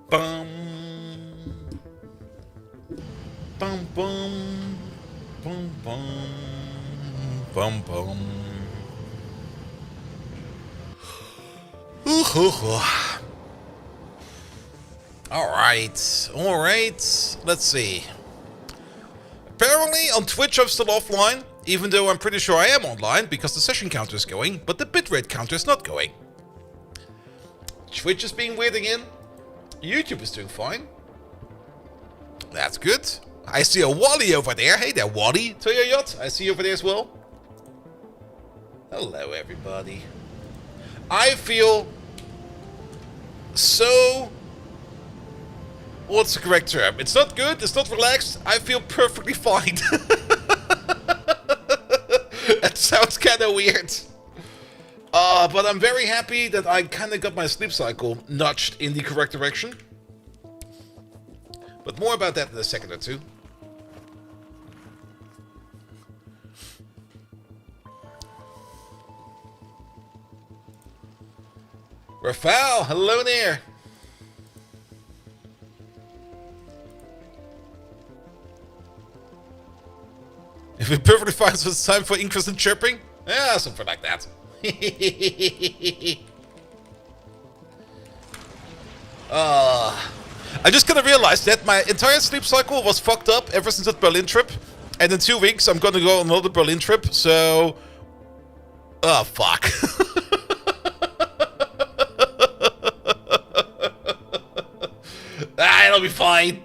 Bum. Bum bum. Bum bum. Bum bum. Alright. Let's see. Apparently on Twitch I'm still offline, even though I'm pretty sure I am online because the session counter is going, but the bitrate counter is not going. Twitch is being weird again. YouTube is doing fine. That's good. I see a Wally over there. Hey there, Wally. To your yacht. I see you over there as well. Hello, everybody. I feel so... What's the correct term? It's not good. It's not relaxed. I feel perfectly fine. That sounds kind of weird. But I'm very happy that I kind of got my sleep cycle nudged in the correct direction. But more about that in a second or two. Rafael, hello there. If it perfectly finds it's time for increase in chirping? Yeah, something like that. I just kind of realized that my entire sleep cycle was fucked up ever since that Berlin trip. And in 2 weeks, I'm gonna go on another Berlin trip, so... Oh, fuck. It'll be fine.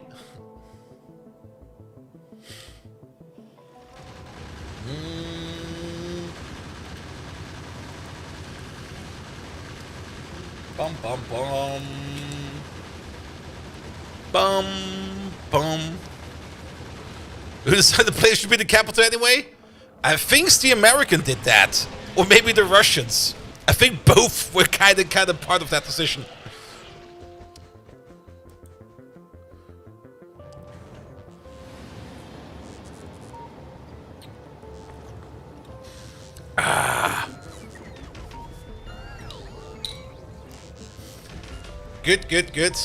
Bum bum bum. Bum bum. Who decided the place should be the capital anyway? I think the American did that. Or maybe the Russians. I think both were kind of part of that decision. Good.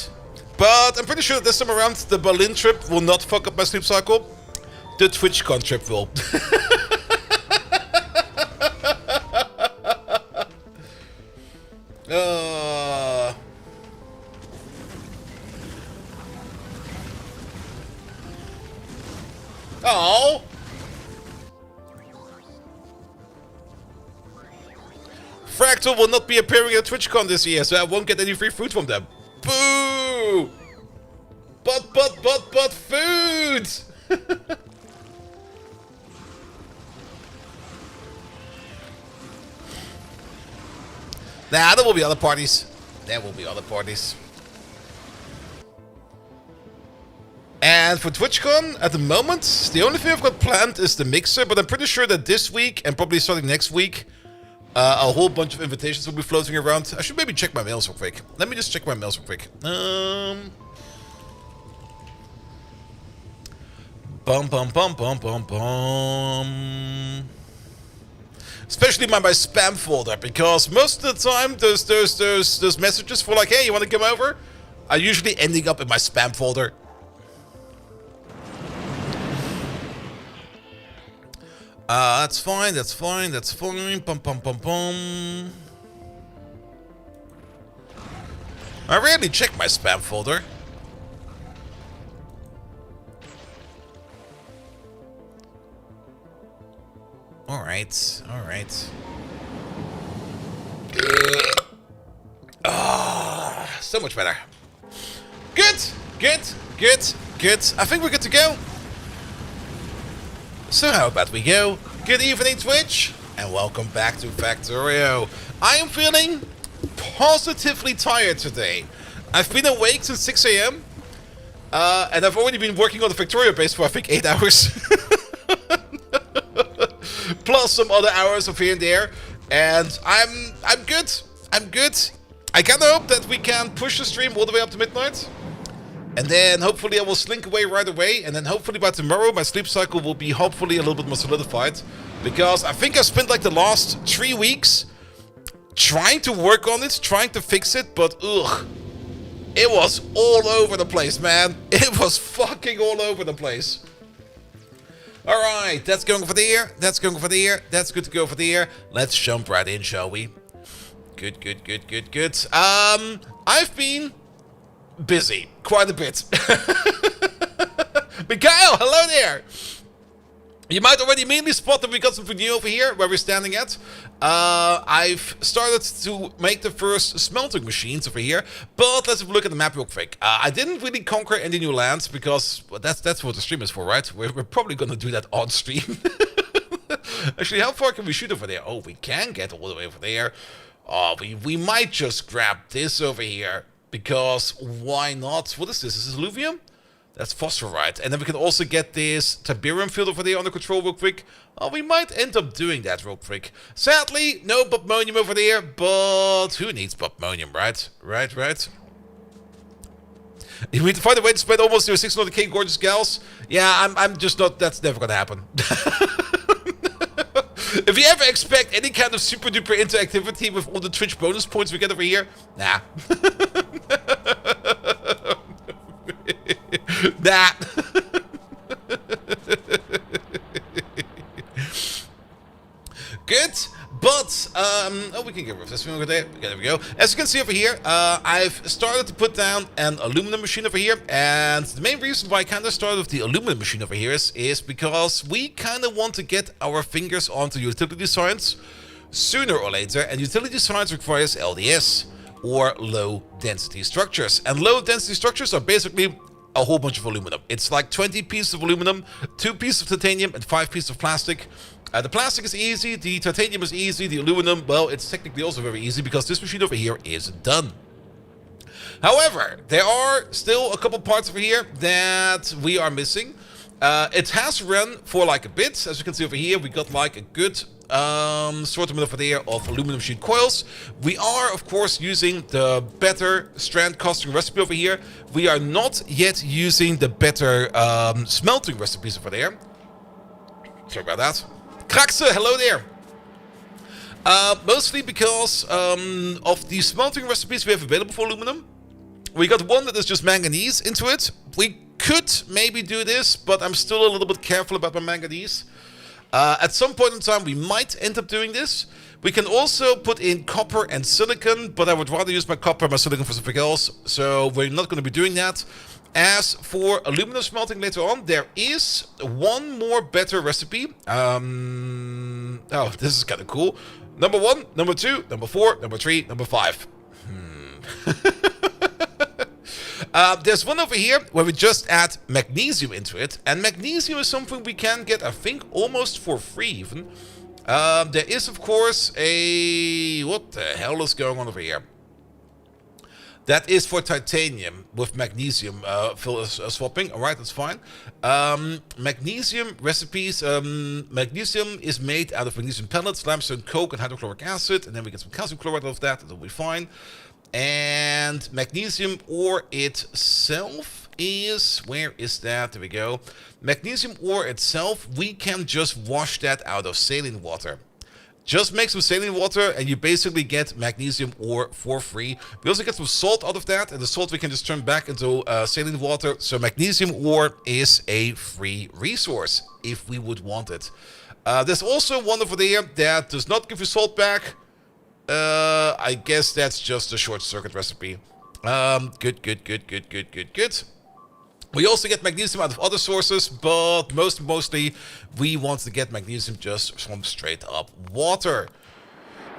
But I'm pretty sure this time around the Berlin trip will not fuck up my sleep cycle. The TwitchCon trip will. Oh. Fractal will not be appearing at TwitchCon this year, so I won't get any free food from them. Boo! But food! Nah, there will be other parties. And for TwitchCon, at the moment, the only thing I've got planned is the mixer, but I'm pretty sure that this week, and probably starting next week, a whole bunch of invitations will be floating around. I should maybe check my mails real quick. Let me just check my mails real quick. Especially my spam folder, because most of the time those messages for like, hey, you want to come over, are usually ending up in my spam folder. That's fine. I rarely check my spam folder. Alright. So much better. Good. I think we're good to go. So how about we go? Good evening, Twitch, and welcome back to Factorio. I am feeling positively tired today. I've been awake since 6 AM, and I've already been working on the Factorio base for I think 8 hours. Plus some other hours of here and there, and I'm good. I kind of hope that we can push the stream all the way up to midnight. And then hopefully I will slink away right away. And then hopefully by tomorrow my sleep cycle will be hopefully a little bit more solidified. Because I think I spent like the last 3 weeks trying to work on it, trying to fix it. But ugh. It was all over the place, man. It was fucking all over the place. Alright, that's going for there. That's going for there. That's good to go for there. Let's jump right in, shall we? Good, good, good, good, good. I've been busy. Quite a bit. Mikhail, hello there. You might already immediately spot that we got something new over here where we're standing at. I've started to make the first smelting machines over here, but let's have a look at the map real quick. I didn't really conquer any new lands because well, that's what the stream is for, right? We're probably gonna do that on stream. Actually, how far can we shoot over there? Oh, we can get all the way over there. Oh, we might just grab this over here because why not? What is this? Is this alluvium? That's phosphorite. And then we can also get this Tiberium field over there under control real quick. Oh, we might end up doing that real quick. Sadly, no Bobmonium over there, but who needs Bobmonium, right? Right. You need to find a way to spend almost your 600k gorgeous gals. Yeah, I'm just not, that's never gonna happen. If you ever expect any kind of super duper interactivity with all the Twitch bonus points we get over here, nah. That. Good, but oh, we can get rid of this one over there. Okay, there we go. As you can see over here, I've started to put down an aluminum machine over here, and the main reason why I kind of started with the aluminum machine over here is because we kind of want to get our fingers onto utility science sooner or later, and utility science requires LDS or low density structures, and low density structures are basically a whole bunch of aluminum. It's like 20 pieces of aluminum, 2 pieces of titanium, and 5 pieces of plastic. The plastic is easy, the titanium is easy, the aluminum, well, it's technically also very easy because this machine over here is done. However, there are still a couple parts over here that we are missing. It has run for like a bit. As you can see over here, we got like a good assortment over there of aluminum sheet coils. We are, of course, using the better strand casting recipe over here. We are not yet using the better smelting recipes over there. Sorry about that. Kraxe, hello there. Mostly because of the smelting recipes we have available for aluminum. We got one that is just manganese into it. We could maybe do this, but I'm still a little bit careful about my manganese. At some point in time, we might end up doing this. We can also put in copper and silicon, but I would rather use my copper and my silicon for something else, so we're not going to be doing that. As for aluminum smelting later on, there is one more better recipe. Oh, this is kind of cool. Number 1, number 2, number 4, number 3, number 5. There's one over here where we just add magnesium into it, and magnesium is something we can get, I think, almost for free even. There is, of course, a... what the hell is going on over here? That is for titanium with magnesium swapping. Alright, that's fine. Magnesium recipes. Magnesium is made out of magnesium pellets, limestone, coke, and hydrochloric acid. And then we get some calcium chloride out of that. That'll be fine. And magnesium ore itself is... where is that? There we go. Magnesium ore itself, we can just wash that out of saline water. Just make some saline water and you basically get magnesium ore for free. We also get some salt out of that, and the salt we can just turn back into saline water. So magnesium ore is a free resource if we would want it. There's also one over there that does not give you salt back. I guess that's just a short circuit recipe. Good. We also get magnesium out of other sources, but mostly we want to get magnesium just from straight up water.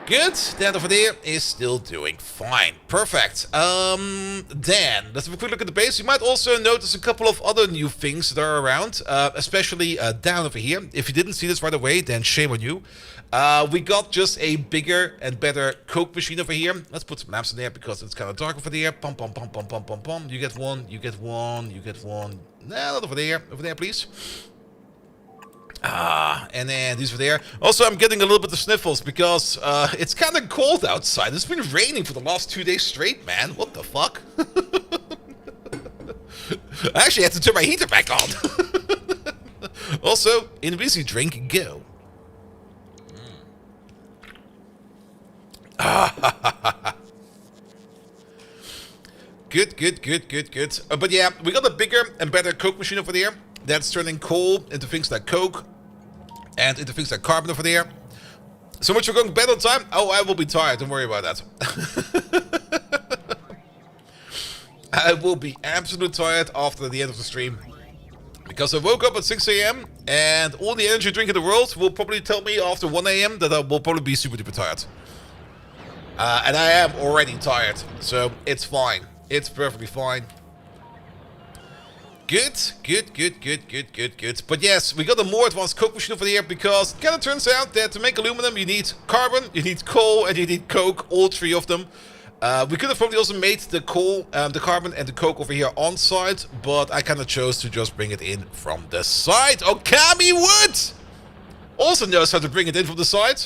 Good, that over there is still doing fine. Perfect. Then, let's have a quick look at the base. You might also notice a couple of other new things that are around, especially down over here. If you didn't see this right away, then shame on you. We got just a bigger and better coke machine over here. Let's put some lamps in there because it's kind of dark over there. Pum, pum, pum, pum, pum, pum, pum. You get one, you get one, you get one. Nah, not over there. Over there, please. And then these over there. Also, I'm getting a little bit of sniffles because it's kind of cold outside. It's been raining for the last 2 days straight, man. What the fuck? I actually had to turn my heater back on. Also, in Wheezy drink, go. Good, good, good, good, good. But yeah, we got a bigger and better coke machine over there. That's turning coal into things like coke and into things like carbon over there. So much for going to bed on time. Oh, I will be tired. Don't worry about that. I will be absolutely tired after the end of the stream. Because I woke up at 6 a.m. and all the energy drink in the world will probably tell me after 1 a.m. that I will probably be super duper tired. And I am already tired. So it's fine. It's perfectly fine. Good, good, good, good, good, good, good. But yes, we got a more advanced coke machine over here because it kind of turns out that to make aluminum you need carbon, you need coal, and you need coke, all three of them. We could have probably also made the coal, the carbon and the coke over here on site, but I kind of chose to just bring it in from the side. Okami Wood also knows how to bring it in from the side.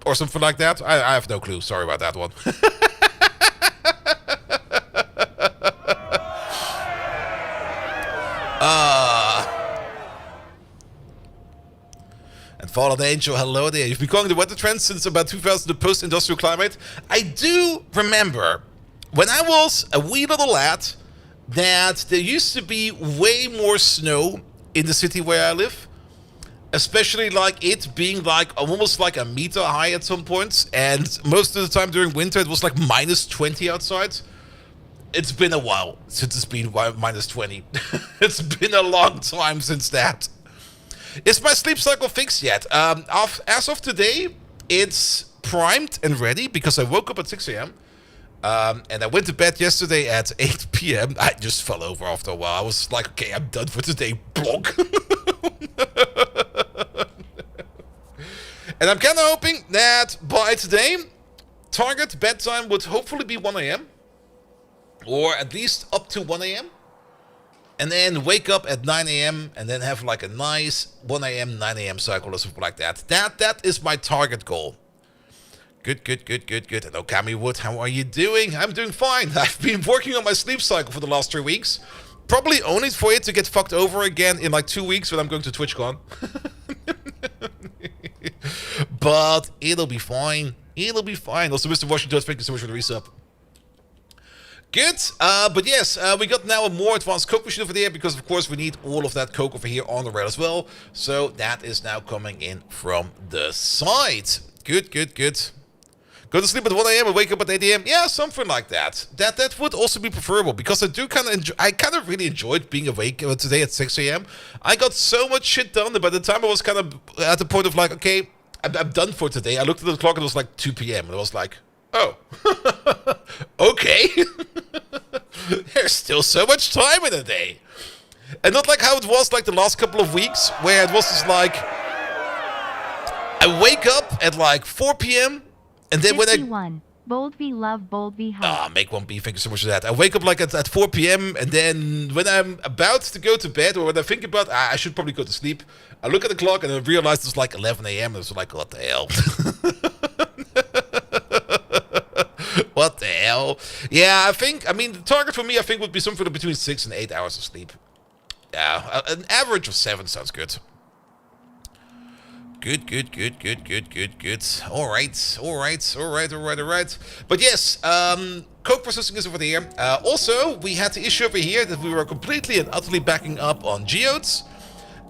Or something like that. I have no clue. Sorry about that one. And Fallen Angel, hello there. You've been calling the weather trend since about 2000, the post-industrial climate. I do remember when I was a wee little lad that there used to be way more snow in the city where I live. Especially like it being like almost like a meter high at some points. And most of the time during winter it was like minus 20 outside. It's been a while since it's been minus 20. It's been a long time since that. Is my sleep cycle fixed yet? As of today, it's primed and ready because I woke up at 6 a.m. And I went to bed yesterday at 8 p.m. I just fell over after a while. I was like, okay, I'm done for today. Blonk. And I'm kind of hoping that by today, target bedtime would hopefully be 1 a.m. Or at least up to 1 a.m. And then wake up at 9 a.m. and then have like a nice 1 a.m., 9 a.m. cycle or something like that. That is my target goal. Good, good, good, good, good. And Okami Wood, how are you doing? I'm doing fine. I've been working on my sleep cycle for the last 3 weeks. Probably only for it to get fucked over again in like 2 weeks when I'm going to TwitchCon. But it'll be fine. It'll be fine. Also, Mr. Washington, thank you so much for the resub. Good, but yes, we got now a more advanced coke machine over there because of course we need all of that coke over here on the rail as well. So that is now coming in from the side. Good, good, good. Go to sleep at 1 a.m. and wake up at 8 a.m. Yeah, something like that. That would also be preferable because I do kind of really enjoyed being awake today at 6 a.m. I got so much shit done that by the time I was kind of at the point of like, okay, I'm done for today. I looked at the clock and it was like 2 p.m. and I was like, oh, okay. There's still so much time in a day. And not like how it was like the last couple of weeks where it was just like I wake up at like 4 p.m. and then 51. When I... Bold V love, bold V hype. Make one B, thank you so much for that. I wake up like at 4 p.m. and then when I'm about to go to bed or when I think about I should probably go to sleep, I look at the clock and I realize it's like 11 a.m. and it's like, what the hell? What the hell? Yeah, I mean, the target for me, I think, would be something between 6 and 8 hours of sleep. Yeah, an average of 7 sounds good. Good, good, good, good, good, good, good. All right, all right, all right, all right, all right. But yes, coke processing is over here. Also, we had the issue over here that we were completely and utterly backing up on geodes.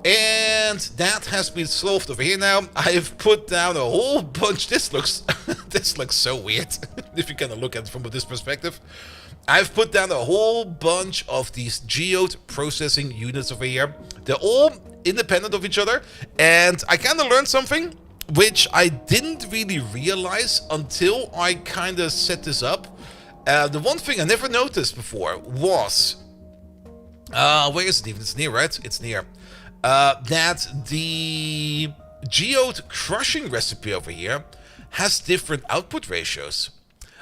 And that has been solved over here now. I've put down a whole bunch. This looks so weird if you kind of look at it from this perspective. I've put down a whole bunch of these geode processing units over here. They're all independent of each other. And I kind of learned something which I didn't really realize until I kind of set this up. The one thing I never noticed before was... where is it even? It's near, right? It's near. That the geode crushing recipe over here has different output ratios.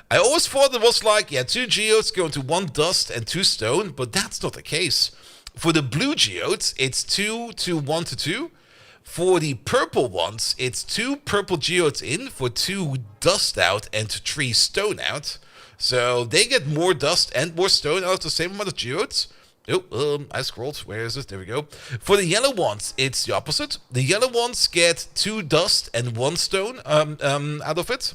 I always thought it was like, yeah, 2 geodes go into 1 dust and 2 stone, but that's not the case. For the blue geodes, it's 2 to 1 to 2. For the purple ones, it's 2 purple geodes in for 2 dust out and 3 stone out. So they get more dust and more stone out of the same amount of geodes. Oh, I scrolled. Where is it? There we go. For the yellow ones, it's the opposite. The yellow ones get 2 dust and 1 stone out of it.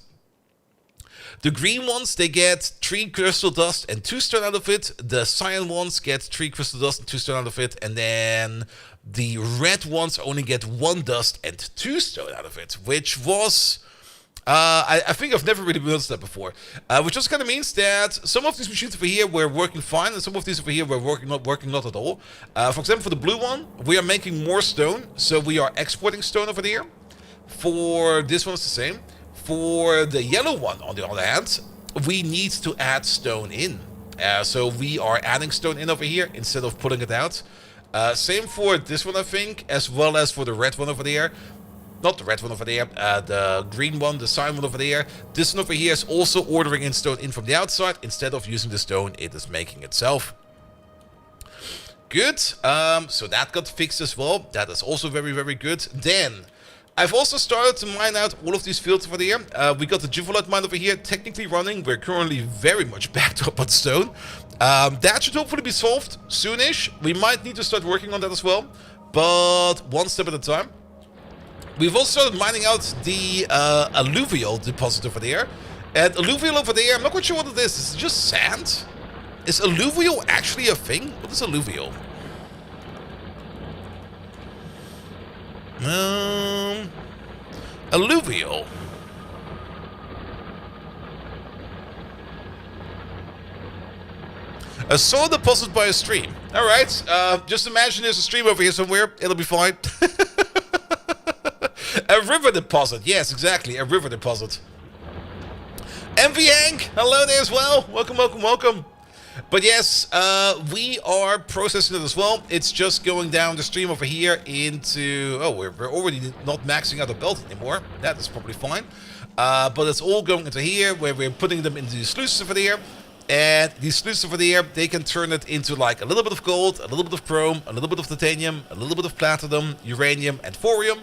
The green ones, they get 3 crystal dust and 2 stone out of it. The cyan ones get 3 crystal dust and 2 stone out of it. And then the red ones only get 1 dust and 2 stone out of it, which was... I think I've never really noticed that before, which just kind of means that some of these machines over here were working fine, and some of these over here were working not at all. For example, for the blue one, we are making more stone, so we are exporting stone over there. For this one, it's the same. For the yellow one, on the other hand, we need to add stone in. So we are adding stone in over here instead of pulling it out. Same for this one, I think, as well as for the red one over there. Not the red one over there, the green one, the cyan one over there. This one over here is also ordering in stone in from the outside. Instead of using the stone, it is making itself. Good. So that got fixed as well. That is also very, very good. Then, I've also started to mine out all of these fields over there. We got the Juvolite mine over here technically running. We're currently very much backed up on stone. That should hopefully be solved soonish. We might need to start working on that as well, but one step at a time. We've also started mining out the alluvial deposit over there. And alluvial over there, I'm not quite sure what it is. Is it just sand? Is alluvial actually a thing? What is alluvial? Alluvial. A soil deposit by a stream. Alright, just imagine there's a stream over here somewhere. It'll be fine. A river deposit. Yes, exactly. A river deposit. MV Hank, hello there as well. Welcome, welcome, welcome. But yes, we are processing it as well. It's just going down the stream over here into... Oh, we're already not maxing out the belt anymore. That is probably fine. But it's all going into here, where we're putting them into the sluices over there. And these sluices over there, they can turn it into like a little bit of gold, a little bit of chrome, a little bit of titanium, a little bit of platinum, uranium, and thorium.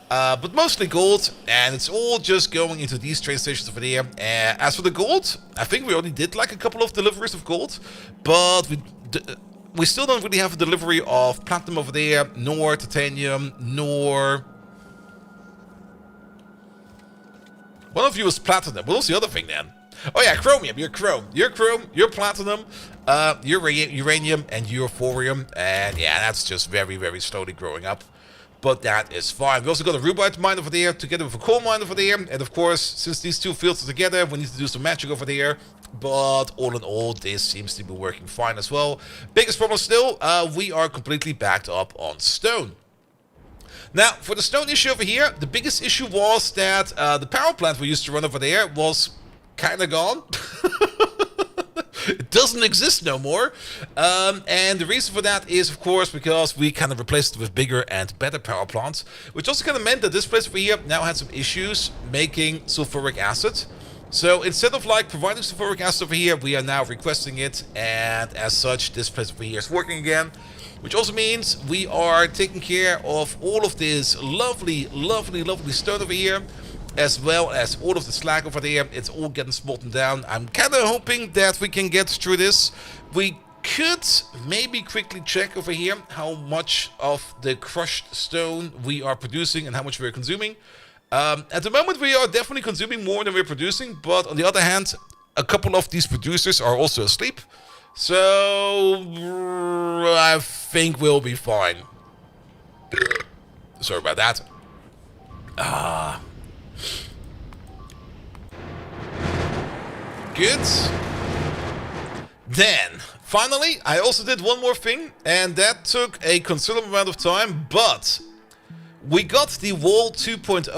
But mostly gold, and it's all just going into these train stations over there. As for the gold, I think we already did like a couple of deliveries of gold, but we still don't really have a delivery of platinum over there, nor titanium, nor... One of you is platinum. What was the other thing then? Oh yeah, chromium. You're chrome. You're chrome. You're platinum. You're uranium, and you're thorium. And yeah, that's just very, very slowly growing up. But that is fine. We also got a rubite mine over there together with a coal mine over there. And of course, since these two fields are together, we need to do some magic over there. But all in all, this seems to be working fine as well. Biggest problem still, we are completely backed up on stone. Now, for the stone issue over here, the biggest issue was that the power plant we used to run over there was kind of gone. It doesn't exist no more. And the reason for that is, of course, because we kind of replaced it with bigger and better power plants, which also kind of meant that this place over here now had some issues making sulfuric acid. So instead of like providing sulfuric acid over here, we are now requesting it, and as such, this place over here is working again. Which also means we are taking care of all of this lovely, lovely, lovely stone over here, as well as all of the slag over there. It's all getting smelted down. I'm kind of hoping that we can get through this. We could maybe quickly check over here how much of the crushed stone we are producing and how much we're consuming. At the moment, we are definitely consuming more than we're producing, but on the other hand, a couple of these producers are also asleep. So I think we'll be fine. Sorry about that. Good. Then, finally, I also did one more thing, and that took a considerable amount of time, but we got the wall 2.0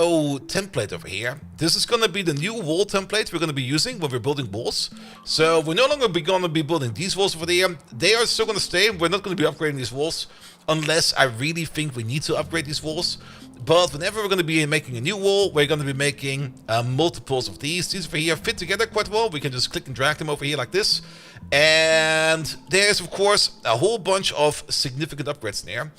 template over here. This is going to be the new wall template we're going to be using when we're building walls. So we're no longer going to be building these walls over there. They are still going to stay. We're not going to be upgrading these walls unless I really think we need to upgrade these walls. But whenever we're going to be making a new wall, we're going to be making multiples of these. These over here fit together quite well. We can just click and drag them over here like this. And there's, of course, a whole bunch of significant upgrades in there.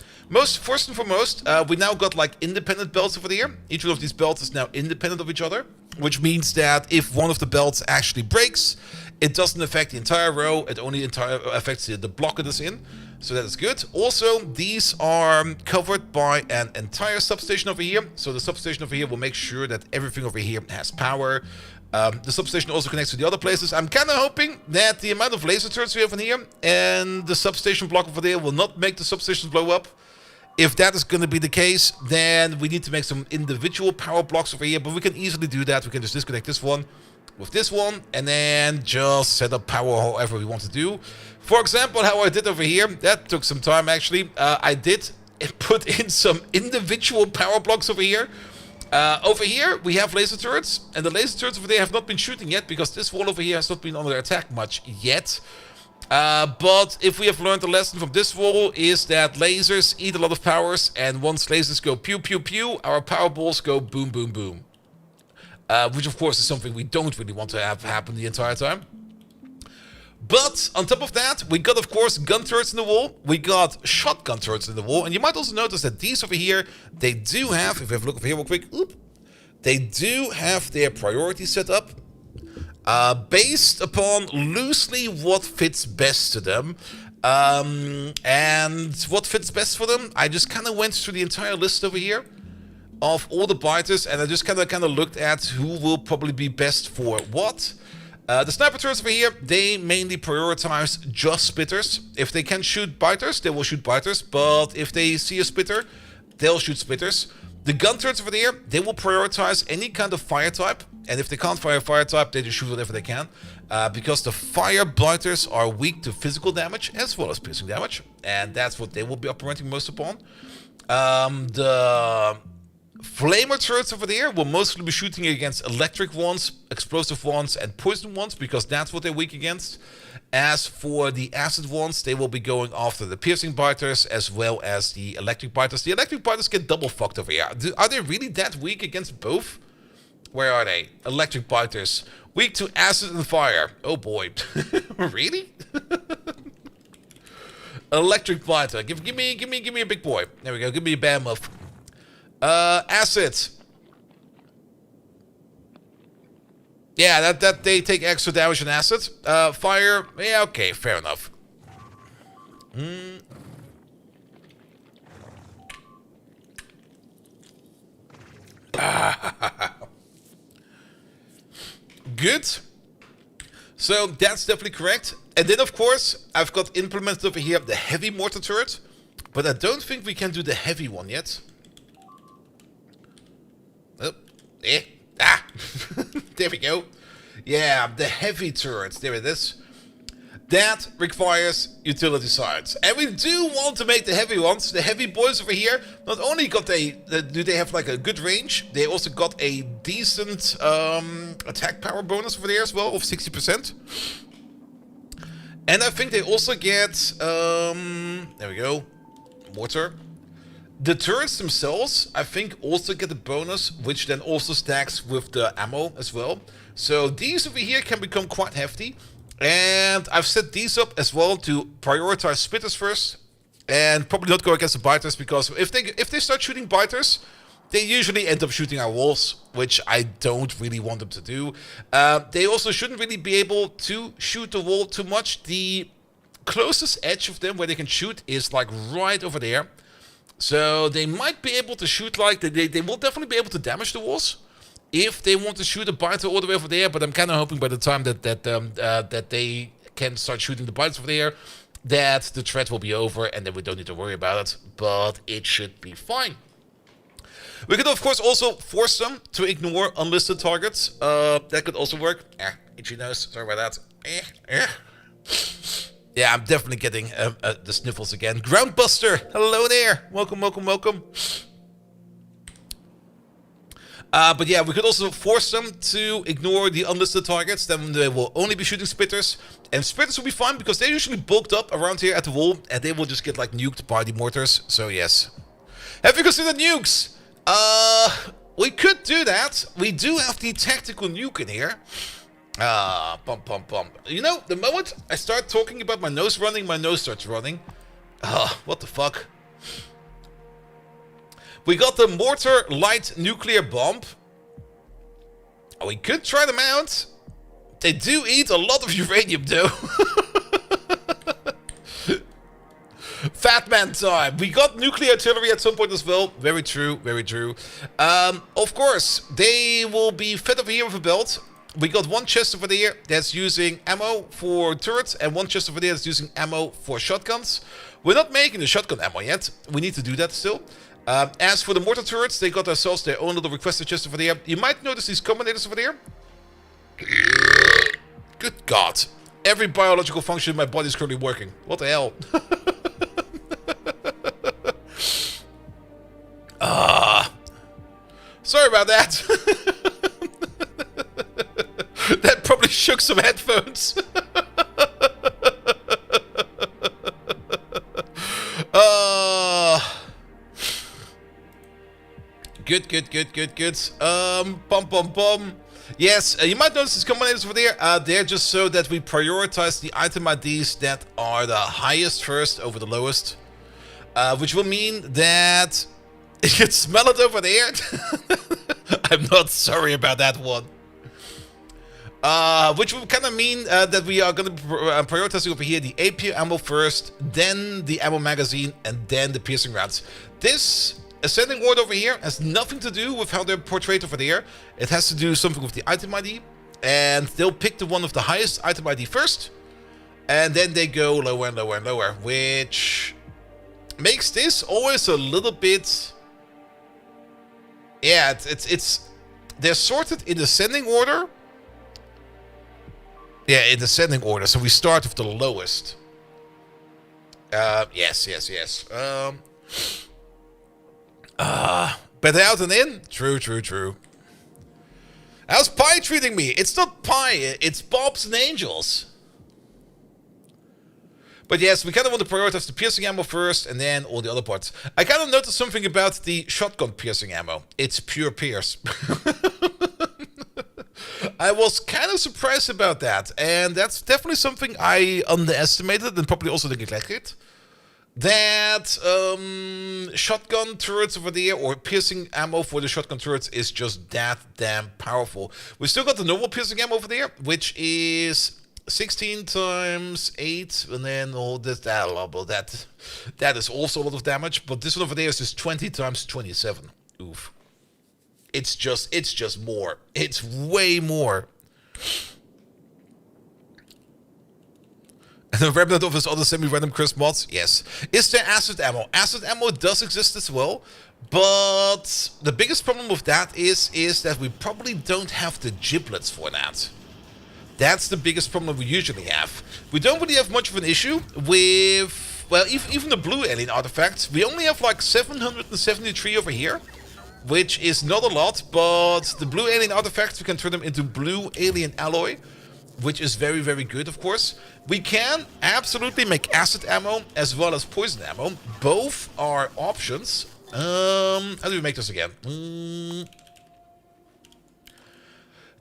First and foremost, we now got like independent belts over there. Each one of these belts is now independent of each other, which means that if one of the belts actually breaks, it doesn't affect the entire row. It only affects the block it is in. So that is good. Also, these are covered by an entire substation over here. So the substation over here will make sure that everything over here has power. The substation also connects to the other places. I'm kind of hoping that the amount of laser turrets we have in here and the substation block over there will not make the substations blow up. If that is going to be the case, then we need to make some individual power blocks over here. But we can easily do that. We can just disconnect this one with this one and then just set up power however we want to do. For example, how I did over here, that took some time actually. I did put in some individual power blocks over here. Over here, we have laser turrets, and the laser turrets over there have not been shooting yet because this wall over here has not been under attack much yet. But if we have learned a lesson from this wall is that lasers eat a lot of powers, and once lasers go pew pew pew, our power balls go boom boom boom. Which of course is something we don't really want to have happen the entire time. But on top of that, we got of course gun turrets in the wall, we got shotgun turrets in the wall, and you might also notice that these over here, they do have, if we have a look over here real quick, they do have their priority set up. Based upon loosely what fits best to them. And what fits best for them, I just kind of went through the entire list over here of all the biters, and I just kind of looked at who will probably be best for what. The sniper turrets over here, they mainly prioritize just spitters. If they can shoot biters, they will shoot biters, but if they see a spitter, they'll shoot spitters. The gun turrets over there, they will prioritize any kind of fire type, and if they can't fire fire type, they just shoot whatever they can, because the fire biters are weak to physical damage as well as piercing damage, and that's what they will be operating most upon. The flamer turrets over there will mostly be shooting against electric ones, explosive ones, and poison ones, because that's what they're weak against. As for the acid ones, they will be going after the piercing biters as well as the electric biters. The electric biters get double fucked over here. Are they really that weak against both? Where are they? Electric biters. Weak to acid and fire. Oh boy. Really? Electric biter. Give me a big boy. There we go. Give me a behemoth. Acid. Yeah, that they take extra damage on acid. Fire. Yeah, okay, fair enough. Good. So that's definitely correct. And then of course, I've got implemented over here the heavy mortar turret. But I don't think we can do the heavy one yet. Oh, there we go. Yeah, the heavy turrets. There it is. That requires utility sides. And we do want to make the heavy ones. The heavy boys over here, not only do they have like a good range, they also got a decent attack power bonus over there as well of 60%. And I think they also get, there we go, mortar. The turrets themselves, I think, also get a bonus, which then also stacks with the ammo as well. So these over here can become quite hefty. And I've set these up as well to prioritize spitters first. And probably not go against the biters, because if they start shooting biters, they usually end up shooting our walls, which I don't really want them to do. They also shouldn't really be able to shoot the wall too much. The closest edge of them where they can shoot is like right over there. So they might be able to shoot like, they will definitely be able to damage the walls if they want to shoot a biter all the way over there. But I'm kind of hoping by the time that they can start shooting the biters over there, that the threat will be over and then we don't need to worry about it. But it should be fine. We could of course also force them to ignore unlisted targets. That could also work. Itchy nose, sorry about that. Yeah, I'm definitely getting the sniffles again. Groundbuster, hello there. Welcome, welcome, welcome. But yeah, we could also force them to ignore the unlisted targets. Then they will only be shooting spitters. And spitters will be fine because they're usually bulked up around here at the wall. And they will just get like nuked by the mortars. So yes. Have you considered nukes? We could do that. We do have the tactical nuke in here. Bump, bump, bump. You know, the moment I start talking about my nose running, my nose starts running. What the fuck? We got the mortar light nuclear bomb. We could try them out. They do eat a lot of uranium though. Fat man time. We got nuclear artillery at some point as well. Very true, very true. Of course, they will be fed over here with a belt. We got one chest over there that's using ammo for turrets, and one chest over there that's using ammo for shotguns. We're not making the shotgun ammo yet. We need to do that still. As for the mortar turrets, they got themselves their own little requested chest over there. You might notice these combinators over there. Good God. Every biological function in my body is currently working. What the hell? Sorry about that. That probably shook some headphones. Good. Bum. Yes, you might notice these combinators over there. They're just so that we prioritize the item IDs that are the highest first over the lowest. Which will mean that you can smell it over there. I'm not sorry about that one. Which will kind of mean that we are going to be prioritizing over here the AP ammo first, then the ammo magazine, and then the piercing rounds. This ascending order over here has nothing to do with how they're portrayed over there. It has to do something with the item ID, and they'll pick the one of the highest item ID first, and then they go lower and lower and lower, which makes this always a little bit... Yeah, they're sorted in ascending order. Yeah, in descending order, so we start with the lowest. Yes. Better out than in? True. How's Pie treating me? It's not Pie, it's Bob's and Angels. But yes, we kind of want to prioritize the piercing ammo first, and then all the other parts. I kind of noticed something about the shotgun piercing ammo. It's pure pierce. I was kind of surprised about that, and that's definitely something I underestimated and probably also neglected. That shotgun turrets over there, or piercing ammo for the shotgun turrets, is just that damn powerful. We still got the normal piercing ammo over there, which is 16 times 8, and then all this, that is also a lot of damage, but this one over there is just 20 times 27. Oof. It's just more. It's way more. And the remnant of his other semi-random Chris mods? Yes. Is there acid ammo? Acid ammo does exist as well, but the biggest problem with that is that we probably don't have the giblets for that. That's the biggest problem we usually have. We don't really have much of an issue with, well, even the blue alien artifacts. We only have like 773 over here, which is not a lot, but the blue alien artifacts, we can turn them into blue alien alloy, which is very, very good, of course. We can absolutely make acid ammo as well as poison ammo. Both are options. How do we make this again?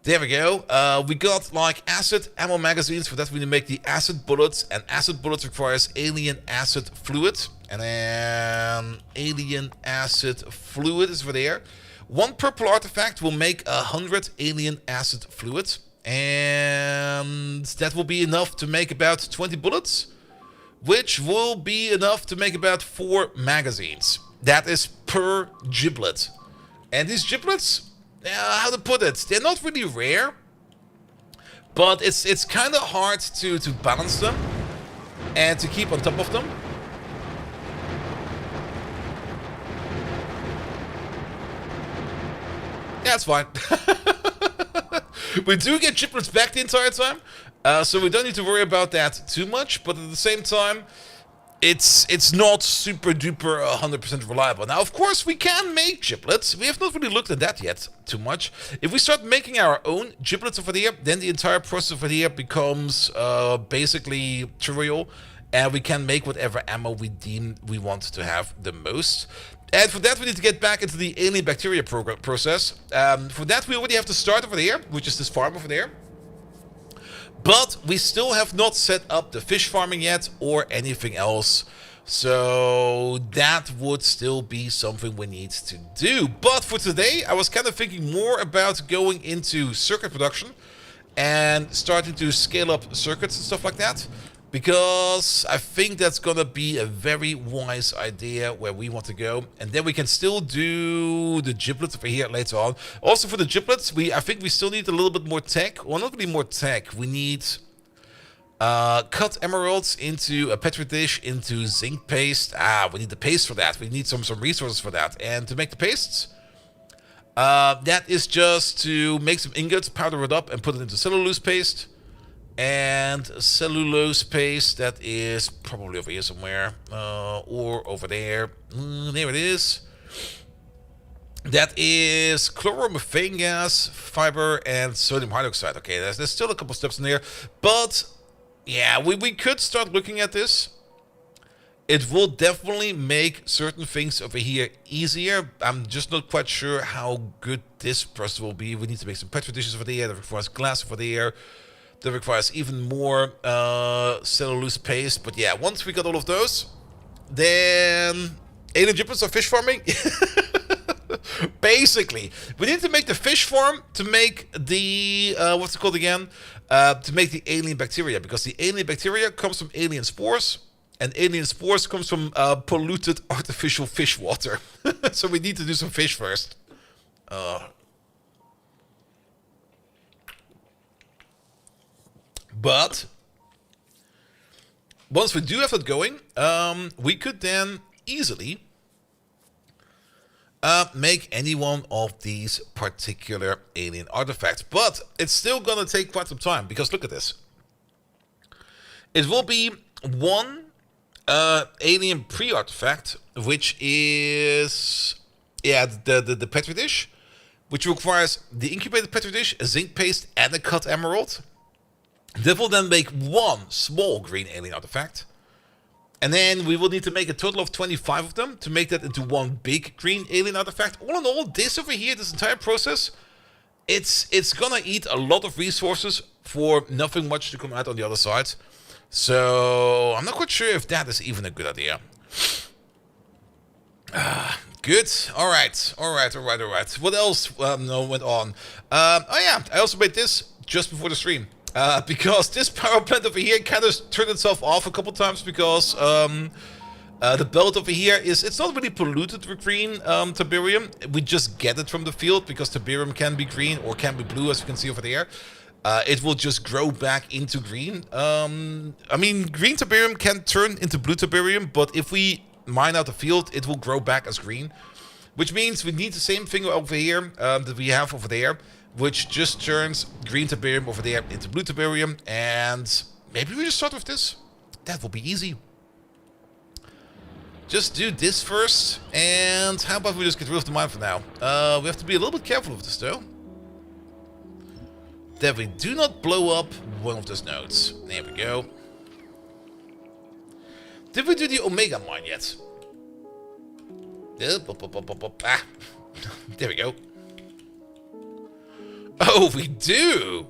There we go. We got like acid ammo magazines. For that we need to make the acid bullets, and acid bullets requires alien acid fluid. And then alien acid fluid is over there. One purple artifact will make 100 alien acid fluid. And that will be enough to make about 20 bullets, which will be enough to make about 4 magazines. That is per giblet. And these giblets, how to put it, they're not really rare, but it's kind of hard to balance them and to keep on top of them. Yeah, it's fine. We do get giblets back the entire time, so we don't need to worry about that too much, but at the same time, it's not super duper 100% reliable. Now, of course, we can make giblets. We have not really looked at that yet too much. If we start making our own giblets over here, then the entire process over here becomes basically trivial, and we can make whatever ammo we deem we want to have the most. And for that, we need to get back into the alien bacteria process. For that, we already have to start over there, which is this farm over there. But we still have not set up the fish farming yet or anything else. So that would still be something we need to do. But for today, I was kind of thinking more about going into circuit production and starting to scale up circuits and stuff like that. because I think that's gonna be a very wise idea where we want to go, and then we can still do the giblets over here later on. Also for the giblets, I think we still need a little bit more tech. Well, not really more tech. We need cut emeralds into a petri dish into zinc paste. We need the paste for that. We need some resources for that, and to make the pastes. That is just to make some ingots, powder it up, and put it into cellulose paste. And cellulose paste, that is probably over here somewhere. Or over there. There it is. That is chloromethane gas, fiber, and sodium hydroxide. Okay, there's still a couple steps in there. But, yeah, we could start looking at this. It will definitely make certain things over here easier. I'm just not quite sure how good this process will be. We need to make some petri dishes over there. That requires glass over there. That requires even more cellulose paste. But yeah, once we got all of those, then alien giblets are fish farming. Basically, we need to make the fish farm to make the what's it called again? To make the alien bacteria, because the alien bacteria comes from alien spores, and alien spores comes from polluted artificial fish water. So we need to do some fish first. But once we do have it going, we could then easily make any one of these particular alien artifacts. But it's still going to take quite some time, because look at this. It will be one alien pre-artifact, which is the petri dish, which requires the incubated petri dish, a zinc paste, and a cut emerald. That will then make one small green alien artifact. And then we will need to make a total of 25 of them to make that into one big green alien artifact. All in all, this over here, this entire process, it's gonna eat a lot of resources for nothing much to come out on the other side. So I'm not quite sure if that is even a good idea. Good. All right. What else went on? Oh yeah, I also made this just before the stream. Because this power plant over here kind of turned itself off a couple times because the belt over here it's not really polluted with green tiberium. We just get it from the field because tiberium can be green or can be blue, as you can see over there. It will just grow back into green. I mean, green tiberium can turn into blue tiberium, but if we mine out the field, it will grow back as green. Which means we need the same thing over here that we have over there, which just turns green tiberium over there into blue tiberium. And maybe we just start with this. That will be easy. Just do this first. And how about we just get rid of the mine for now? We have to be a little bit careful with this though. That we do not blow up one of those nodes. There we go. Did we do the Omega mine yet? There we go. Oh, we do!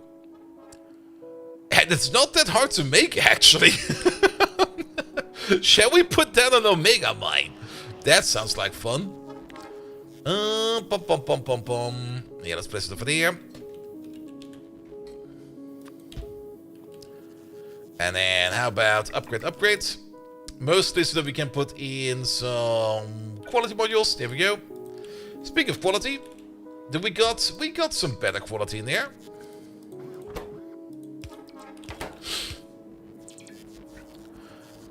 And it's not that hard to make, actually. Shall we put down an Omega mine? That sounds like fun. Yeah, let's place it over there. And then how about upgrade? Mostly so that we can put in some quality modules. There we go. Speaking of quality, then we got some better quality in there.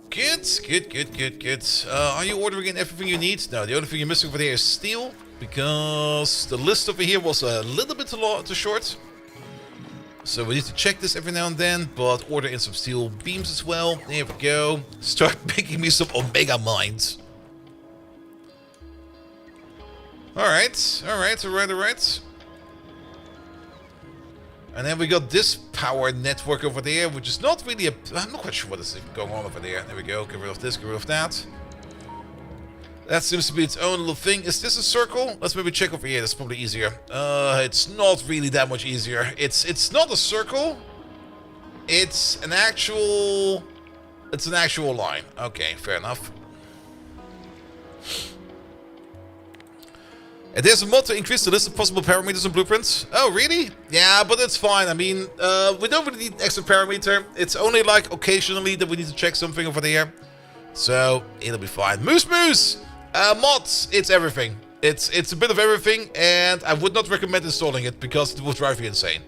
Good. Are you ordering in everything you need? No, the only thing you're missing over there is steel, because the list over here was a little bit too short. So we need to check this every now and then, but order in some steel beams as well. There we go. Start making me some Omega mines. Alright. And then we got this power network over there, which is not really I'm not quite sure what is even going on over there. There we go. Get rid of this, get rid of that. That seems to be its own little thing. Is this a circle? Let's maybe check over here. That's probably easier. It's not really that much easier. It's not a circle. It's an actual line. Okay, fair enough. And there's a mod to increase the list of possible parameters and blueprints. Oh, really? Yeah, but it's fine. I mean, we don't really need extra parameter. It's only like occasionally that we need to check something over there. So, it'll be fine. Moose! Mods, it's everything. It's a bit of everything, and I would not recommend installing it because it will drive you insane.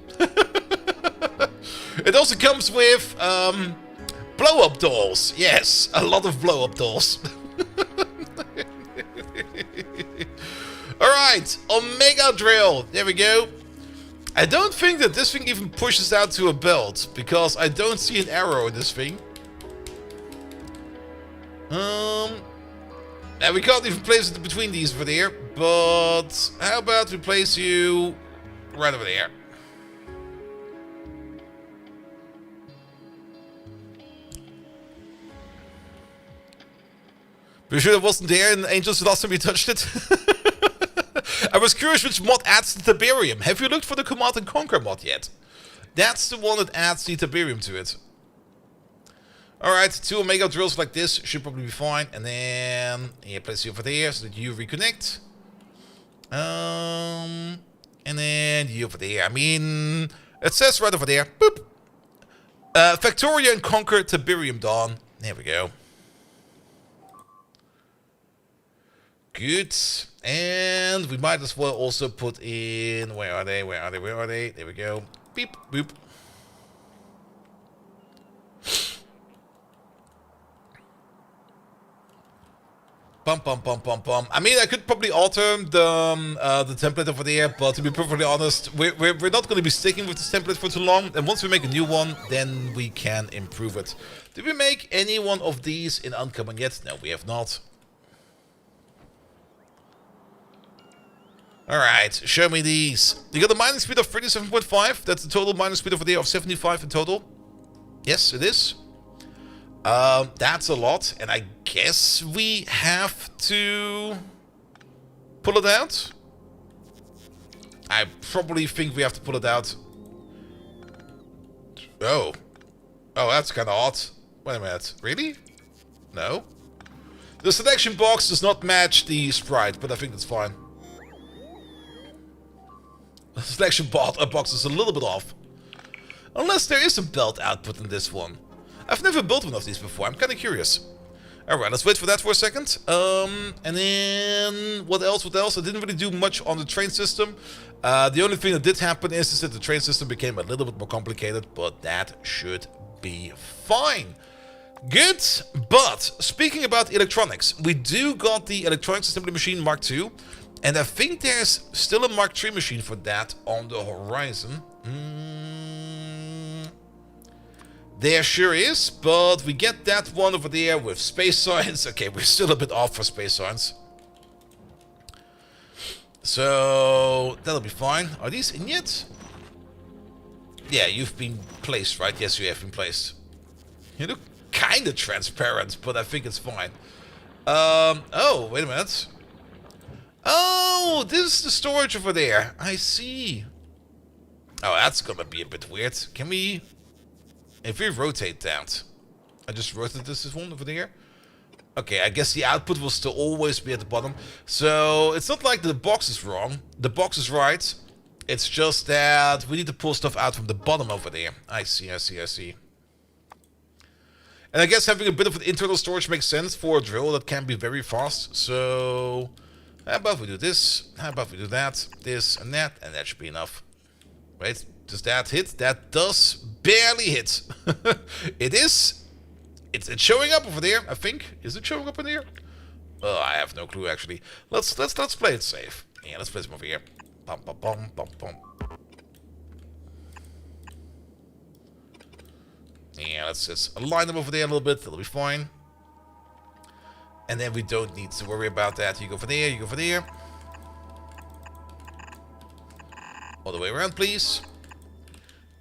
It also comes with blow-up dolls. Yes, a lot of blow-up dolls. Alright, Omega Drill. There we go. I don't think that this thing even pushes out to a belt, because I don't see an arrow in this thing. And we can't even place it between these over there, but how about we place you right over there? Pretty sure it wasn't there in Angels the last time we touched it. I was curious which mod adds the Tiberium. Have you looked for the Command and Conquer mod yet? That's the one that adds the Tiberium to it. Alright, 2 Omega drills like this should probably be fine. And then, yeah, place you over there so that you reconnect. And then you over there. I mean, it says right over there. Boop. Factoria and Conquer Tiberium Dawn. There we go. Good. And we might as well also put in... Where are they? Where are they? Where are they? There we go. Beep. Boop. Bum, bum, bum, bum, bum. I mean, I could probably alter the template over there, but to be perfectly honest, we're not going to be sticking with this template for too long. And once we make a new one, then we can improve it. Did we make any one of these in Uncommon yet? No, we have not. Alright, show me these. You got a mining speed of 37.5. That's the total mining speed over there of 75 in total. Yes, it is. That's a lot, and I guess we have to pull it out. I probably think we have to pull it out. Oh, that's kind of odd. Wait a minute, really? No. The selection box does not match the sprite, but I think that's fine. The selection box is a little bit off, unless there is a belt output in this one. I've never built one of these before. I'm kind of curious. Alright, let's wait for that for a second. And then... What else? I didn't really do much on the train system. The only thing that did happen is that the train system became a little bit more complicated, but that should be fine. Good. But, speaking about electronics, we do got the Electronics Assembly Machine Mark II. And I think there's still a Mark III machine for that on the horizon. There sure is, but we get that one over there with space science. Okay, we're still a bit off for space science. So, that'll be fine. Are these in yet? Yeah, you've been placed, right? Yes, you have been placed. You look kind of transparent, but I think it's fine. Oh, wait a minute. Oh, this is the storage over there. I see. Oh, that's gonna be a bit weird. Can we... If we rotate that, I just rotated this one over there. Okay, I guess the output will still always be at the bottom. So it's not like the box is wrong. The box is right. It's just that we need to pull stuff out from the bottom over there. I see. And I guess having a bit of an internal storage makes sense for a drill that can be very fast. So how about we do this? How about we do that? This and that should be enough. Wait. Does that hit? That does barely hit. It is. It's showing up over there, I think. Is it showing up in here? Oh, I have no clue actually. Let's play it safe. Yeah, let's place them over here. Bum, bum, bum, bum, bum. Yeah, let's just align them over there a little bit. That'll be fine. And then we don't need to worry about that. You go for there. You go for there. All the way around, please.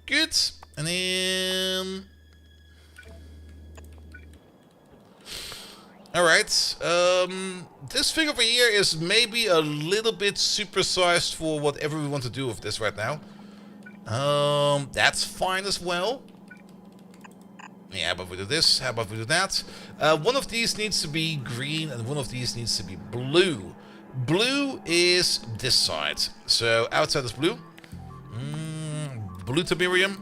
Good. And then... Alright. This thing over here is maybe a little bit supersized for whatever we want to do with this right now. That's fine as well. Yeah, how about we do this? How about we do that? One of these needs to be green and one of these needs to be blue. Blue is this side. So outside is blue. Blue Tiberium.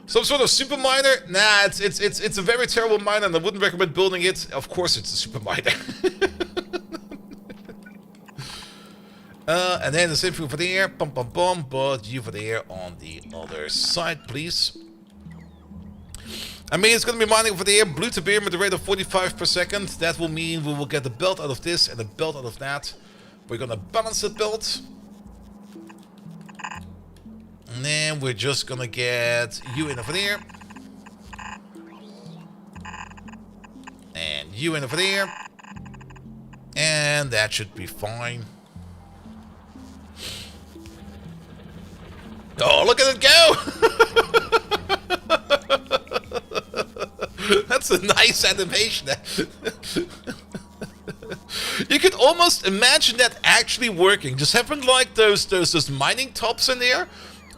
Some sort of super miner? Nah, it's a very terrible miner, and I wouldn't recommend building it. Of course, it's a super miner. And then the same thing for there. But you for there on the other side, please. I mean, it's going to be mining over there. Blue Tiberium at the rate of 45 per second. That will mean we will get the belt out of this and the belt out of that. We're going to balance the belt. And then we're just going to get you in over there. And you in over there. And that should be fine. Oh, look at it go! That's a nice animation. You could almost imagine that actually working. Just having like those mining tops in there,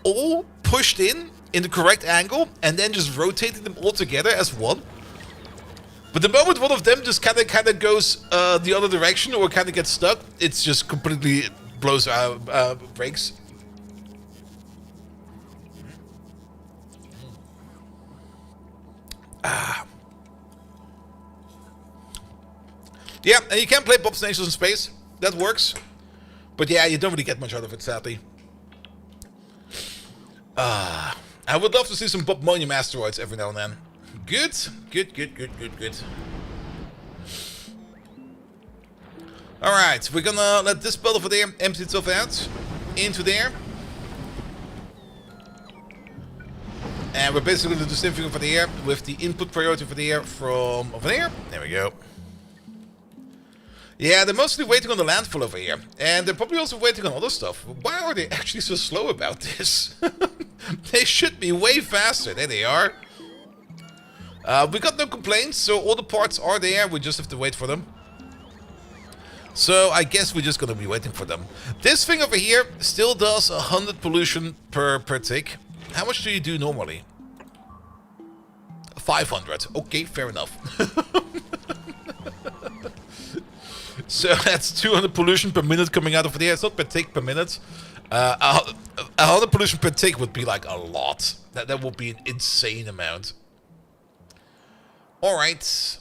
all pushed in the correct angle, and then just rotating them all together as one. But the moment one of them just kind of goes the other direction or kind of gets stuck, it's just completely blows breaks. Yeah, and you can play Bob's Nations in space. That works. But yeah, you don't really get much out of it, sadly. I would love to see some Bobmonium asteroids every now and then. Good. Alright, we're gonna let this belt over there empty itself out. Into there. And we're basically going to do the same thing over there with the input priority over there from over there. There we go. Yeah, they're mostly waiting on the landfall over here. And they're probably also waiting on other stuff. Why are they actually so slow about this? They should be way faster. There they are. We got no complaints, so all the parts are there. We just have to wait for them. So I guess we're just going to be waiting for them. This thing over here still does 100 pollution per tick. How much do you do normally? 500. Okay, fair enough. So that's 200 pollution per minute coming out of there. It's not per tick per minute. 100 pollution per tick would be like a lot. That would be an insane amount. Alright.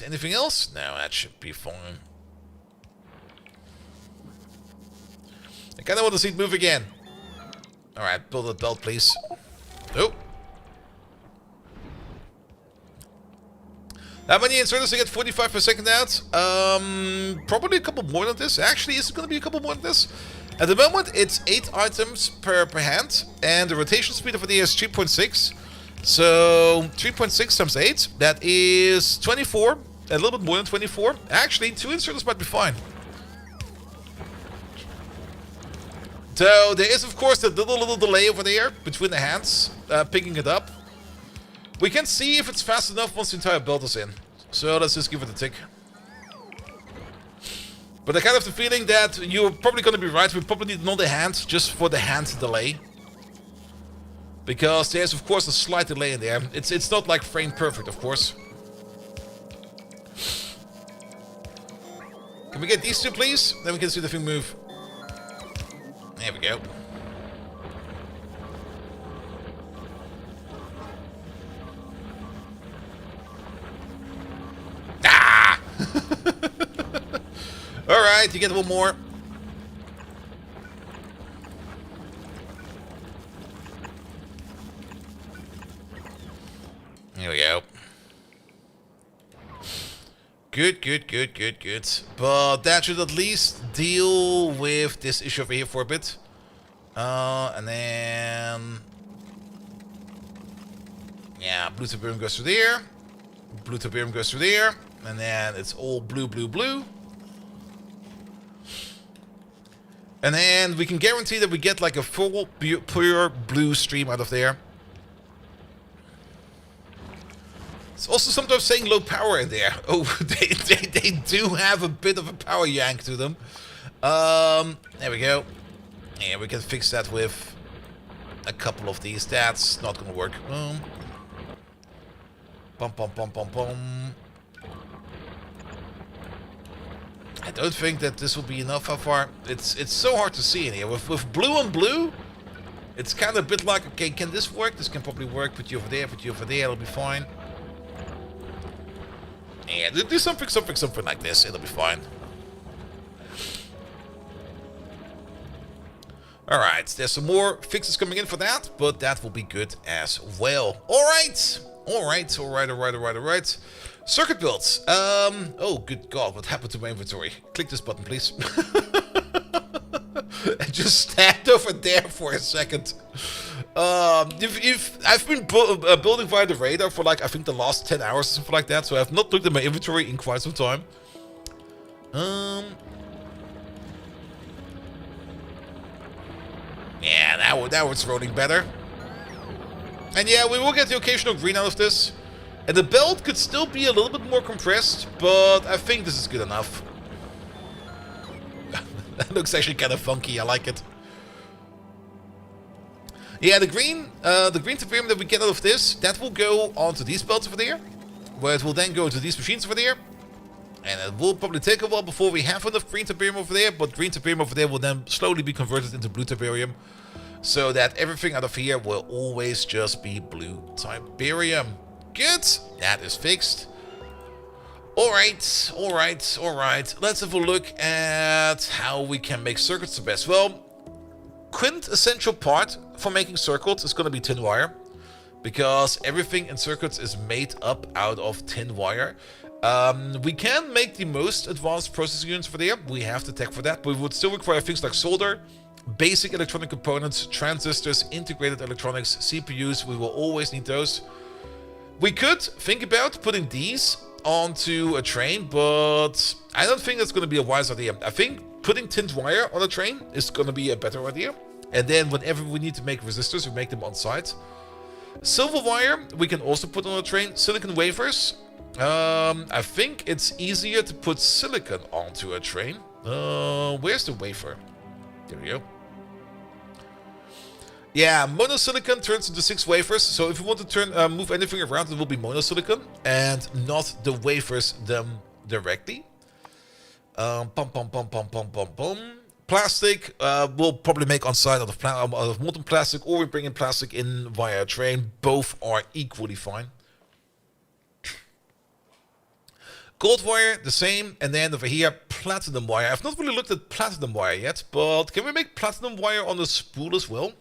Anything else? No, that should be fine. I kind of want to see it move again. Alright, build a belt, please. Oh. How many inserters to get 45 per second out? Probably a couple more than this. Actually, is it going to be a couple more than this? At the moment, it's 8 items per hand. And the rotation speed over there is 3.6. So, 3.6 times 8. That is 24. A little bit more than 24. Actually, 2 inserters might be fine. So there is, of course, that little delay over there between the hands, picking it up. We can see if it's fast enough once the entire belt is in. So let's just give it a tick. But I kind of have the feeling that you're probably going to be right. We probably need another hand just for the hand delay. Because there's, of course, a slight delay in there. It's not like frame perfect, of course. Can we get these two, please? Then we can see the thing move. There we go. Ah! Alright, you get one more. Here we go. Good. But that should at least deal with this issue over here for a bit. And then... yeah, blue Tiberium goes through there. Blue Tiberium goes through there. And then it's all blue. And then we can guarantee that we get like a full pure blue stream out of there. It's also sometimes saying low power in there. Oh, they do have a bit of a power yank to them. There we go. Yeah, we can fix that with a couple of these. That's not gonna work. Bum. don't think that this will be enough. How far? It's so hard to see in here. With blue and blue, it's kind of a bit like, okay, can this work? This can probably work. Put you over there, it'll be fine. Yeah, do something like this, it'll be fine. Alright, there's some more fixes coming in for that, but that will be good as well. Alright. Circuit builds. Oh, good God, what happened to my inventory? Click this button, please. And just stand over there for a second. I've been building via the radar for like, I think the last 10 hours or something like that, so I've not looked at my inventory in quite some time. Yeah, now it's rolling better. And yeah, we will get the occasional green out of this. And the belt could still be a little bit more compressed, but I think this is good enough. That looks actually kind of funky, I like it. Yeah, the green tiberium that we get out of this, that will go onto these belts over there, where it will then go to these machines over there. And it will probably take a while before we have enough green tiberium over there, but green tiberium over there will then slowly be converted into blue tiberium, so that everything out of here will always just be blue tiberium. Good, that is fixed. Alright. Let's have a look at how we can make circuits the best. Well, quintessential part for making circuits is going to be tin wire, because everything in circuits is made up out of tin wire. We can make the most advanced processing units for there. We have the tech for that, but we would still require things like solder, basic electronic components, transistors, integrated electronics, CPUs. We will always need those. We could think about putting these onto a train, but I don't think that's going to be a wise idea. I think putting tin wire on a train is going to be a better idea. And then whenever we need to make resistors, we make them on site. Silver wire we can also put on a train. Silicon wafers. I think it's easier to put silicon onto a train. Where's the wafer? There we go. Yeah, monosilicon turns into 6 wafers. So if you want to move anything around, it will be monosilicon and not the wafers them directly. Plastic we'll probably make on site out of molten plastic, or we bring in plastic in via a train. Both are equally fine. Gold wire, the same, and then over here, platinum wire. I've not really looked at platinum wire yet, but can we make platinum wire on the spool as well?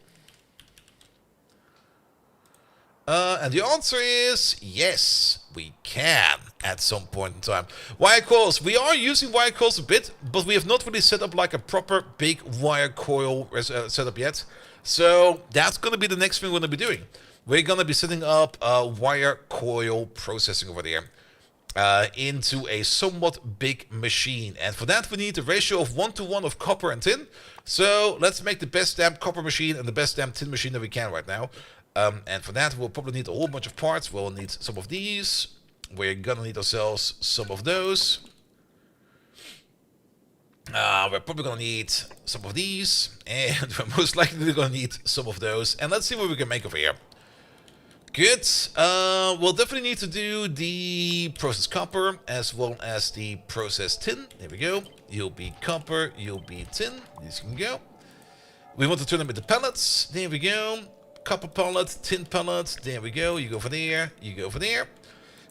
And the answer is yes, we can at some point in time. Wire coils. We are using wire coils a bit, but we have not really set up like a proper big wire coil setup yet. So that's going to be the next thing we're going to be doing. We're going to be setting up a wire coil processing over there into a somewhat big machine. And for that, we need a ratio of 1:1 of copper and tin. So let's make the best damn copper machine and the best damn tin machine that we can right now. And for that, we'll probably need a whole bunch of parts. We'll need some of these. We're gonna need ourselves some of those. We're probably gonna need some of these. And we're most likely gonna need some of those. And let's see what we can make over here. Good. We'll definitely need to do the processed copper as well as the processed tin. There we go. You'll be copper, you'll be tin. These can go. We want to turn them into pellets. There we go. Copper pellet, tin pellet, there we go. You go for there, you go for there.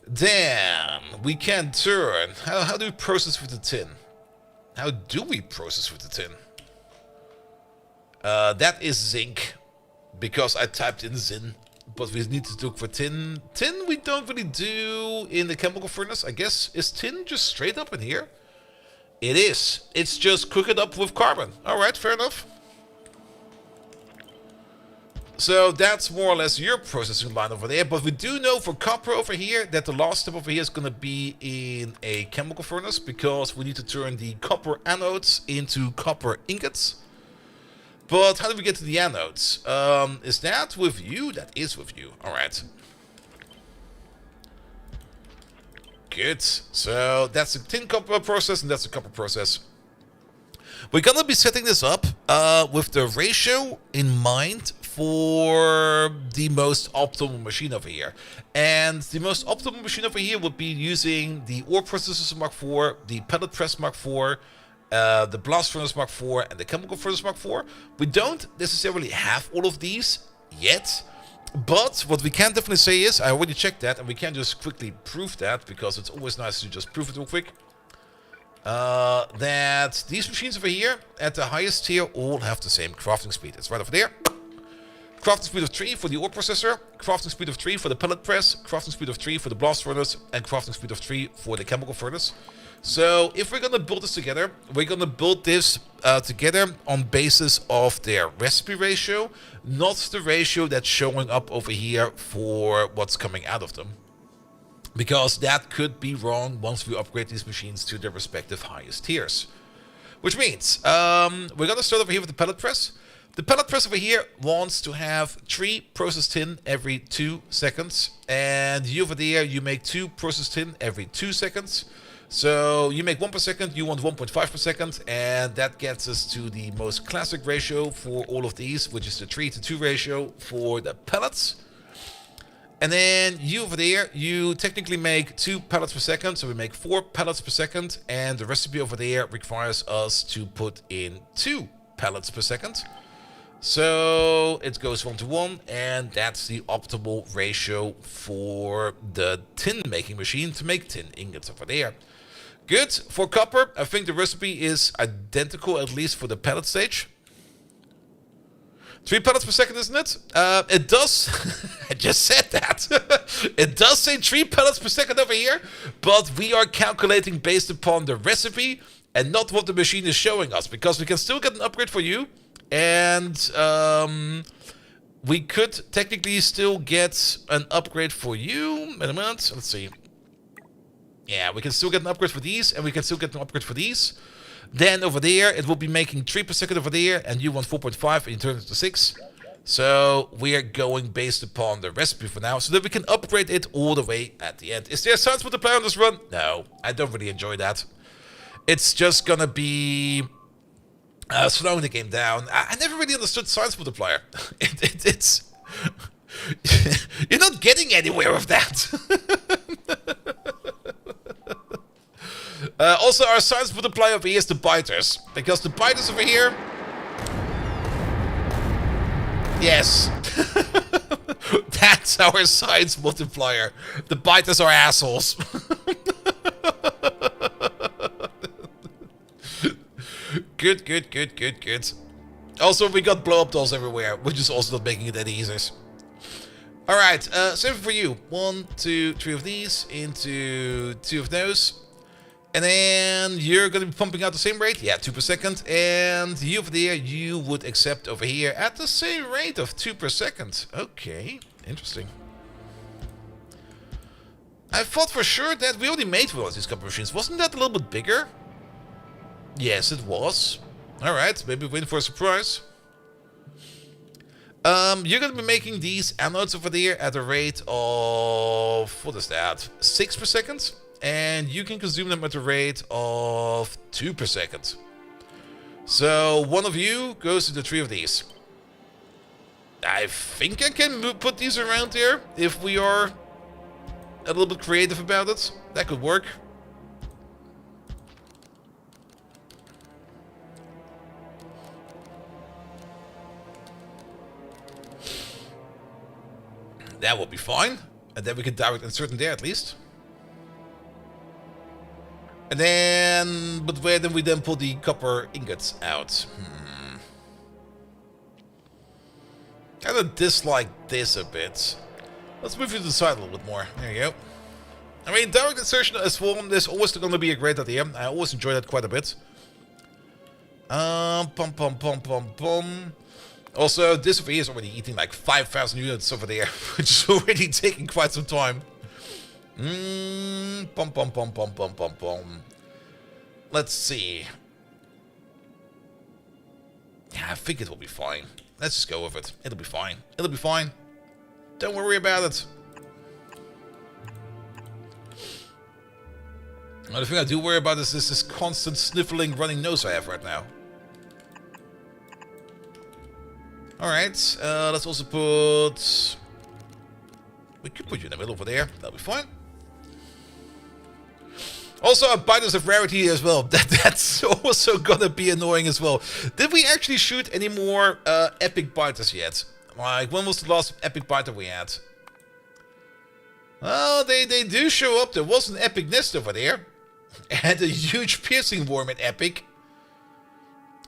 Then we can turn. How do we process with the tin? How do we process with the tin? That is zinc, because I typed in zin, but we need to look for tin. Tin we don't really do in the chemical furnace. I guess, is tin just straight up in here? It is. It's just cook it up with carbon. Alright, fair enough. So that's more or less your processing line over there. But we do know for copper over here that the last step over here is going to be in a chemical furnace, because we need to turn the copper anodes into copper ingots. But how do we get to the anodes? Is that with you? That is with you. Alright. Good. So that's a tin copper process and that's a copper process. We're going to be setting this up with the ratio in mind for the most optimal machine over here. And the most optimal machine over here would be using the ore processors Mark IV, the pellet press Mark IV, the blast furnace Mark IV, and the chemical furnace Mark IV. We don't necessarily have all of these yet, but what we can definitely say is, I already checked that, and we can just quickly prove that, because it's always nice to just prove it real quick. That these machines over here at the highest tier all have the same crafting speed. It's right over there. Crafting speed of 3 for the ore processor, crafting speed of 3 for the pellet press, crafting speed of 3 for the blast furnace, and crafting speed of 3 for the chemical furnace. So if we're gonna build this together, we're gonna build this together on basis of their recipe ratio, not the ratio that's showing up over here for what's coming out of them. Because that could be wrong once we upgrade these machines to their respective highest tiers. Which means, we're gonna start over here with the pellet press. The pellet press over here wants to have 3 processed tin every 2 seconds. And you over there, you make 2 processed tin every 2 seconds. So you make 1 per second, you want 1.5 per second. And that gets us to the most classic ratio for all of these, which is the 3:2 ratio for the pellets. And then you over there, you technically make 2 pellets per second, so we make 4 pellets per second, and the recipe over there requires us to put in 2 pellets per second. So it goes 1:1, and that's the optimal ratio for the tin making machine to make tin ingots over there. Good. For copper, I think the recipe is identical, at least for the pellet stage. 3 pellets per second, isn't it? It does. I just said that. It does say 3 pellets per second over here, but we are calculating based upon the recipe and not what the machine is showing us, because we can still get an upgrade for you, and we could technically still get an upgrade for you. Wait a minute. Let's see. Yeah, we can still get an upgrade for these, and we can still get an upgrade for these. Then over there, it will be making 3 per second over there, and you want 4.5, and you turn it to 6. So we are going based upon the recipe for now, so that we can upgrade it all the way at the end. Is there a science multiplier on this run? No, I don't really enjoy that. It's just gonna be slowing the game down. I never really understood science multiplier. It's you're not getting anywhere with that. Also, our science multiplier over here is the biters, because the biters over here, yes, that's our science multiplier. The biters are assholes. Good, good, good, good, good. Also, we got blow-up dolls everywhere, which is also not making it any easier. Alright, same for you. 1, 2, 3 of these into 2 of those. And then you're going to be pumping out the same rate? Yeah, 2 per second. And you over there, you would accept over here at the same rate of 2 per second. Okay, interesting. I thought for sure that we already made one of these copper machines. Wasn't that a little bit bigger? Yes, it was. Alright, maybe waiting for a surprise. You're going to be making these anodes over there at a rate of, what is that, 6 per second? And you can consume them at a rate of 2 per second. So one of you goes to the 3 of these. I think I can put these around there if we are a little bit creative about it. That could work. That will be fine. And then we can direct insert in there at least. And then, but where then we then pull the copper ingots out? Kind of dislike this a bit. Let's move you to the side a little bit more. There you go. I mean, direct insertion as one is always going to be a great idea. I always enjoy that quite a bit. Pum pum pum pum pum. Also, this over here is already eating like 5,000 units over there, which is already taking quite some time. Pum pum pum pum pum pum pum. Let's see. Yeah, I think it will be fine. Let's just go with it. It'll be fine. It'll be fine. Don't worry about it. Well, the thing I do worry about is this constant sniffling, running nose I have right now. Alright, let's also put... We could put you in the middle over there. That'll be fine. Also, biters of rarity as well. That's also gonna be annoying as well. Did we actually shoot any more epic biters yet? Like, when was the last epic biter we had? Well, they do show up. There was an epic nest over there. And a huge piercing worm in epic.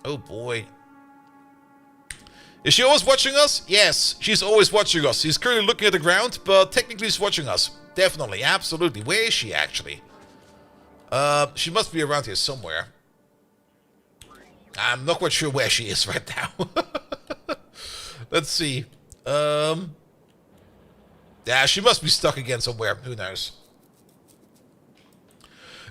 Oh boy. Is she always watching us? Yes, she's always watching us. She's currently looking at the ground, but technically she's watching us. Definitely, absolutely. Where is she actually? She must be around here somewhere. I'm not quite sure where she is right now. Let's see. Yeah, she must be stuck again somewhere. Who knows?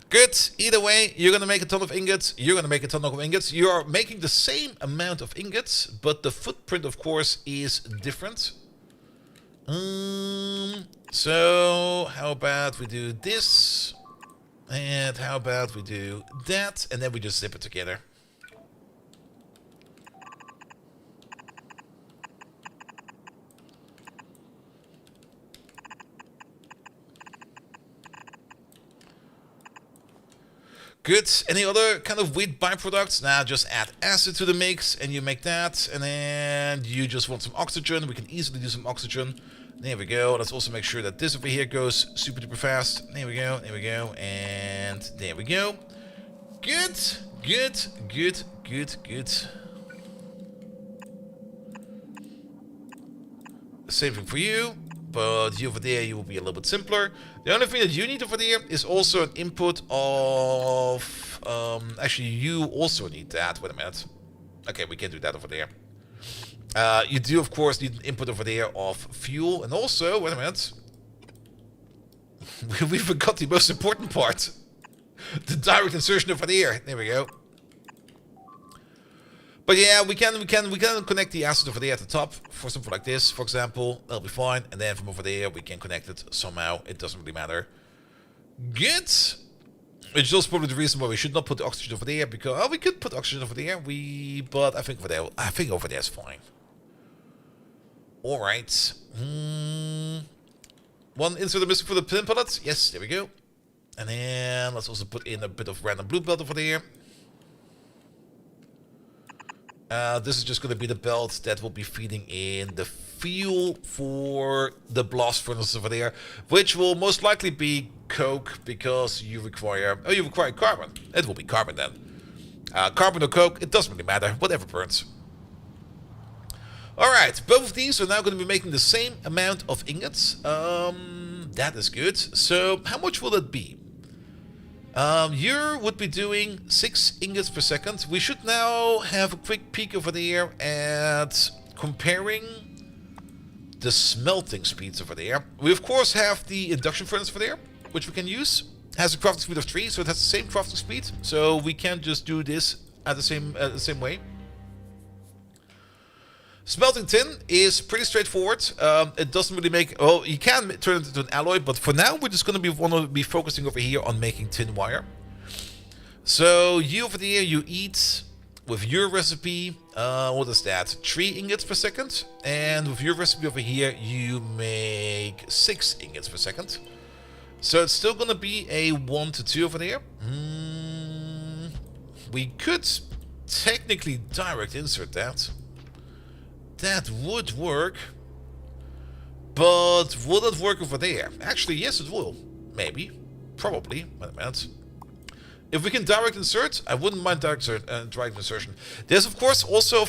Good. Either way, you're going to make a ton of ingots. You're going to make a ton of ingots. You are making the same amount of ingots, but the footprint, of course, is different. So, how about we do this? And how about we do that? And then we just zip it together. Good. Any other kind of weird byproducts? Nah, just add acid to the mix and you make that. And then you just want some oxygen. We can easily do some oxygen. There we go. Let's also make sure that this over here goes super duper fast. There we go. There we go. And there we go. Good. Good. Good. Good. Good. Same thing for you. But you over there, you will be a little bit simpler. The only thing that you need over there is also an input of... actually, you also need that. Wait a minute. Okay, we can do that over there. You do, of course, need an input over there of fuel. And also, wait a minute. We forgot the most important part. The direct insertion over there. There we go. But yeah, we can connect the acid over there at the top for something like this, for example. That'll be fine. And then from over there, we can connect it somehow. It doesn't really matter. Good. Which is also probably the reason why we should not put the oxygen over there, because we could put oxygen over there. But I think over there is fine. All right. One insert missing for the pin pellets. Yes, there we go. And then let's also put in a bit of random blue belt over there. This is just going to be the belt that will be feeding in the fuel for the blast furnace over there, which will most likely be coke because you require carbon. It will be carbon then. Carbon or coke, it doesn't really matter. Whatever burns. Alright, both of these are now going to be making the same amount of ingots. That is good. So, how much will it be? You would be doing 6 ingots per second. We should now have a quick peek over there at comparing the smelting speeds over there. We of course have the induction furnace over there, which we can use. It has a crafting speed of 3, so it has the same crafting speed. So we can just do this at the same way. Smelting tin is pretty straightforward. It doesn't really make... Well, you can turn it into an alloy, but for now we're just going to want to be focusing over here on making tin wire. So you over there, you eat with your recipe, what is that? 3 ingots per second. And with your recipe over here, you make 6 ingots per second. So it's still going to be a 1 to 2 over there. We could technically direct insert that. That would work, but will it work over there? Actually, yes, it will. Maybe. Probably. Wait a minute. If we can direct insert, I wouldn't mind direct insertion. There's, of course, also,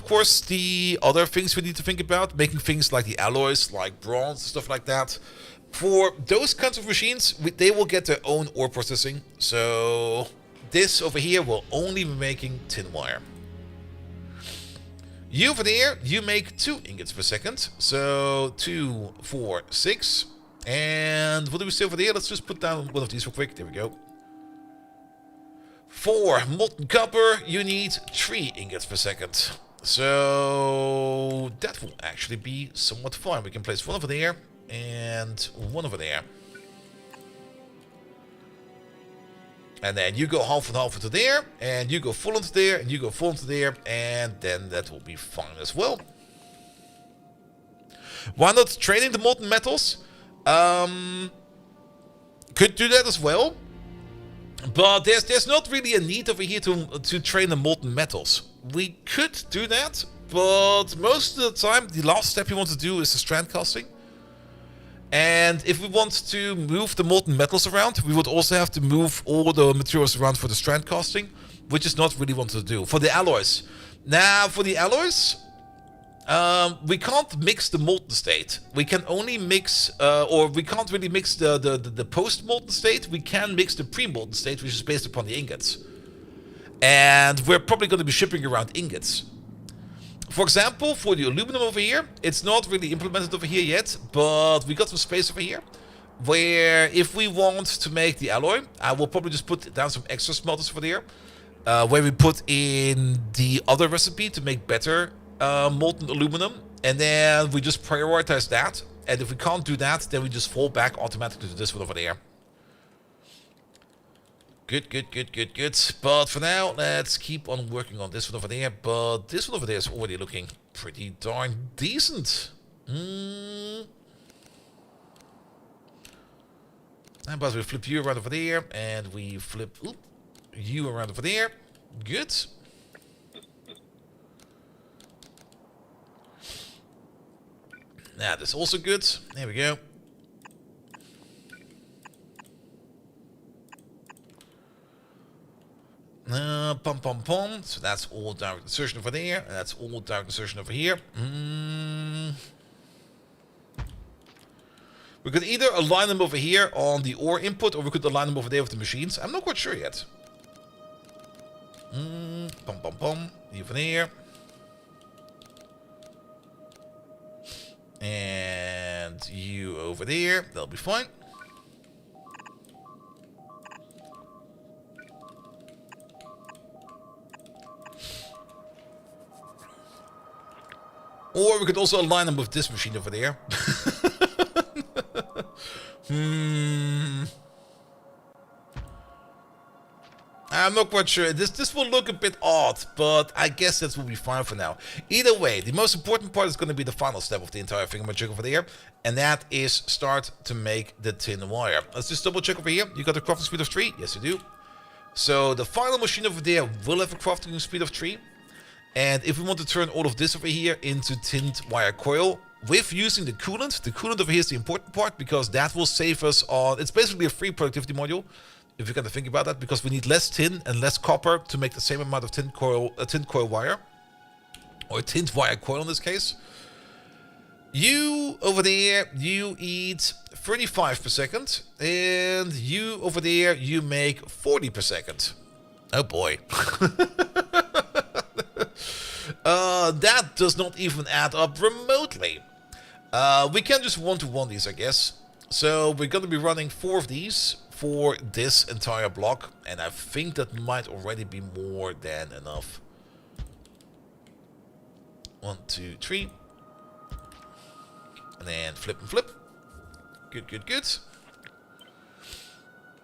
the other things we need to think about. Making things like the alloys, like bronze, stuff like that. For those kinds of machines, they will get their own ore processing. So, this over here will only be making tin wire. You over there, you make 2 ingots per second. So 2, 4, 6. And what do we say over there? Let's just put down one of these real quick. There we go. For molten copper, you need 3 ingots per second. So that will actually be somewhat fun. We can place one over there and one over there. And then you go half and half into there, and you go full into there, and you go full into there, and then that will be fine as well. Why not training the molten metals? Could do that as well. But there's not really a need over here to train the molten metals. We could do that, but most of the time, the last step you want to do is the strand casting. And if we want to move the molten metals around, we would also have to move all the materials around for the strand casting, which is not really wanted to do. For the alloys. Now, for the alloys, we can't mix the molten state. We can only mix, or we can't really mix the post-molten state. We can mix the pre-molten state, which is based upon the ingots. And we're probably going to be shipping around ingots. For example, for the aluminum over here, it's not really implemented over here yet, but we got some space over here, where if we want to make the alloy, I will probably just put down some extra smelters for there, where we put in the other recipe to make better molten aluminum, and then we just prioritize that. And if we can't do that, then we just fall back automatically to this one over there. Good. But for now, let's keep on working on this one over there. But this one over there is already looking pretty darn decent. But we flip you around over there, and we flip you around over there. Good. Now, that's also good. There we go. Pom. So that's all direct insertion over there. And that's all direct insertion over here. We could either align them over here on the ore input, or we could align them over there with the machines. I'm not quite sure yet. Pom. You over there. And you over there. That'll be fine. Or we could also align them with this machine over there. I'm not quite sure. This will look a bit odd, but I guess that will be fine for now. Either way, the most important part is going to be the final step of the entire thingamajig over there, and that is start to make the tin wire. Let's just double check over here. You got a crafting speed of 3? Yes, you do. So the final machine over there will have a crafting speed of 3. And if we want to turn all of this over here into tinned wire coil with using the coolant over here is the important part, because that will save us on... It's basically a free productivity module, if you kind of think about that, because we need less tin and less copper to make the same amount of tinned coil wire, or tinned wire coil in this case. You over there, you eat 35 per second, and you over there, you make 40 per second. Oh boy. That does not even add up remotely. We can just one-to-one these, I guess. So we're going to be running 4 of these for this entire block, and I think that might already be more than enough. 1, 2, 3. And then flip and flip. Good.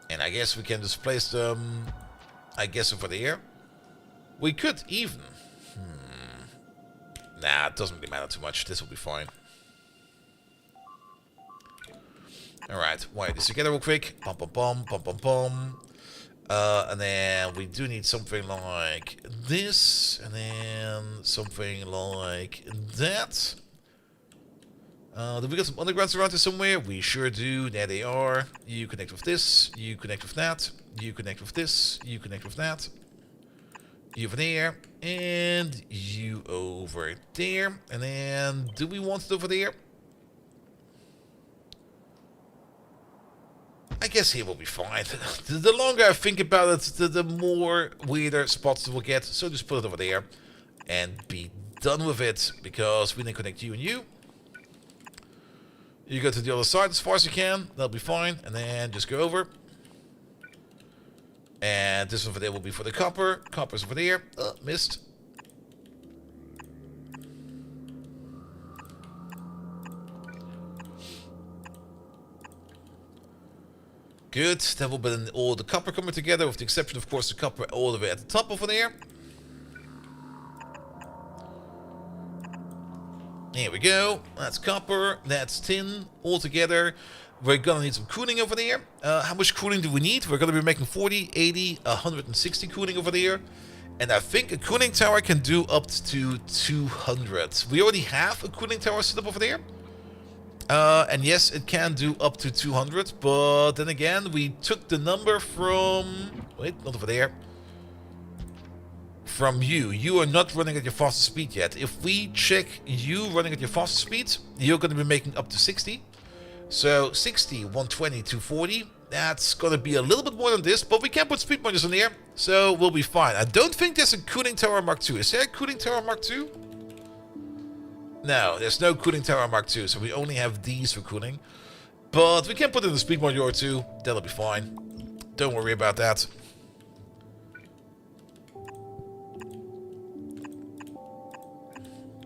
And I guess we can just place them, I guess, over there. We could even... Nah, it doesn't really matter too much. This will be fine. Alright, wire this together real quick. Pom. And then we do need something like this. And then something like that. Do we got some undergrounds around here somewhere? We sure do. There they are. You connect with this. You connect with that. You connect with this. You connect with that. You over there. And you over there. And then, do we want it over there? I guess here will be fine. The longer I think about it, the more weirder spots it will get. So just put it over there and be done with it, because we need to connect you and you. You go to the other side as far as you can. That'll be fine. And then just go over. And this over there will be for the copper. Copper's over there. Missed. Good. That will be all the copper coming together, with the exception, of course, the copper all the way at the top over there. Here we go. That's copper. That's tin. All together. We're gonna need some cooling over there. How much cooling do we need? We're gonna be making 40, 80, 160 cooling over there. And I think a cooling tower can do up to 200. We already have a cooling tower set up over there. And yes, it can do up to 200. But then again, we took the number from... Wait, not over there. From you. You are not running at your fastest speed yet. If we check you running at your fastest speed, you're going to be making up to 60. So 60, 120, 240. That's going to be a little bit more than this, but we can put speed modules in there, so we'll be fine. I don't think there's a cooling tower Mark II. Is there a cooling tower Mark II? No, there's no cooling tower Mark II, so we only have these for cooling. But we can put in a speed module or two. That'll be fine. Don't worry about that.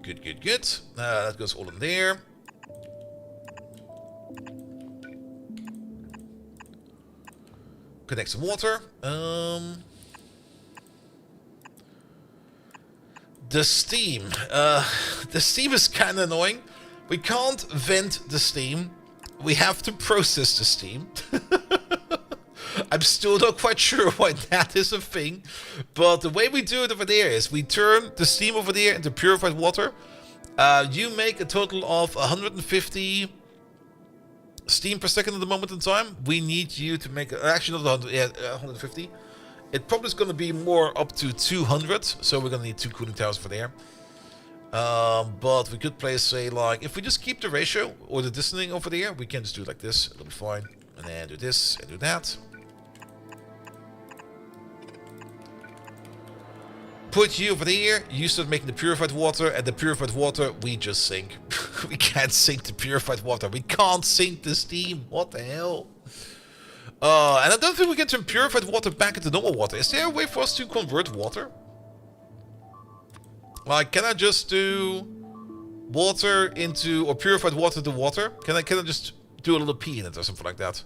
Good, good, good. That goes all in there. Connect some water. The steam. The steam is kind of annoying. We can't vent the steam. We have to process the steam. I'm still not quite sure why that is a thing. But the way we do it over there is we turn the steam over there into purified water. You make a total of 150 steam per second at the moment in time. We need you to make... Actually, not 100, yeah, 150. It probably is going to be more up to 200. So we're going to need 2 cooling towers for there. But we could place, say, like... If we just keep the ratio or the distancing over there, we can just do it like this. It'll be fine. And then do this and do that. Put you over there, you start making the purified water, and the purified water, we just sink. We can't sink the purified water. We can't sink the steam. What the hell? And I don't think we can turn purified water back into normal water. Is there a way for us to convert water? Like, can I just do water into, or purified water to water? Can I just do a little pee in it or something like that?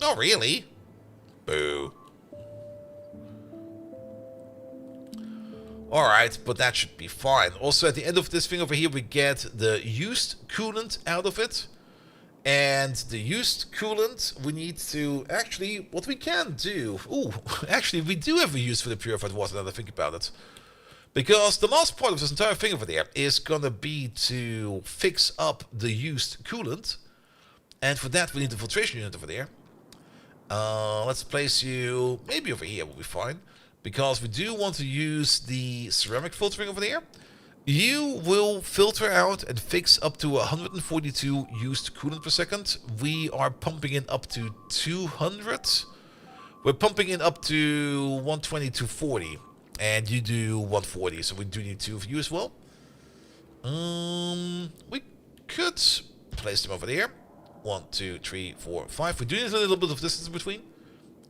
Not really. Boo. Alright, but that should be fine. Also, at the end of this thing over here, we get the used coolant out of it. And the used coolant, we need to... Actually, what we can do... Ooh, actually, we do have a use for the purified water, now that I think about it. Because the last part of this entire thing over there is gonna be to fix up the used coolant. And for that, we need the filtration unit over there. Let's place you maybe over here will be fine, because we do want to use the ceramic filtering over there. You will filter out and fix up to 142 used coolant per second. We are pumping in up to 200. We're pumping in up to 120 to 40, and you do 140, so we do need 2 of you as well. We could place them over there. 1, 2, 3, 4, 5. We do need a little bit of distance in between.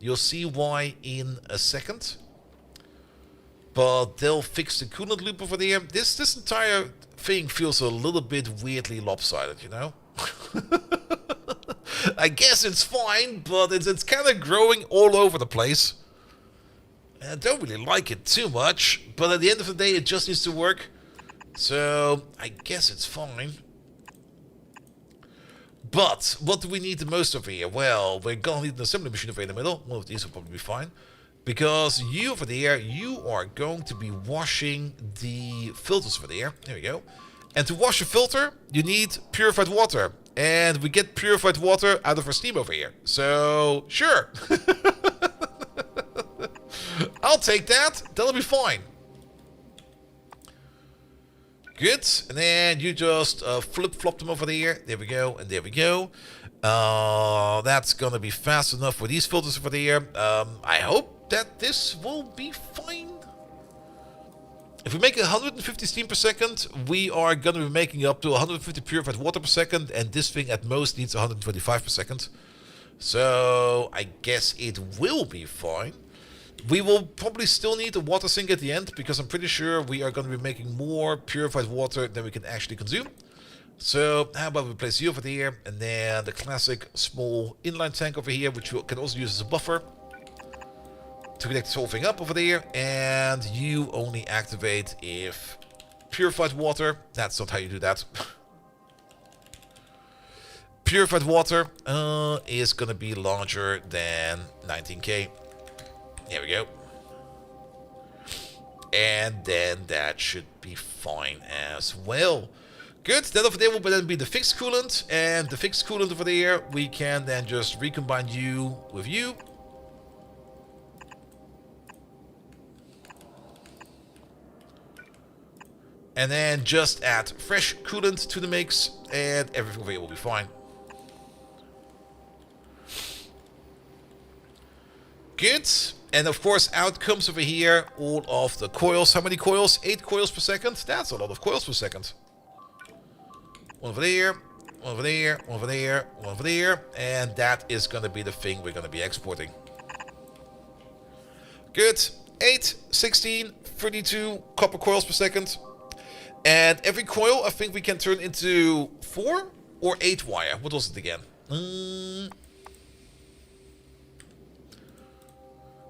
You'll see why in a second. But they'll fix the coolant loop over there. This entire thing feels a little bit weirdly lopsided, you know? I guess it's fine, but it's kind of growing all over the place. And I don't really like it too much, but at the end of the day, it just needs to work. So, I guess it's fine. But, what do we need the most over here? Well, we're gonna need an assembly machine over in the middle. One of these will probably be fine. Because you over there, you are going to be washing the filters over there. There we go. And to wash a filter, you need purified water. And we get purified water out of our steam over here. So, sure. I'll take that. That'll be fine. Good. And then you just flip-flop them over there. There we go. And there we go. That's going to be fast enough for these filters over there. I hope that this will be fine. If we make 150 steam per second, we are going to be making up to 150 purified water per second. And this thing at most needs 125 per second. So I guess it will be fine. We will probably still need a water sink at the end, because I'm pretty sure we are going to be making more purified water than we can actually consume. So how about we place you over there, and then the classic small inline tank over here, which we can also use as a buffer. to connect this whole thing up over there. And you only activate if purified water. That's not how you do that. Purified water is going to be larger than 19k. There we go. And then that should be fine as well. Good, then over there will then be the fixed coolant. And the fixed coolant over there, we can then just recombine you with you. And then just add fresh coolant to the mix. And everything over here will be fine. Good. And of course, out comes over here all of the coils. How many coils? 8 coils per second. That's a lot of coils per second. One over there, one over there, one over there, one over there. And that is going to be the thing we're going to be exporting. Good. 8, 16, 32 copper coils per second. And every coil, I think we can turn into 4 or 8 wire. What was it again?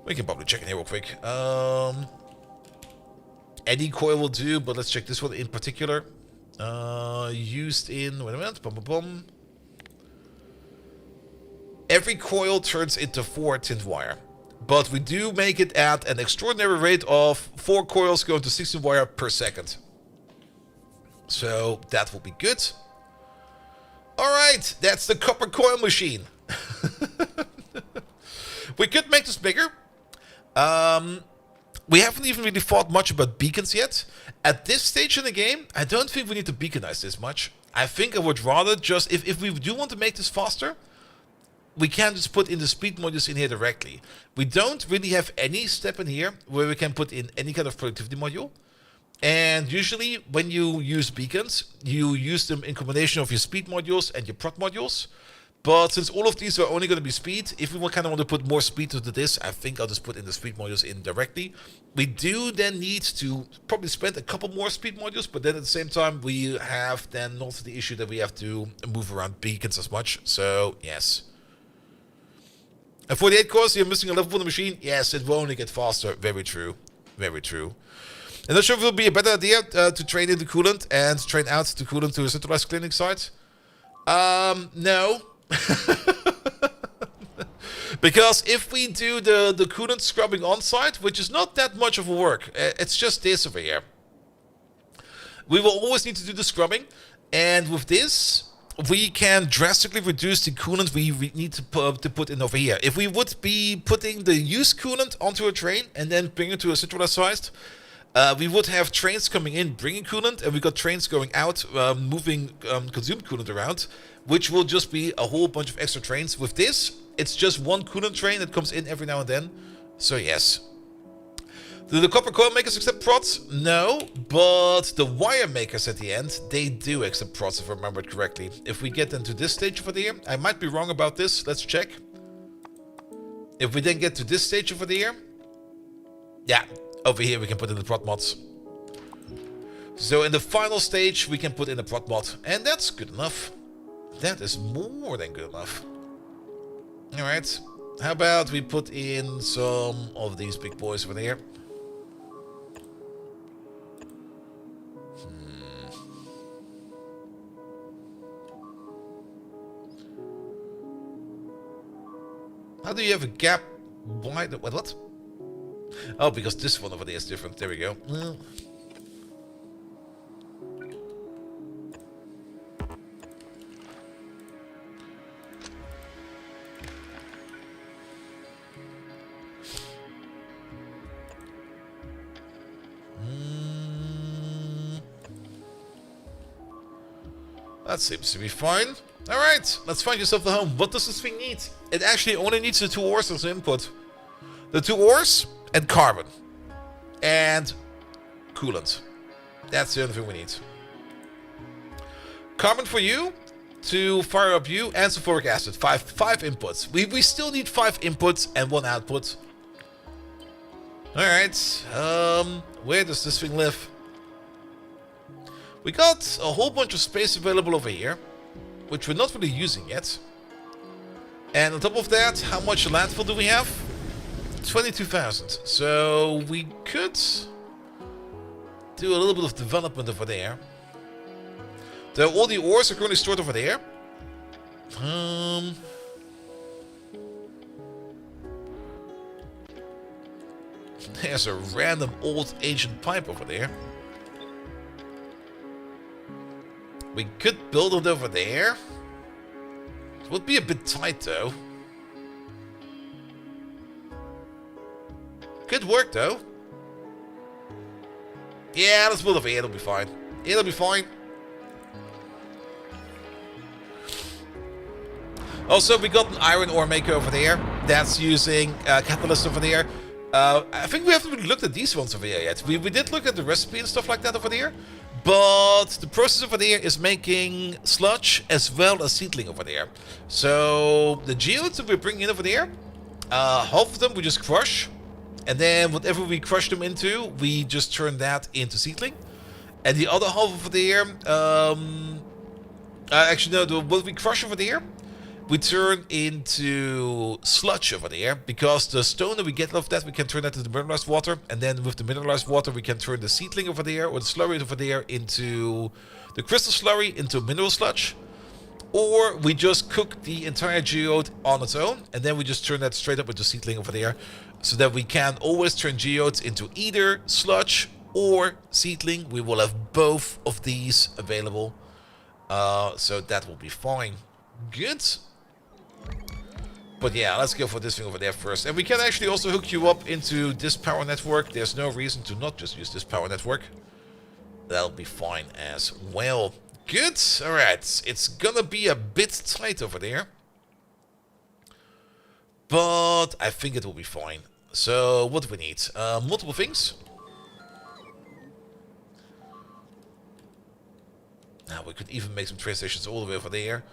We can probably check in here real quick. Any coil will do, but let's check this one in particular. Used in... Wait a minute. Bum, bum, bum. Every coil turns into 4 tin wire. But we do make it at an extraordinary rate of 4 coils going to 16 wire per second. So that will be good. Alright, that's the copper coil machine. We could make this bigger. We haven't even really thought much about beacons yet. At this stage in the game, I don't think we need to beaconize this much. I think I would rather just, if we do want to make this faster, we can just put in the speed modules in here directly. We don't really have any step in here where we can put in any kind of productivity module. And usually when you use beacons, you use them in combination of your speed modules and your prot modules. But since all of these are only going to be speed, if we kind of want to put more speed into this, I think I'll just put in the speed modules in directly. We do then need to probably spend a couple more speed modules, but then at the same time, we have then not the issue that we have to move around beacons as much. So, yes. And 48 cores, you're missing a level for the machine? Yes, it will only get faster. Very true. Very true. I'm not sure if it would be a better idea to train in the coolant and train out the coolant to a centralized cleaning site. No. Because if we do the coolant scrubbing on site, which is not that much of a work, it's just this over here. We will always need to do the scrubbing, and with this, we can drastically reduce the coolant we need to put in over here. If we would be putting the used coolant onto a train and then bring it to a centralized site, we would have trains coming in bringing coolant, and we got trains going out moving consumed coolant around, which will just be a whole bunch of extra trains. With this, it's just one coolant train that comes in every now and then. So yes. Do the copper coil makers accept prots? No, but the wire makers at the end, they do accept prots if I remember it correctly. If we get into this stage over there, I might be wrong about this, let's check. If we then get to this stage over there, yeah, over here we can put in the prot mods. So in the final stage, we can put in a prot mod, and that's good enough. That is more than good enough. Alright, how about we put in some of these big boys over there. How do you have a gap? Why? What? Oh, because this one over there is different. There we go. That seems to be fine. Alright, let's find yourself a home. What does this thing need? It actually only needs the 2 ores as input. The 2 ores and carbon. And coolant. That's the only thing we need. Carbon for you to fire up you and sulfuric acid. Five inputs. We still need 5 inputs and 1 output. Alright. Where does this thing live? We got a whole bunch of space available over here, which we're not really using yet. And on top of that, how much landfill do we have? 22,000. So we could do a little bit of development over there. Though all the ores are currently stored over there. There's a random old ancient pipe over there. We could build it over there. It would be a bit tight though. Could work though. Yeah, let's build over here. It'll be fine. It'll be fine. Also, we got an iron ore maker over there. That's using catalyst over there. I think we haven't really looked at these ones over here yet. We did look at the recipe and stuff like that over there. But the process over there is making sludge as well as seedling over there. So the geodes that we're bringing in over there, half of them we just crush. And then whatever we crush them into, we just turn that into seedling. And the other half over there, actually no, what we crush over there, we turn into sludge over there, because the stone that we get off that, we can turn that into mineralized water, and then with the mineralized water we can turn the seedling over there, or the slurry over there, into the crystal slurry, into mineral sludge. Or we just cook the entire geode on its own, and then we just turn that straight up into seedling over there, so that we can always turn geodes into either sludge or seedling. We will have both of these available, so that will be fine. Good. But yeah, let's go for this thing over there first. And we can actually also hook you up into this power network. There's no reason to not just use this power network. That'll be fine as well. Good. Alright. It's gonna be a bit tight over there. But I think it will be fine. So, what do we need? Multiple things. Now, we could even make some train stations all the way over there.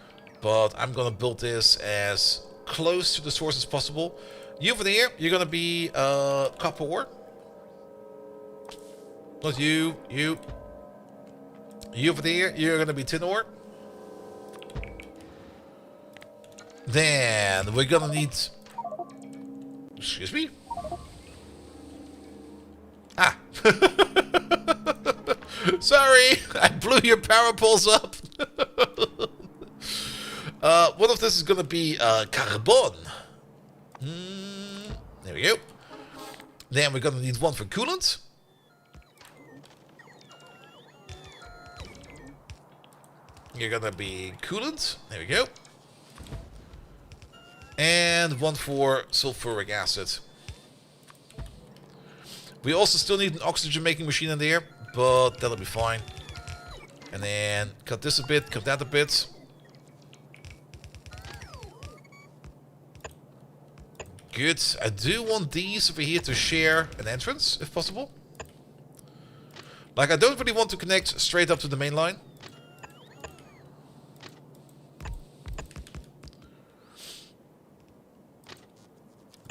But I'm gonna build this as close to the source as possible. You over there, you're gonna be copper ore. Not you, you. You over there, you're gonna be tin ore. Then we're gonna need... Excuse me? Ah! Sorry, I blew your power poles up. One of this is gonna be carbon. There we go. Then we're gonna need one for coolant. You're gonna be coolant. There we go. And one for sulfuric acid. We also still need an oxygen making machine in there, but that'll be fine. And then cut this a bit, cut that a bit. Good. I do want these over here to share an entrance, if possible. Like, I don't really want to connect straight up to the main line.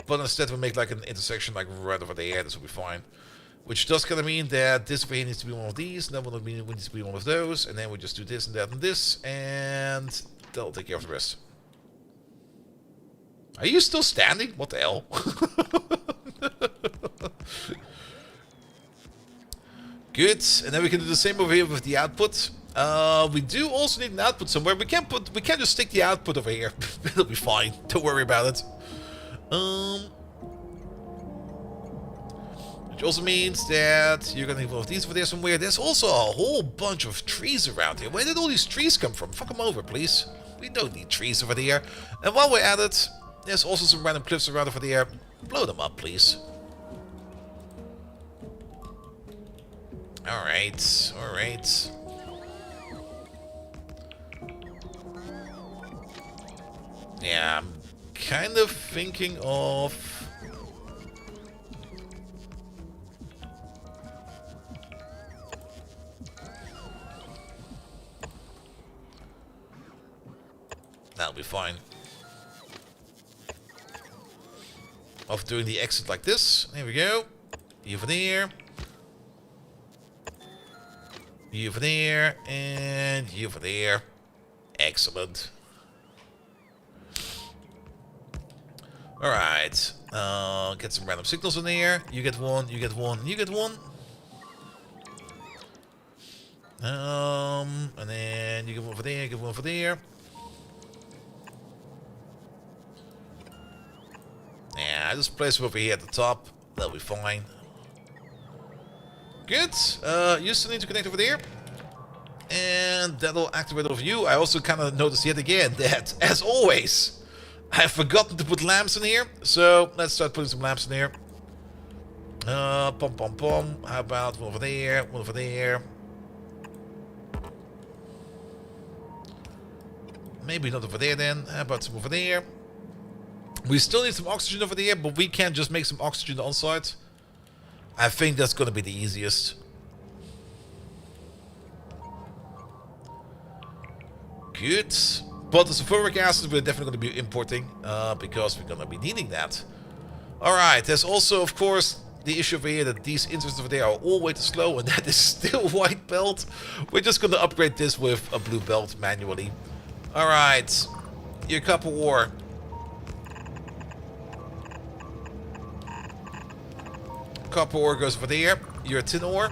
But instead we make like an intersection like right over there. This will be fine. Which does kind of mean that this over here needs to be one of these, and that one needs to be one of those, and then we just do this and that and this, and that'll take care of the rest. Are you still standing? What the hell? Good, and then we can do the same over here with the output. We do also need an output somewhere. We can't just stick the output over here. It'll be fine. Don't worry about it. Which also means that you're gonna need one of these over there somewhere. There's also a whole bunch of trees around here. Where did all these trees come from? Fuck them over, please. We don't need trees over there. And while we're at it, there's also some random cliffs around over there. Blow them up, please. Alright, alright. Yeah, I'm kind of thinking of... That'll be fine. Of doing the exit like this. There we go. You over there. You over there. And you over there. Excellent. Alright. Get some random signals in here. You get one, you get one, you get one. And then you get one for there, you get one for there. Yeah, just place them over here at the top. That'll be fine. Good. You still need to connect over there. And that'll activate over you. I also kind of noticed yet again that, as always, I've forgotten to put lamps in here. So let's start putting some lamps in here. Pom pom pom. How about one over there, one over there. Maybe not over there then. How about some over there? We still need some oxygen over there, but we can't just make some oxygen on site. I think that's going to be the easiest. Good. But the sulfuric acid we're definitely going to be importing because we're going to be needing that. Alright, there's also, of course, the issue over here that these inserts over there are all way too slow, and that is still white belt. We're just going to upgrade this with a blue belt manually. Alright, your copper ore. Copper ore goes over there. Your tin ore.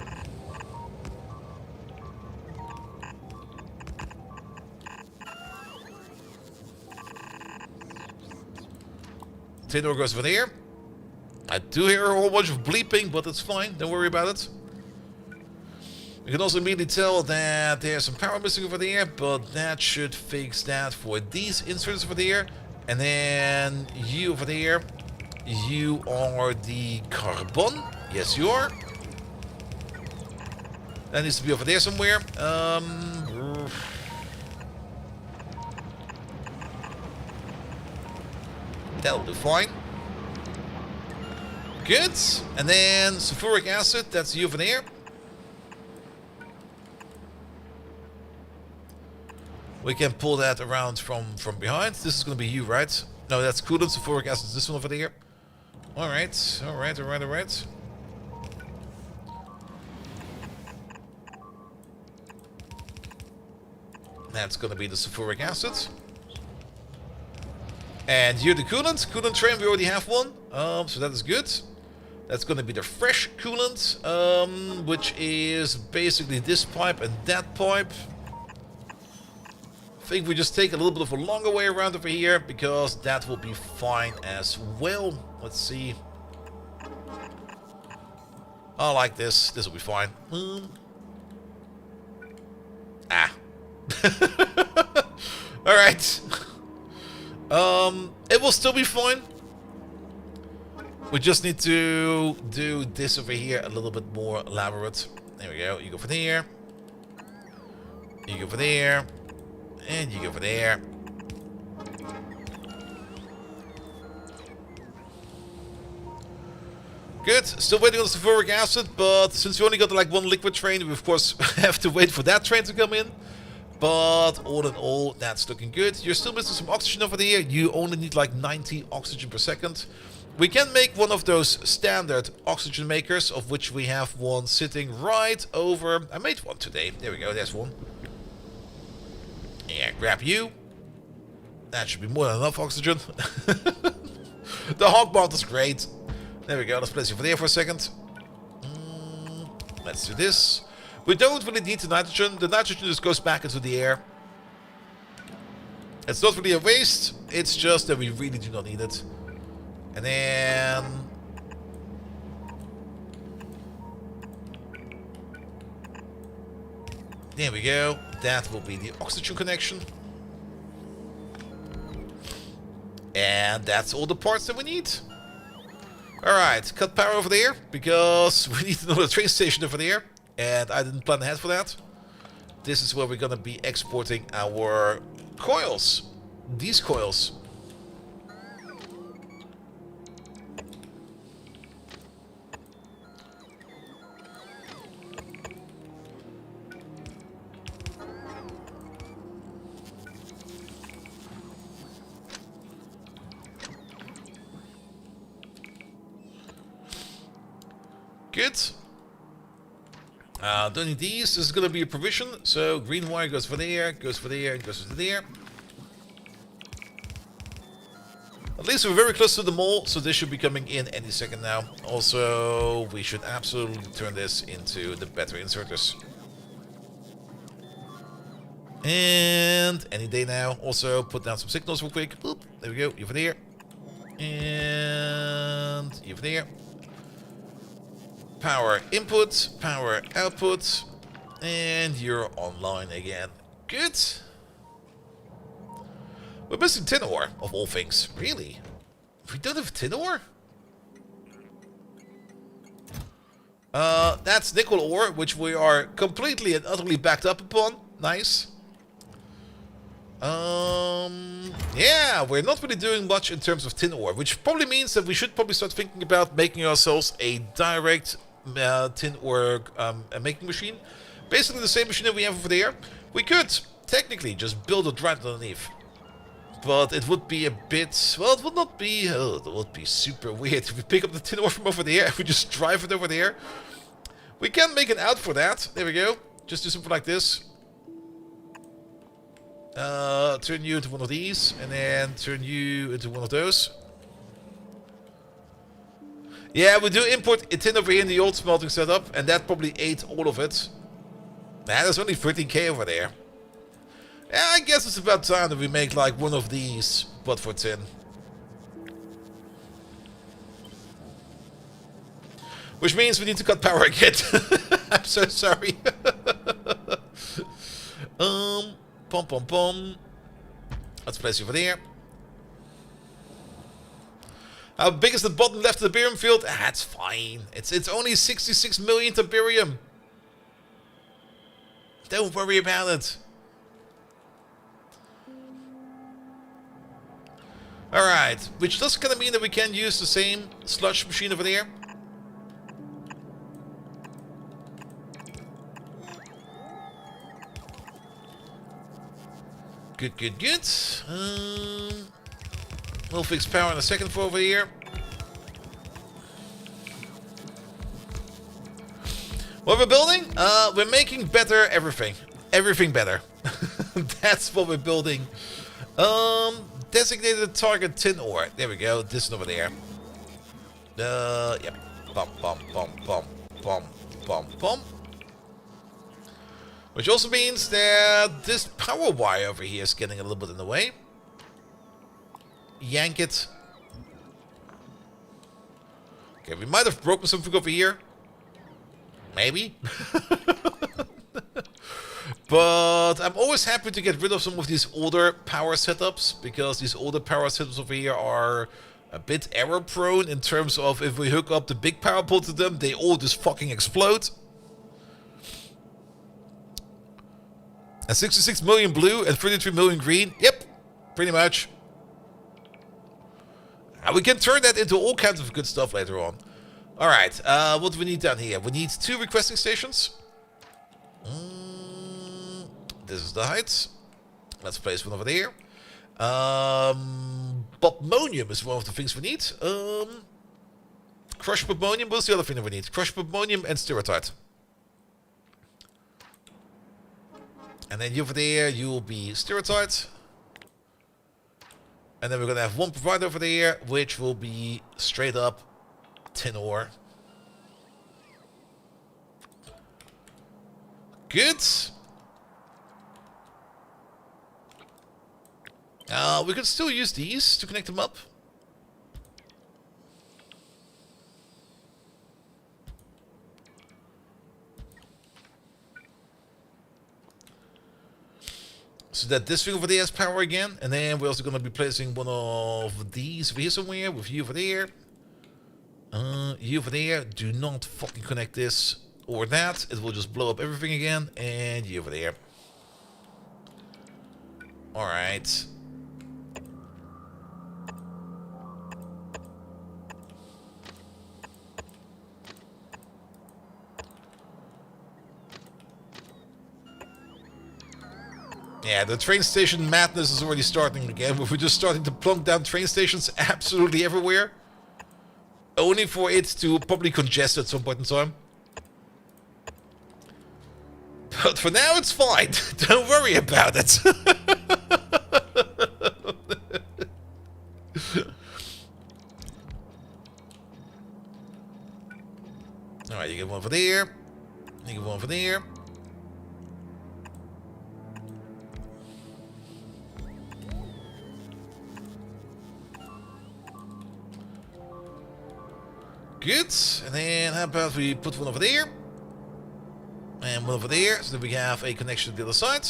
Tin ore goes over there. I do hear a whole bunch of bleeping, but it's fine. Don't worry about it. You can also immediately tell that there's some power missing over there, but that should fix that for these inserts over there. And then you over there. You are the carbon. Yes, you are. That needs to be over there somewhere. That'll do fine. Good. And then sulfuric acid. That's you over there. We can pull that around from behind. This is going to be you, right? No, that's coolant. Sulfuric acid is this one over there. Alright, alright, alright, alright. That's gonna be the sulfuric acid. And you're the coolant. Coolant train, we already have one. So that is good. That's gonna be the fresh coolant, which is basically this pipe and that pipe. I think we just take a little bit of a longer way around over here, because that will be fine as well. Let's see. I like this. This will be fine. Ah. Alright. It will still be fine. We just need to do this over here a little bit more elaborate. There we go. You go for there. You go for there. And you go over there. Good. Still waiting on the sulfuric acid, but since we only got like one liquid train, we of course have to wait for that train to come in. But all in all, that's looking good. You're still missing some oxygen over there. You only need like 90 oxygen per second. We can make one of those standard oxygen makers, of which we have one sitting right over... I made one today. There we go, there's one. Yeah, grab you. That should be more than enough oxygen. The hog mount is great. There we go, let's place you over there for a second. Let's do this. We don't really need the nitrogen. The nitrogen just goes back into the air. It's not really a waste. It's just that we really do not need it. And then... there we go. That will be the oxygen connection. And that's all the parts that we need. Alright, cut power over there, because we need another train station over there. And I didn't plan ahead for that. This is where we're gonna be exporting our coils. These coils. Good. Don't need these. This is going to be a provision. So green wire goes for there, goes for there, and goes for there. At least we're very close to the mall, so this should be coming in any second now. Also, we should absolutely turn this into the battery inserters. And any day now. Also, put down some signals real quick. Boop, there we go. Over there. And over there. Power input, power output. And you're online again. Good. We're missing tin ore, of all things. Really? We don't have tin ore? That's nickel ore, which we are completely and utterly backed up upon. Nice. Yeah, we're not really doing much in terms of tin ore, which probably means that we should probably start thinking about making ourselves a direct tin ore making machine. Basically the same machine that we have over there. We could technically just build it right underneath. But it would be a bit... Well, it would not be... Oh, it would be super weird if we pick up the tin ore from over there and we just drive it over there. We can make an out for that. There we go. Just do something like this. Turn you into one of these. And then turn you into one of those. Yeah, we do import a tin over here in the old smelting setup. And that probably ate all of it. Nah, there's only 13k over there. Yeah, I guess it's about time that we make like one of these, but for tin. Which means we need to cut power again. I'm so sorry. Pom pom pom. Let's place you over there. How big is the bottom left of the barium field? Ah, it's fine. It's only 66 million to barium. Don't worry about it. Alright, which does kind of mean that we can use the same sludge machine over there. Good, good, good. We'll fix power in a second for over here. What we're building? We're making better everything. Everything better. That's what we're building. Designated target tin ore. There we go. This one over there. Yep. Bump, bump, bump, bump, bump, bump, bump. Which also means that this power wire over here is getting a little bit in the way. Yank it. Okay, we might have broken something over here. Maybe. But I'm always happy to get rid of some of these older power setups, because these older power setups over here are a bit error prone in terms of if we hook up the big power pole to them, they all just fucking explode. And 66 million blue and 33 million green. Yep, pretty much. And we can turn that into all kinds of good stuff later on. Alright, what do we need down here? We need 2 requesting stations. This is the height. Let's place one over there. Bobmonium is one of the things we need. Crushed bobmonium. What's the other thing that we need? Crushed bobmonium and stereotype. And then over there, you will be stereotype. And then we're going to have one provider over there, which will be straight up tin ore. Good. We could still use these to connect them up. So that this thing over there has power again. And then we're also going to be placing one of these over here somewhere with you over there. You over there. Do not fucking connect this or that. It will just blow up everything again. And you over there. Alright. Yeah, the train station madness is already starting again. We're just starting to plunk down train stations absolutely everywhere. Only for it to probably congest at some point in time. But for now, it's fine. Don't worry about it. over there. You get one over there. Good. And then how about we put one over there? And one over there, so that we have a connection to the other side.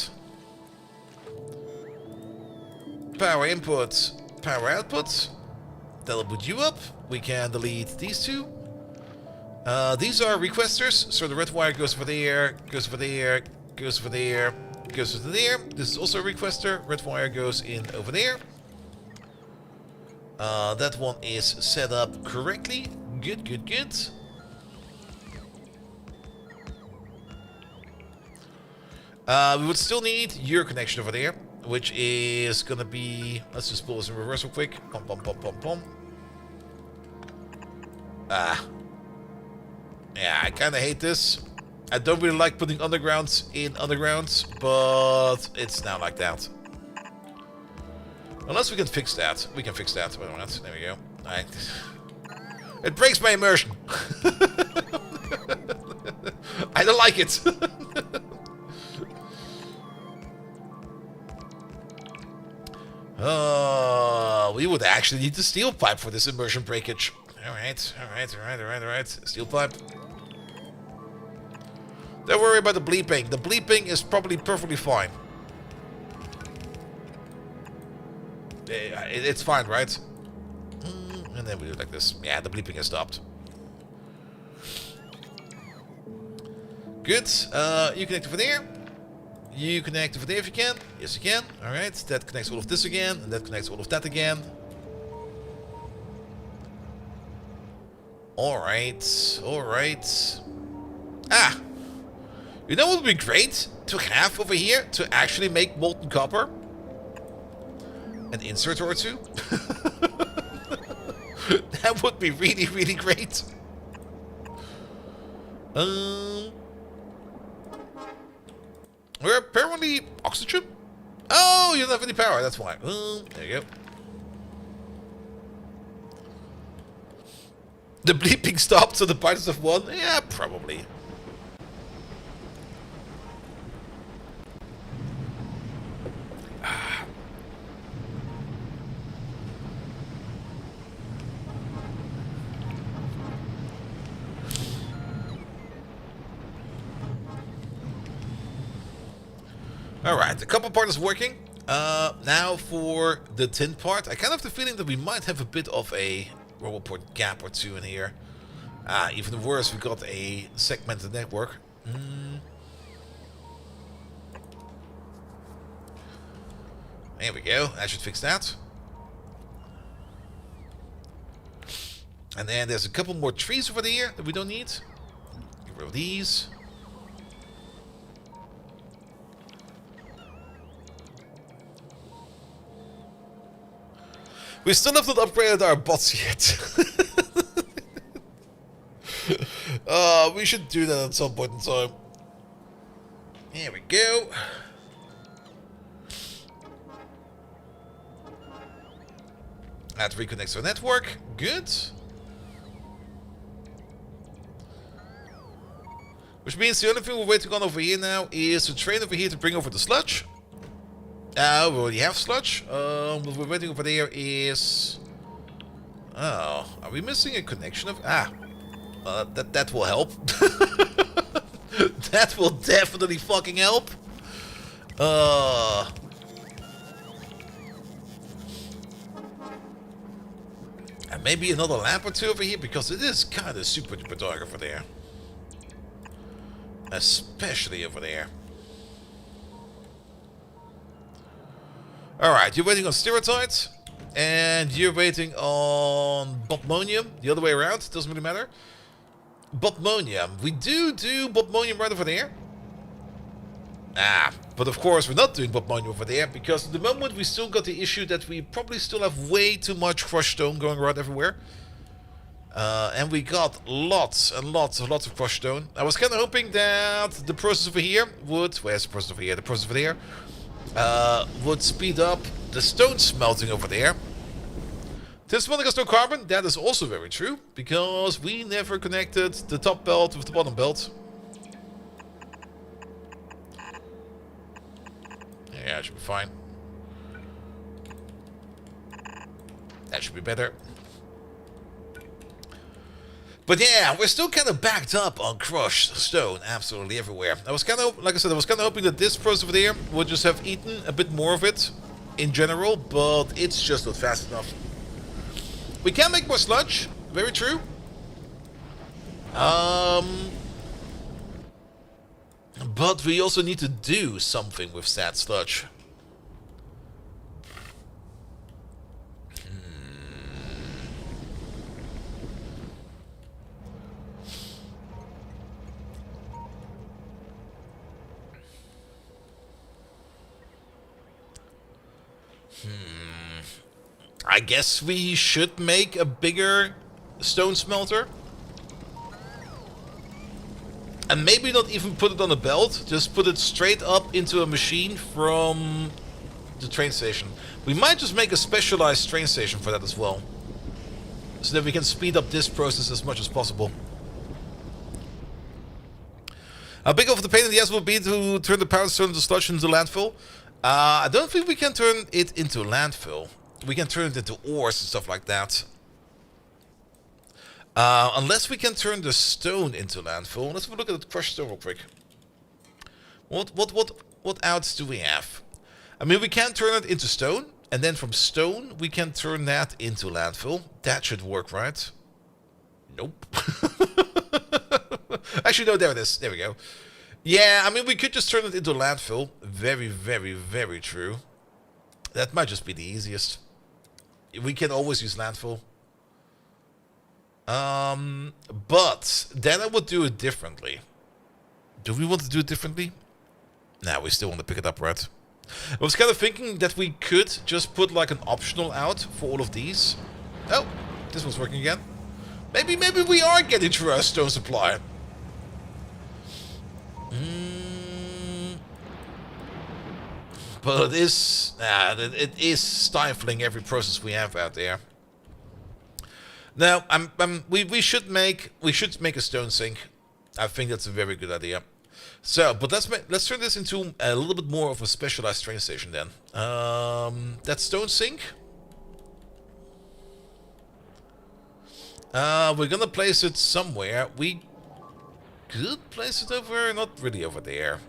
Power input, power output. That'll boot you up. We can delete these two. These are requesters, so the red wire goes over there, goes over there, goes over there, goes over there. This is also a requester. Red wire goes in over there. That one is set up correctly. Good, good, good. We would still need your connection over there, which is gonna be... Let's just pull this in reverse real quick. Pom, pom, pom, pom, pom. Yeah, I kind of hate this. I don't really like putting undergrounds in undergrounds, but it's now like that. Unless we can fix that. We can fix that. Wait a minute. There we go. Alright. It breaks my immersion. I don't like it. We would actually need the steel pipe for this immersion breakage. Alright, alright, alright, alright, alright. Steel pipe. Don't worry about the bleeping. The bleeping is probably perfectly fine. It's fine, right? And then we do it like this. Yeah, the bleeping has stopped. Good. You connect over there. You connect over there if you can. Yes, you can. Alright, that connects all of this again. And that connects all of that again. Alright, alright. Ah! You know what would be great to have over here to actually make molten copper? An insert or two? That would be really, really great. We're apparently oxygen? Oh, you don't have any power, that's why. There you go. The bleeping stopped, so the parties have won? Yeah, probably. Alright, the copper part is working. Now for the tin part. I kind of have the feeling that we might have a bit of a roboport gap or two in here. Even worse, we got a segmented network. There we go. I should fix that. And then there's a couple more trees over there that we don't need. Get rid of these. We still have not upgraded our bots yet. We should do that at some point in time. Here we go. That reconnects our network. Good. Which means the only thing we're waiting on over here now is a train over here to bring over the sludge. We already have sludge. What we're waiting over there is... Oh, are we missing a connection of... that will help. That will definitely fucking help. And maybe another lamp or two over here, because it is kind of super duper dark over there. Especially over there. Alright, you're waiting on stereotypes, and you're waiting on botmonium, the other way around, doesn't really matter. Botmonium, we do botmonium right over there. But of course we're not doing botmonium over there, because at the moment we still got the issue that we probably still have way too much crushed stone going around everywhere. And we got lots and lots of crushed stone. I was kind of hoping that the process over here would... Where's the process over here? The process over there. Would speed up the stone smelting over there. This one has no carbon. That is also very true, because we never connected the top belt with the bottom belt. Yeah, it should be fine. That should be better. But yeah, we're still kind of backed up on crushed stone absolutely everywhere. I was kind of, like I said, I was kind of hoping that this process over there would just have eaten a bit more of it in general, but it's just not fast enough. We can make more sludge, very true. But we also need to do something with that sludge. I guess we should make a bigger stone smelter. And maybe not even put it on a belt, just put it straight up into a machine from the train station. We might just make a specialized train station for that as well, so that we can speed up this process as much as possible. How big of the pain in the ass will be to turn the powder stone into sludge into landfill? I don't think we can turn it into landfill. We can turn it into ores and stuff like that. Unless we can turn the stone into landfill. Let's have a look at the crushed stone real quick. What outs do we have? I mean, we can turn it into stone, and then from stone we can turn that into landfill. That should work, right? Nope. Actually, no, there it is. There we go. Yeah, I mean, we could just turn it into landfill. Very, very, very true. That might just be the easiest. We can always use landfill. But then I would do it differently. Do we want to do it differently? Nah, we still want to pick it up, right? I was kind of thinking that we could just put like an optional out for all of these. Oh, this one's working again. Maybe we are getting through our stone supply. But it is stifling every process we have out there. Now, we should make a stone sink. I think that's a very good idea. So, but let's turn this into a little bit more of a specialized train station then. That stone sink. We're gonna place it somewhere. We could place it over, not really over there.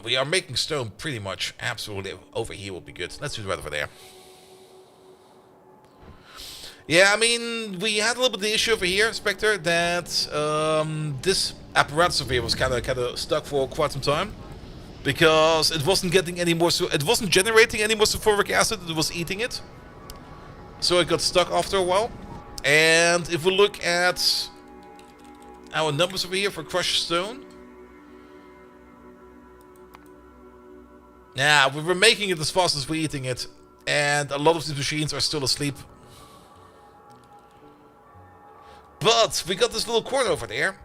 We are making stone pretty much absolutely over here will be good. Let's do it right over there. Yeah, I mean, we had a little bit of the issue over here, Spectre, that this apparatus over here was kind of stuck for quite some time. Because it wasn't getting any more, it wasn't generating any more sulfuric acid, it was eating it. So it got stuck after a while. And if we look at our numbers over here for crushed stone. Nah, we were making it as fast as we're eating it. And a lot of these machines are still asleep. But we got this little corner over there.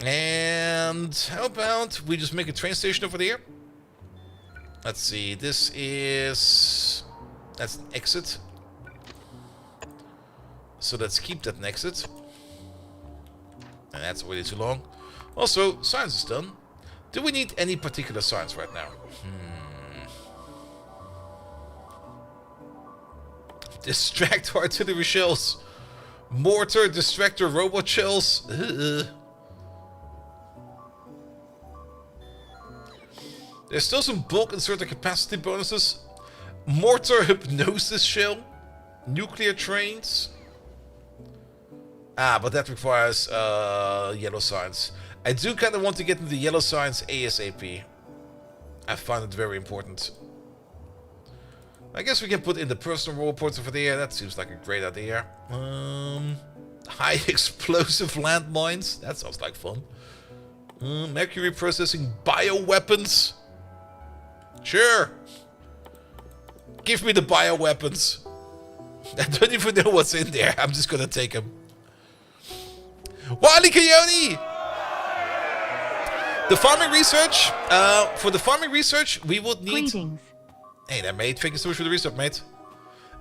And how about we just make a train station over there? Let's see, this is... that's an exit. So let's keep that an exit. And that's already too long. Also, science is done. Do we need any particular science right now? Distract artillery shells. Mortar, distractor, robot shells. There's still some bulk inserter capacity bonuses. Mortar hypnosis shell. Nuclear trains. But that requires yellow science. I do kind of want to get into yellow science ASAP. I find it very important. I guess we can put in the personal reports over there. That seems like a great idea. High explosive landmines. That sounds like fun. Mercury processing bioweapons. Sure. Give me the bioweapons. I don't even know what's in there. I'm just gonna take them. Wily Coyote! The farming research, for the farming research, we would need... Greetings. Hey there, mate. Thank you so much for the research, mate.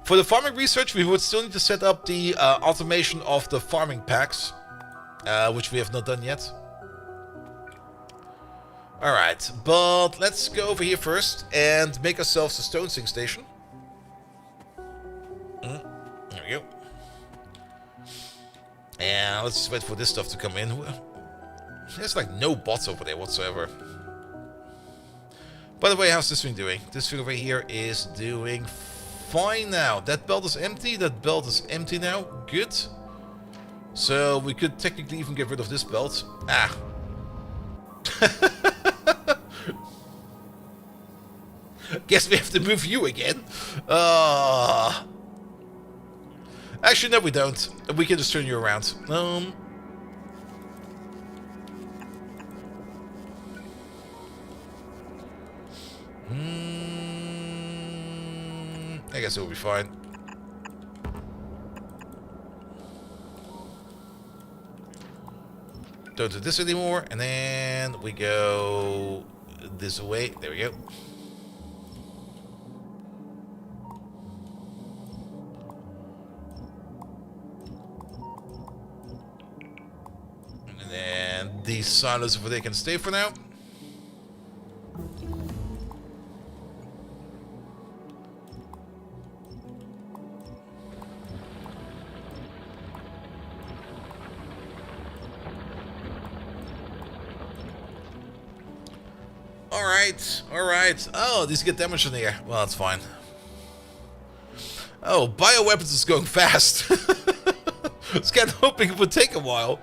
For the farming research, we would still need to set up the automation of the farming packs, which we have not done yet. Alright, but let's go over here first and make ourselves a stone sink station. There we go. And let's just wait for this stuff to come in. There's like no bots over there whatsoever. By the way, how's this thing doing? This thing over here is doing fine now. That belt is empty. That belt is empty now. Good. So we could technically even get rid of this belt. Ah. Guess we have to move you again. Actually, no, we don't. We can just turn you around. I guess it will be fine. Don't do this anymore, and then we go this way. There we go. And then these silos over there can stay for now. Alright. Oh, these get damage in the air. Well, that's fine. Oh, bioweapons is going fast. I was kind of hoping it would take a while.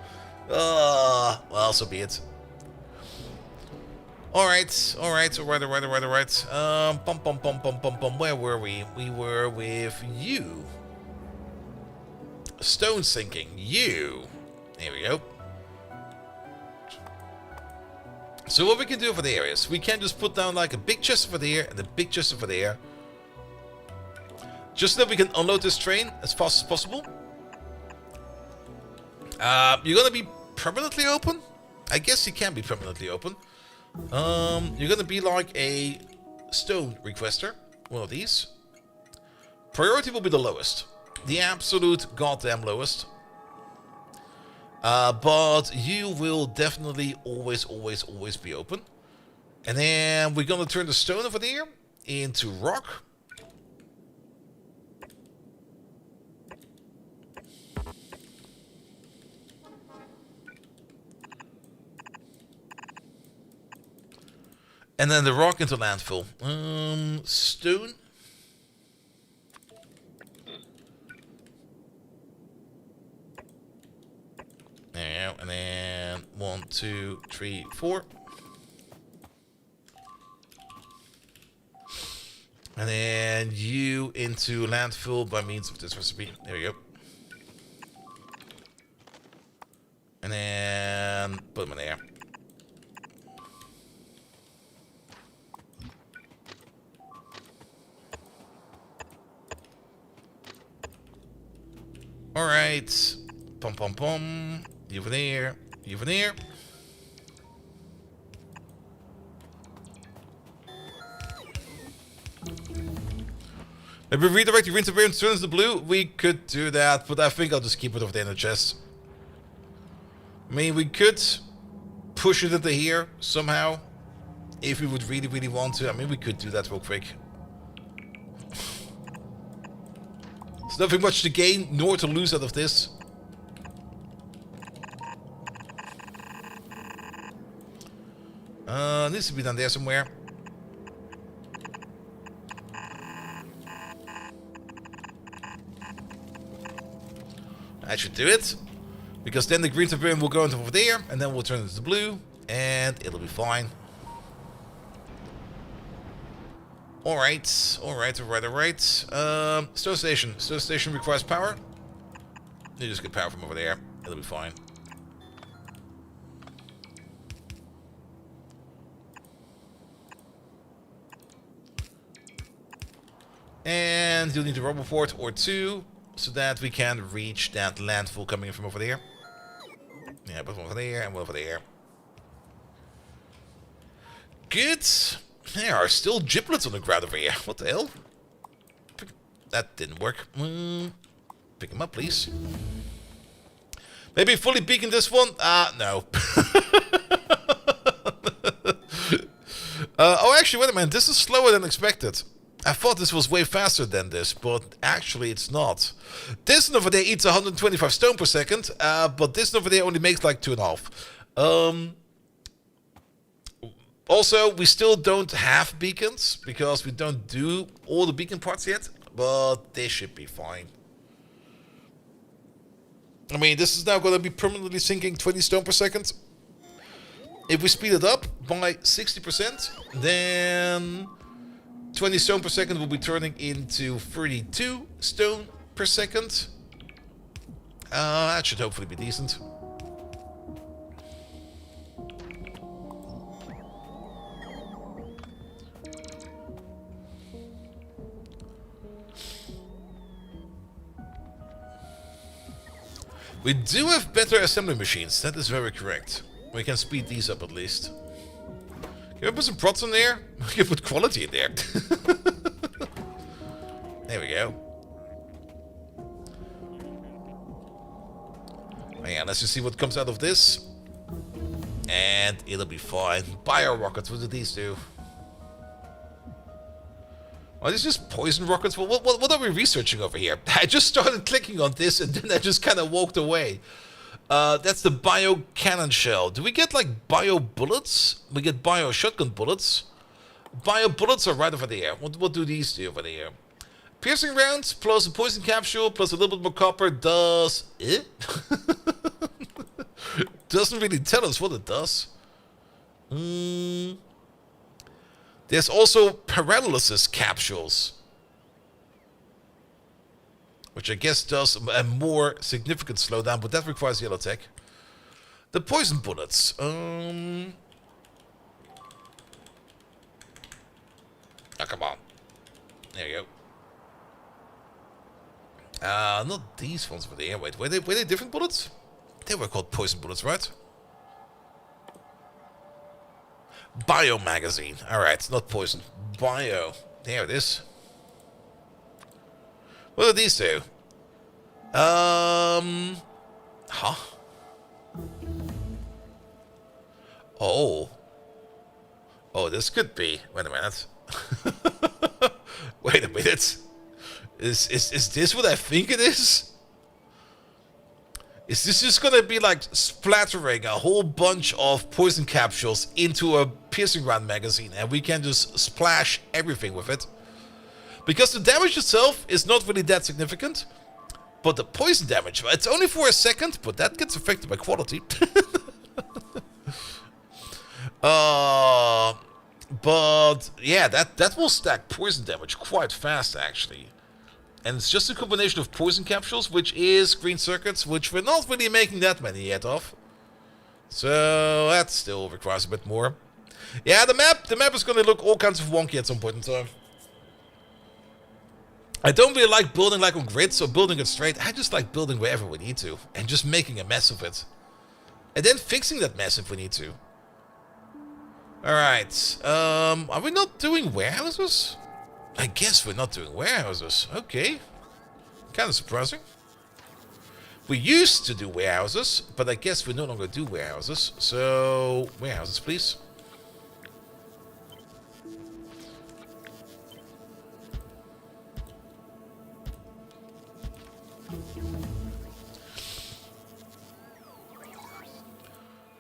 Well, so be it. Alright. Where were we? We were with you. Stone sinking. You. There we go. So what we can do over there is, we can just put down like a big chest over there and a big chest over there. Just so that we can unload this train as fast as possible. You're gonna be permanently open? I guess you can be permanently open. You're gonna be like a stone requester, one of these. Priority will be the lowest. The absolute goddamn lowest. But you will definitely always be open. And then we're gonna turn the stone over there into rock. And then the rock into landfill. Stone. There you go. And then 1, 2, 3, 4. And then you into landfill by means of this recipe. There we go. And then put them in there. Alright. Pum. You over there. You over there. Maybe redirect the green to blue and turn into the blue. We could do that, but I think I'll just keep it over there in the chest. I mean, we could push it into here somehow. If we would really want to. I mean, we could do that real quick. There's nothing much to gain nor to lose out of this. Needs to be done there somewhere. I should do it. Because then the green Tiberium will go into over there, and then we'll turn it to blue, and it'll be fine. Alright. Stone station. Stone station requires power. You just get power from over there. It'll be fine. And you'll need a rubber port or two, so that we can reach that landfill coming in from over there. Yeah, both over there and one over there. Good. There are still giblets on the ground over here. What the hell? That didn't work. Pick him up, please. Maybe fully beacon this one? No. Oh, actually, wait a minute. This is slower than expected. I thought this was way faster than this, but actually it's not. This one over there eats 125 stone per second, but this one over there only makes like 2.5. Also, we still don't have beacons, because we don't do all the beacon parts yet, but they should be fine. I mean, this is now going to be permanently sinking 20 stone per second. If we speed it up by 60%, then 20 stone per second will be turning into 32 stone per second. That should hopefully be decent. We do have better assembly machines, that is very correct. We can speed these up at least. Can we put some prots in there? We can put quality in there. There we go. Hang on, let's just see what comes out of this. And it'll be fine. Bio rockets, what do these do? Are these just poison rockets? Well, what are we researching over here? I just started clicking on this and then I just kind of walked away. That's the bio cannon shell. Do we get like bio bullets? We get bio shotgun bullets. Bio bullets are right over there. What do these do over there? Piercing rounds plus a poison capsule plus a little bit more copper does... Doesn't really tell us what it does. There's also paralysis capsules, which I guess does a more significant slowdown, but that requires yellow tech. The poison bullets. Oh, come on. There you go. Not these ones over there. Wait, were they different bullets? They were called poison bullets, right? Bio magazine. Alright, not poison. Bio. There it is. What do these do? Huh? Oh. Oh, this could be. Wait a minute. Wait a minute. Is this what I think it is? Is this just gonna be like splattering a whole bunch of poison capsules into a piercing round magazine and we can just splash everything with it? Because the damage itself is not really that significant, but the poison damage, it's only for a second, but that gets affected by quality. But yeah, that will stack poison damage quite fast actually. And it's just a combination of poison capsules, which is green circuits, which we're not really making that many yet of. So that still requires a bit more. Yeah, the map is going to look all kinds of wonky at some point in time. I don't really like building like on grids or building it straight. I just like building wherever we need to and just making a mess of it. And then fixing that mess if we need to. Alright, are we not doing warehouses? I guess we're not doing warehouses. Okay. Kind of surprising. We used to do warehouses, but I guess we no longer do warehouses. So, warehouses, please.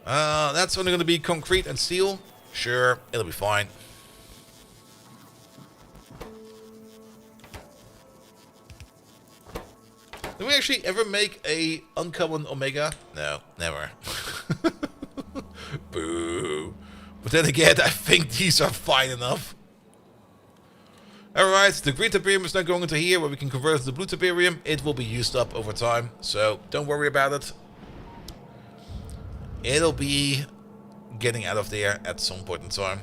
That's only going to be concrete and steel. Sure, it'll be fine. Did we actually ever make a uncommon Omega? No, never. Boo. But then again, I think these are fine enough. Alright, the green tiberium is now going into here where we can convert it to the blue tiberium. It will be used up over time, so don't worry about it. It'll be getting out of there at some point in time.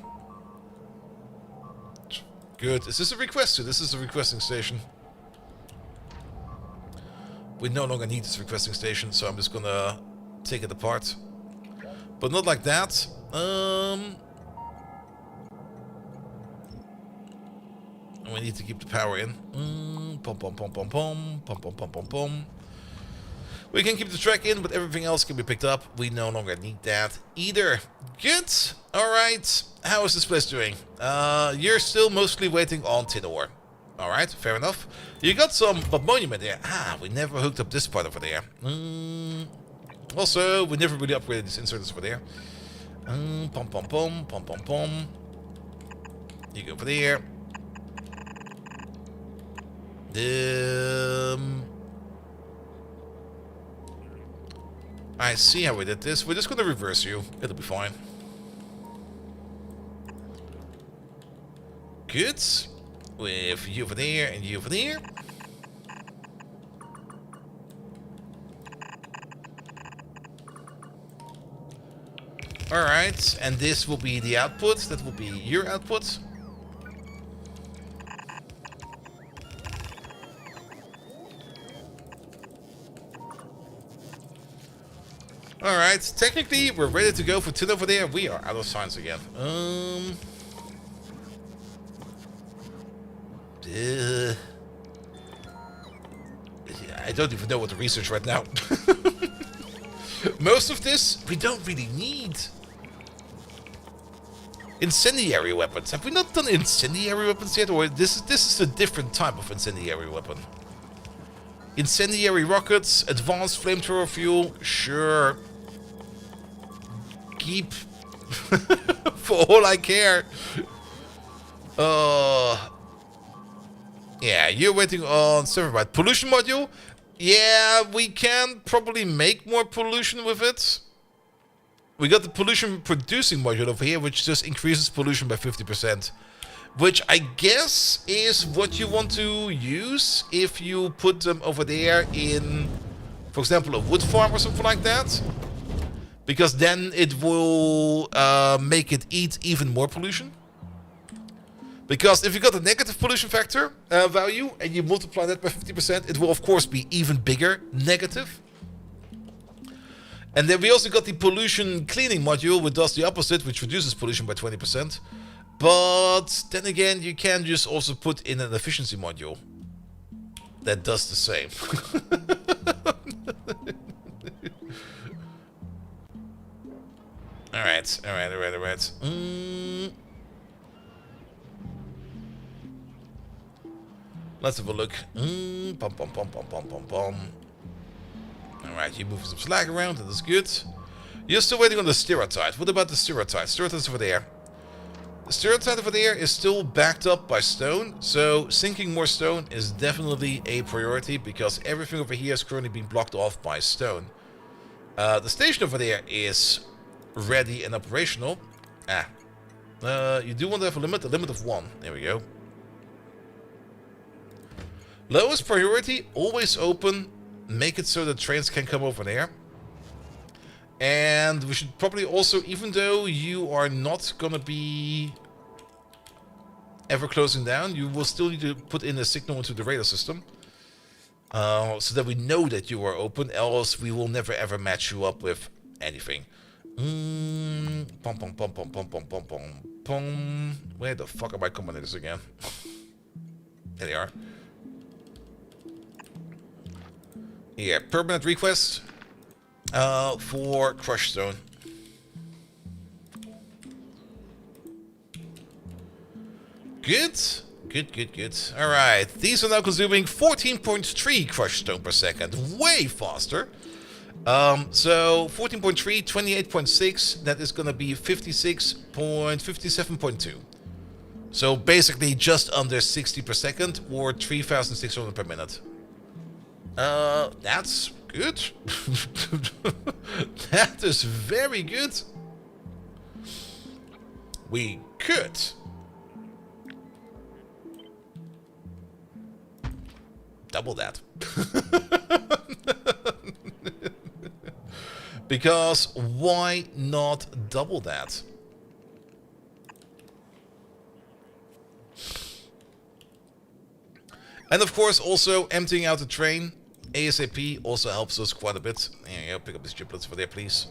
Good. Is this a request? This is a requesting station. We no longer need this requesting station, so I'm just gonna take it apart. But not like that. We need to keep the power in. Pom pom pom pom pom pom pom pom pom pom. We can keep the track in, but everything else can be picked up. We no longer need that either. Good. Alright. How is this place doing? You're still mostly waiting on tin ore. Alright, fair enough. You got some monument there. Ah, we never hooked up this part over there. Also, we never really upgraded these inserters over there. Pom pom pom pom pom pom. You go over there. I see how we did this. We're just gonna reverse you. It'll be fine. Good. With you over there and you over there. Alright, and this will be the output. That will be your output. Alright, technically we're ready to go for tin over there. We are out of signs again. I don't even know what to research right now. Most of this we don't really need. Incendiary weapons. Have we not done incendiary weapons yet? Or this is a different type of incendiary weapon. Incendiary rockets, advanced flamethrower fuel, sure. Keep. For all I care. Yeah, you're waiting on server right. Pollution module? Yeah, we can probably make more pollution with it. We got the pollution producing module over here, which just increases pollution by 50%. Which I guess is what you want to use if you put them over there in, for example, a wood farm or something like that. Because then it will make it eat even more pollution. Because if you got a negative pollution factor value and you multiply that by 50%, it will of course be even bigger negative. And then we also got the pollution cleaning module, which does the opposite, which reduces pollution by 20%. But then again, you can just also put in an efficiency module that does the same. Alright. Let's have a look. Alright, you're moving some slag around, that is good. You're still waiting on the stereotype. What about the stereotype? Stereotype's over there. The stereotype over there is still backed up by stone, so sinking more stone is definitely a priority because everything over here is currently being blocked off by stone. The station over there is ready and operational. You do want to have a limit of 1. There we go. Lowest priority, always open. Make it so that trains can come over there. And we should probably also, even though you are not gonna be ever closing down, you will still need to put in a signal into the radar system. So that we know that you are open, else we will never ever match you up with anything. Pom pom pom pom pom pom pom pom pom. Where the fuck are my combinators again? There they are. Yeah, permanent request for crushed stone. Good. Alright, these are now consuming 14.3 crushed stone per second. Way faster. So 14.3, 28.6, that is going to be 56.57.2. So basically just under 60 per second or 3,600 per minute. That's good. That is very good. We could double that. Because why not double that? And of course also emptying out the train ASAP also helps us quite a bit. There you go, pick up these giblets for there, please.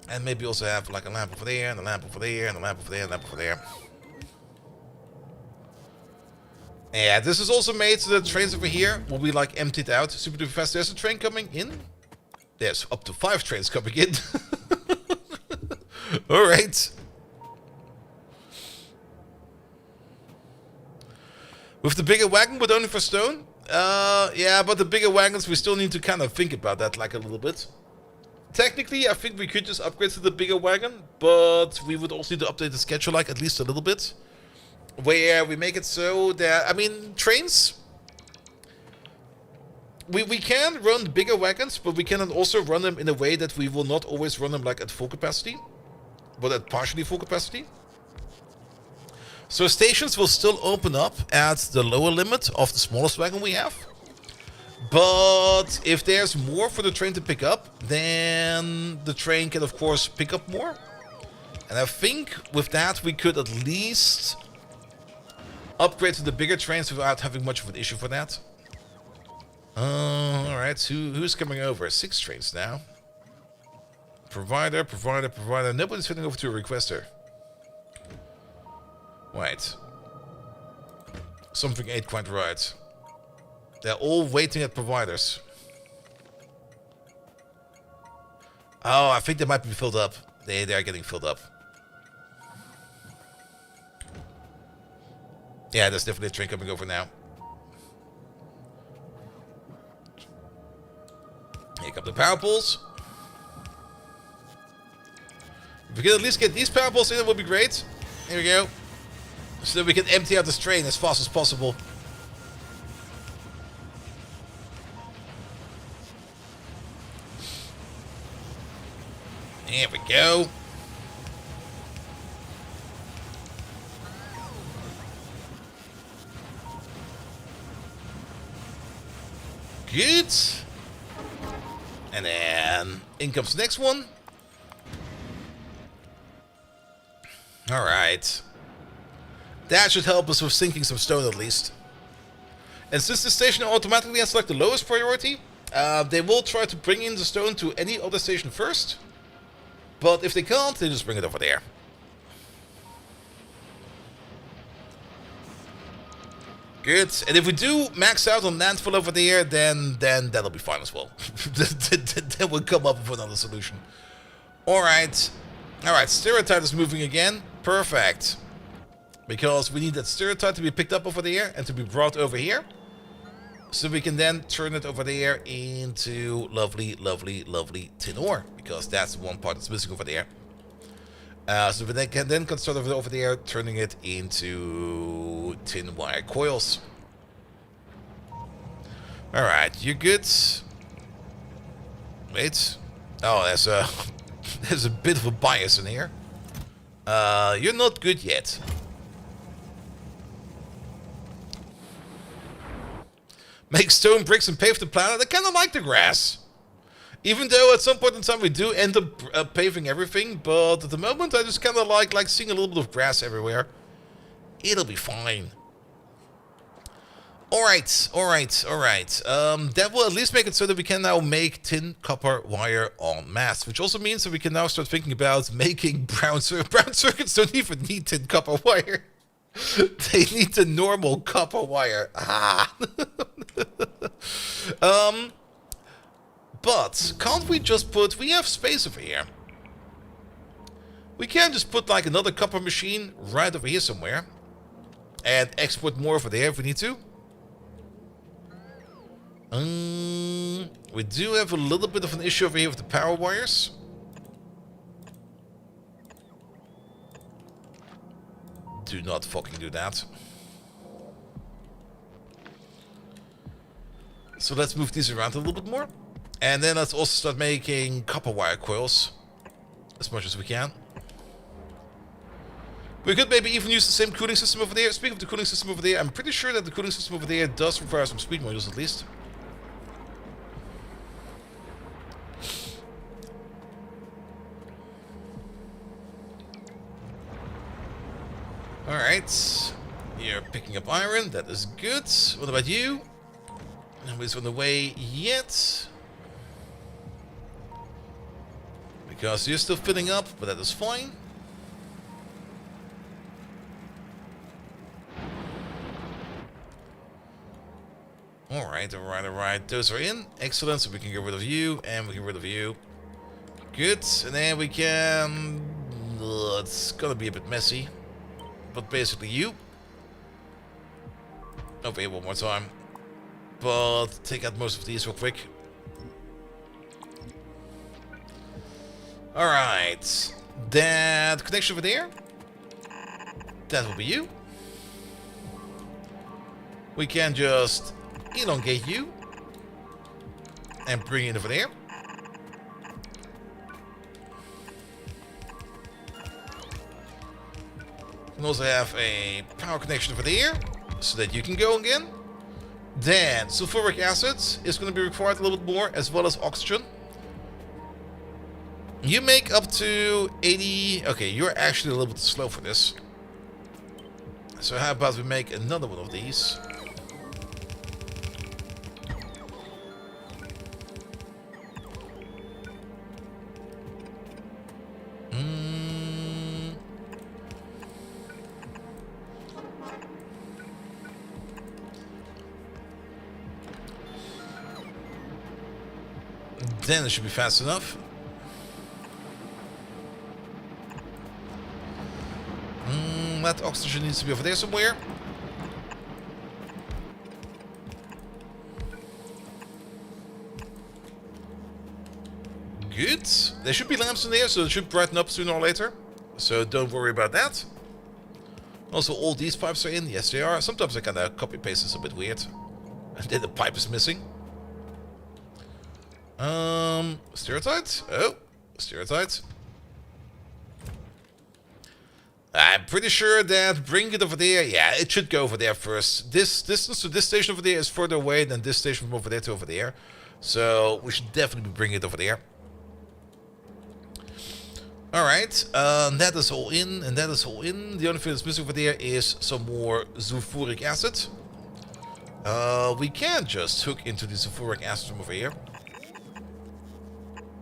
And maybe also have like a lamp over there, and a lamp over there, and a lamp over there, and a lamp over there. Yeah, this is also made so the trains over here will be like emptied out super duper fast. There's a train coming in. There's up to 5 trains coming in. Alright. With the bigger wagon, but only for stone? Yeah, but the bigger wagons, we still need to kind of think about that like a little bit. Technically, I think we could just upgrade to the bigger wagon, but we would also need to update the schedule like at least a little bit. Where we make it so that, I mean, trains, we can run bigger wagons, but we can also run them in a way that we will not always run them like at full capacity, but at partially full capacity. So stations will still open up at the lower limit of the smallest wagon we have. But if there's more for the train to pick up, then the train can of course pick up more. And I think with that we could at least upgrade to the bigger trains without having much of an issue for that. Alright, who's coming over? 6 trains now. Provider. Nobody's heading over to a requester. Wait. Something ain't quite right. They're all waiting at providers. Oh, I think they might be filled up. They are getting filled up. Yeah, there's definitely a train coming over now. Here come the power poles. If we can at least get these power poles in, it would be great. Here we go. So that we can empty out this train as fast as possible. There we go. Good. And then in comes the next one. Alright. That should help us with sinking some stone at least. And since the station automatically has like the lowest priority, they will try to bring in the stone to any other station first. But if they can't, they just bring it over there. Good. And if we do max out on landfill over there, then that'll be fine as well. Then we'll come up with another solution. Alright. Alright, Stereotype is moving again. Perfect. Because we need that Stereotype to be picked up over there and to be brought over here. So we can then turn it over there into lovely, lovely, lovely tin ore. Because that's one part that's missing over there. So we can then start over there, turning it into tin wire coils. Alright, you good? Wait. Oh, there's a bit of a bias in here. You're not good yet. Make stone bricks and pave the planet. I kind of like the grass. Even though at some point in time we do end up paving everything, but at the moment I just kind of like seeing a little bit of grass everywhere. It'll be fine. Alright. That will at least make it so that we can now make tin copper wire en masse, which also means that we can now start thinking about making brown circuits don't even need tin copper wire. They need the normal copper wire. But can't we just put... We have space over here. We can just put like another copper machine right over here somewhere. And export more over there if we need to. We do have a little bit of an issue over here with the power wires. Do not fucking do that. So let's move these around a little bit more. And then let's also start making copper wire coils. As much as we can. We could maybe even use the same cooling system over there. Speaking of the cooling system over there, I'm pretty sure that the cooling system over there does require some speed modules at least. Alright. You're picking up iron. That is good. What about you? Nobody's on the way yet. We Because you're still filling up, but that is fine. Alright, alright, alright. Those are in. Excellent. So we can get rid of you, and we can get rid of you. Good. And then we can... it's gonna be a bit messy. But basically you. Over here one more time. But take out most of these real quick. Alright. That connection over there. That will be you. We can just elongate you. And bring it over there. We can also have a power connection over there. So that you can go again. Then sulfuric acid is going to be required a little bit more, as well as oxygen. You make up to 80... okay, you're actually a little bit slow for this. So how about we make another one of these? Then it should be fast enough. That oxygen needs to be over there somewhere. Good. There should be lamps in there, so it should brighten up sooner or later. So don't worry about that. Also, all these pipes are in. Yes, they are. Sometimes I kind of copy paste this a bit weird. And then the pipe is missing. Stereotypes? Oh, stereotypes. I'm pretty sure that bring it over there. Yeah, it should go over there first. This distance to this station over there is further away than this station from over there to over there. So we should definitely bring it over there. Alright, that is all in, and that is all in. The only thing that's missing over there is some more sulfuric acid. We can just hook into the sulfuric acid from over here.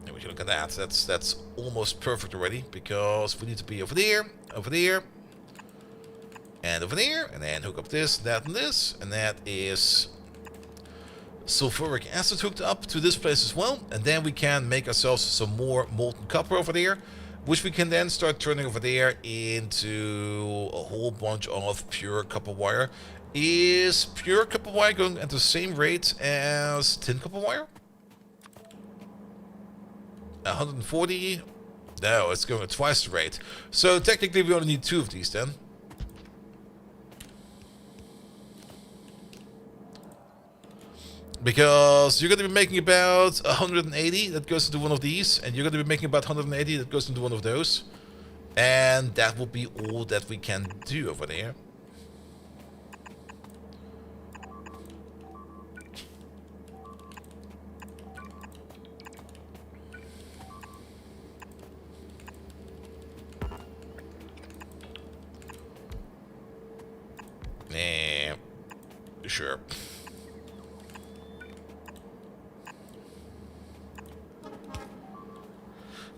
And we can look at that. That's almost perfect already, because we need to be over there, and over there, and then hook up this, that, and this, and that is sulfuric acid hooked up to this place as well. And then we can make ourselves some more molten copper over there, which we can then start turning over there into a whole bunch of pure copper wire. Is pure copper wire going at the same rate as tin copper wire? 140? No, it's going at twice the rate. So technically we only need 2 of these then. Because you're going to be making about 180 that goes into one of these, and you're going to be making about 180 that goes into one of those. And that will be all that we can do over there. Nah, sure.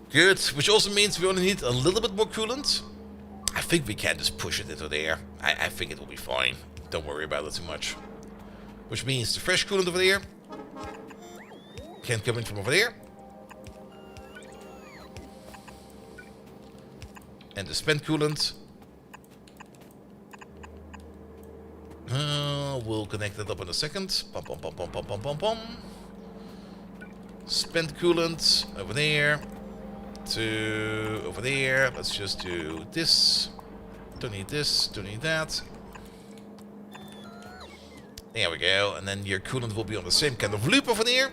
Good, which also means we only need a little bit more coolant. I think we can just push it into there. I think it will be fine. Don't worry about it too much. Which means the fresh coolant over there can come in from over there. And the spent coolant. We'll connect that up in a second. Bum, bum, bum, bum, bum, bum, bum, bum. Spent coolant over there. To over there. Let's just do this. Don't need this. Don't need that. There we go. And then your coolant will be on the same kind of loop over there.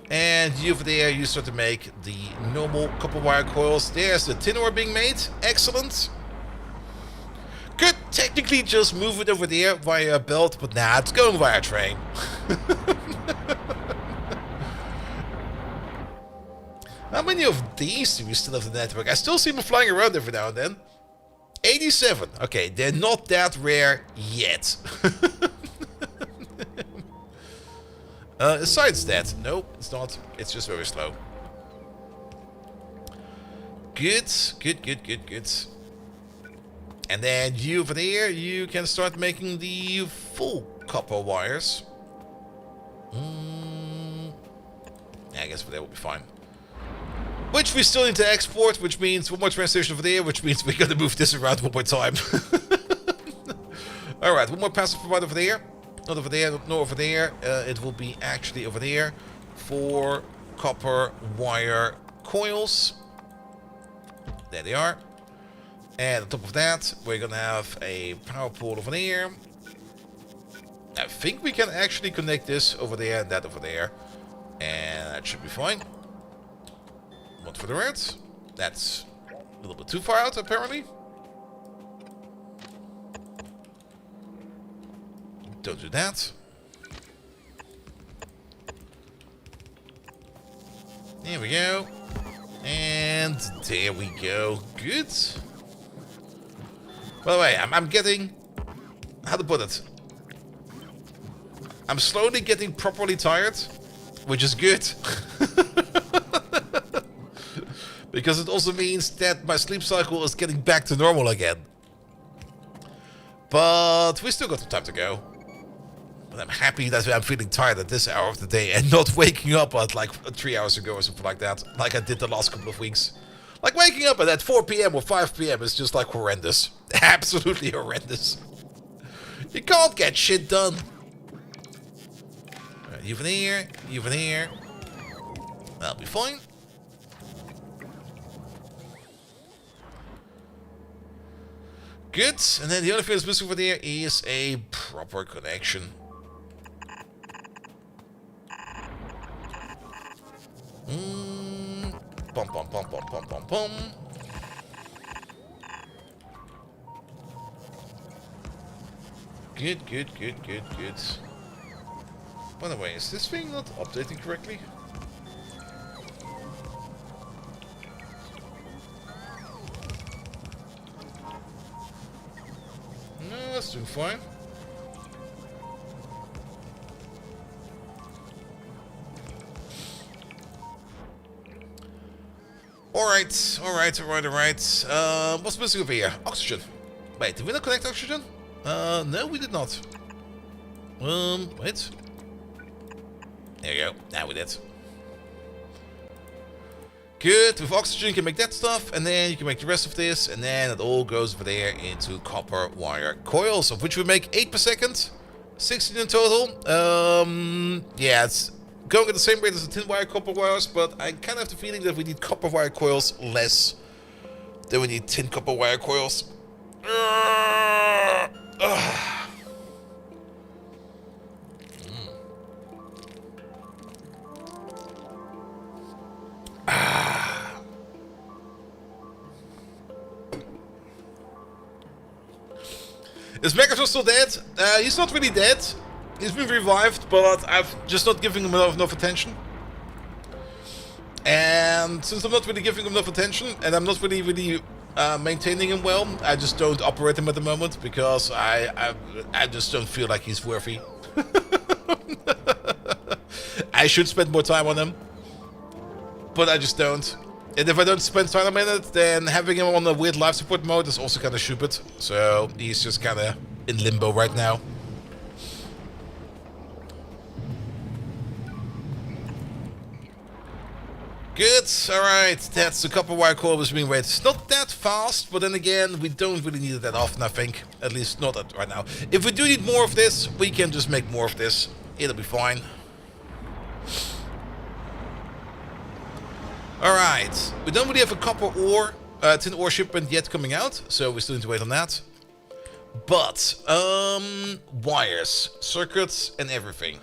And you over there, you start to make the normal copper wire coils. There's the tin ore being made. Excellent. Could technically just move it over there via a belt, but nah, it's going via train. How many of these do we still have in the network? I still see them flying around every now and then. 87. Okay, they're not that rare yet. Besides that, nope, it's not. It's just very slow. Good, good, good, good, good. And then you over there, you can start making the full copper wires. Yeah, I guess that will be fine. Which we still need to export, which means one more train station over there, which means we're gonna move this around one more time. Alright, one more passive provider over there. Not over there, not over there. It will be actually over there. 4 copper wire coils. There they are. And on top of that, we're gonna have a power pole over there. I think we can actually connect this over there and that over there. And that should be fine. What for the reds? That's a little bit too far out, apparently. Don't do that. There we go. And there we go. Good. By the way, I'm getting... How to put it? I'm slowly getting properly tired, which is good. Because it also means that my sleep cycle is getting back to normal again. But we still got some time to go. But I'm happy that I'm feeling tired at this hour of the day and not waking up at like 3 hours ago or something like that, like I did the last couple of weeks. Like waking up at 4 p.m. or 5 p.m. is just like horrendous. Absolutely horrendous. You can't get shit done. Right, you from here, you from here. That'll be fine. Good, and then the only thing that's missing over there is a proper connection. Bum bum bum bum bum bum bum. Good, good, good, good, good. By the way, is this thing not updating correctly? No, that's doing fine. Alright, alright, alright, alright. What's missing over here? Oxygen. Wait, did we not connect oxygen? No, we did not. Wait. There you go. Now we did. Good. With oxygen, you can make that stuff, and then you can make the rest of this, and then it all goes over there into copper wire coils, of which we make 8 per second. 16 in total. Yeah, it's going at the same rate as the tin wire copper wires, but I kind of have the feeling that we need copper wire coils less than we need tin copper wire coils. Is Megatron still dead? He's not really dead. He's been revived, but I've just not giving him enough attention. And since I'm not really giving him enough attention, and I'm not really maintaining him well, I just don't operate him at the moment, because I just don't feel like he's worthy. I should spend more time on him, but I just don't. And if I don't spend time on it, then having him on a weird life support mode is also kind of stupid. So he's just kind of in limbo right now. Good, alright, that's the copper wire core was being rated. It's not that fast, but then again, we don't really need it that often, I think. At least not right now. If we do need more of this, we can just make more of this. It'll be fine. Alright, we don't really have a copper ore, tin ore shipment yet coming out, so we still need to wait on that. But, wires, circuits, and everything.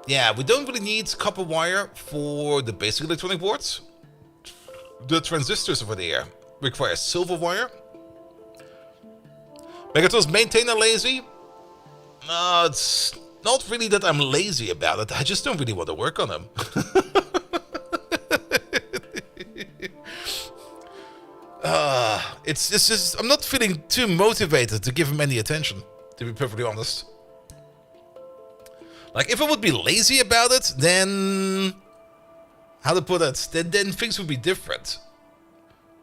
Yeah, we don't really need copper wire for the basic electronic boards. The transistors over there require silver wire. Megatron's maintainer lazy? It's not really that I'm lazy about it, I just don't really want to work on them. I'm not feeling too motivated to give him any attention, to be perfectly honest. Like, if I would be lazy about it, then... How to put it? Then things would be different.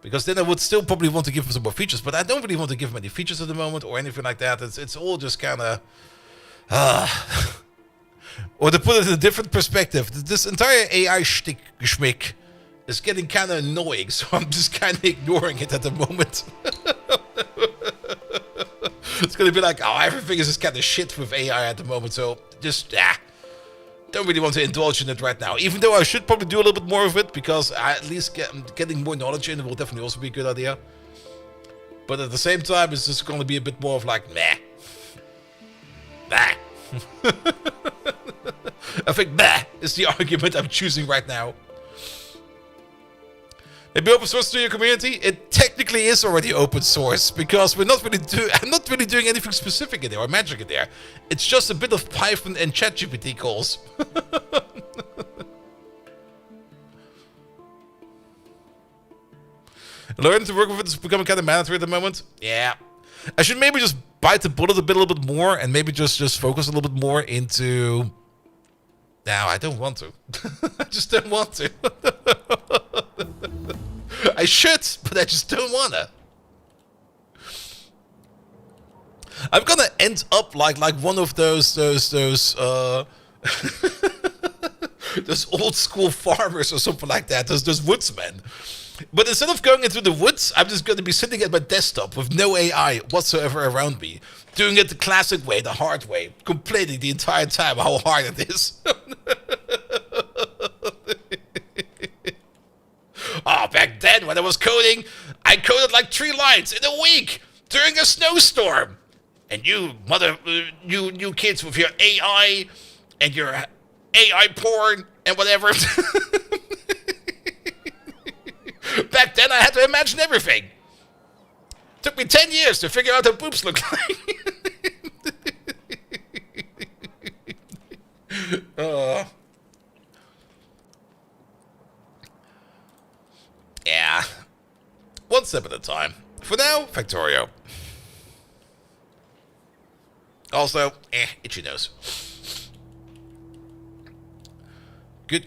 Because then I would still probably want to give him some more features, but I don't really want to give him any features at the moment or anything like that. It's all just kind of... Or to put it in a different perspective, this entire AI shtick geschmick is getting kind of annoying, so I'm just kind of ignoring it at the moment. It's going to be like, oh, everything is just kind of shit with AI at the moment, so just, don't really want to indulge in it right now. Even though I should probably do a little bit more of it, because at least getting more knowledge in it will definitely also be a good idea. But at the same time, it's just going to be a bit more of like, meh. Meh. I think meh is the argument I'm choosing right now. Maybe open source to your community? It technically is already open source because I'm not really doing anything specific in there or magic in there. It's just a bit of Python and ChatGPT calls. Learning to work with it is becoming kind of mandatory at the moment. Yeah. I should maybe just bite the bullet a little bit more and maybe just focus a little bit more into... No, I don't want to. I just don't want to. I should, but I just don't wanna. I'm gonna end up like one of those those old school farmers or something like that. Those woodsmen. But instead of going into the woods, I'm just going to be sitting at my desktop with no AI whatsoever around me. Doing it the classic way, the hard way. Complaining the entire time how hard it is. Oh, back then when I was coding, I coded like 3 lines in a week during a snowstorm. And you kids with your AI and your AI porn and whatever. Back then, I had to imagine everything. Took me 10 years to figure out how boobs look like. Yeah. One step at a time. For now, Factorio. Also, itchy nose. Good.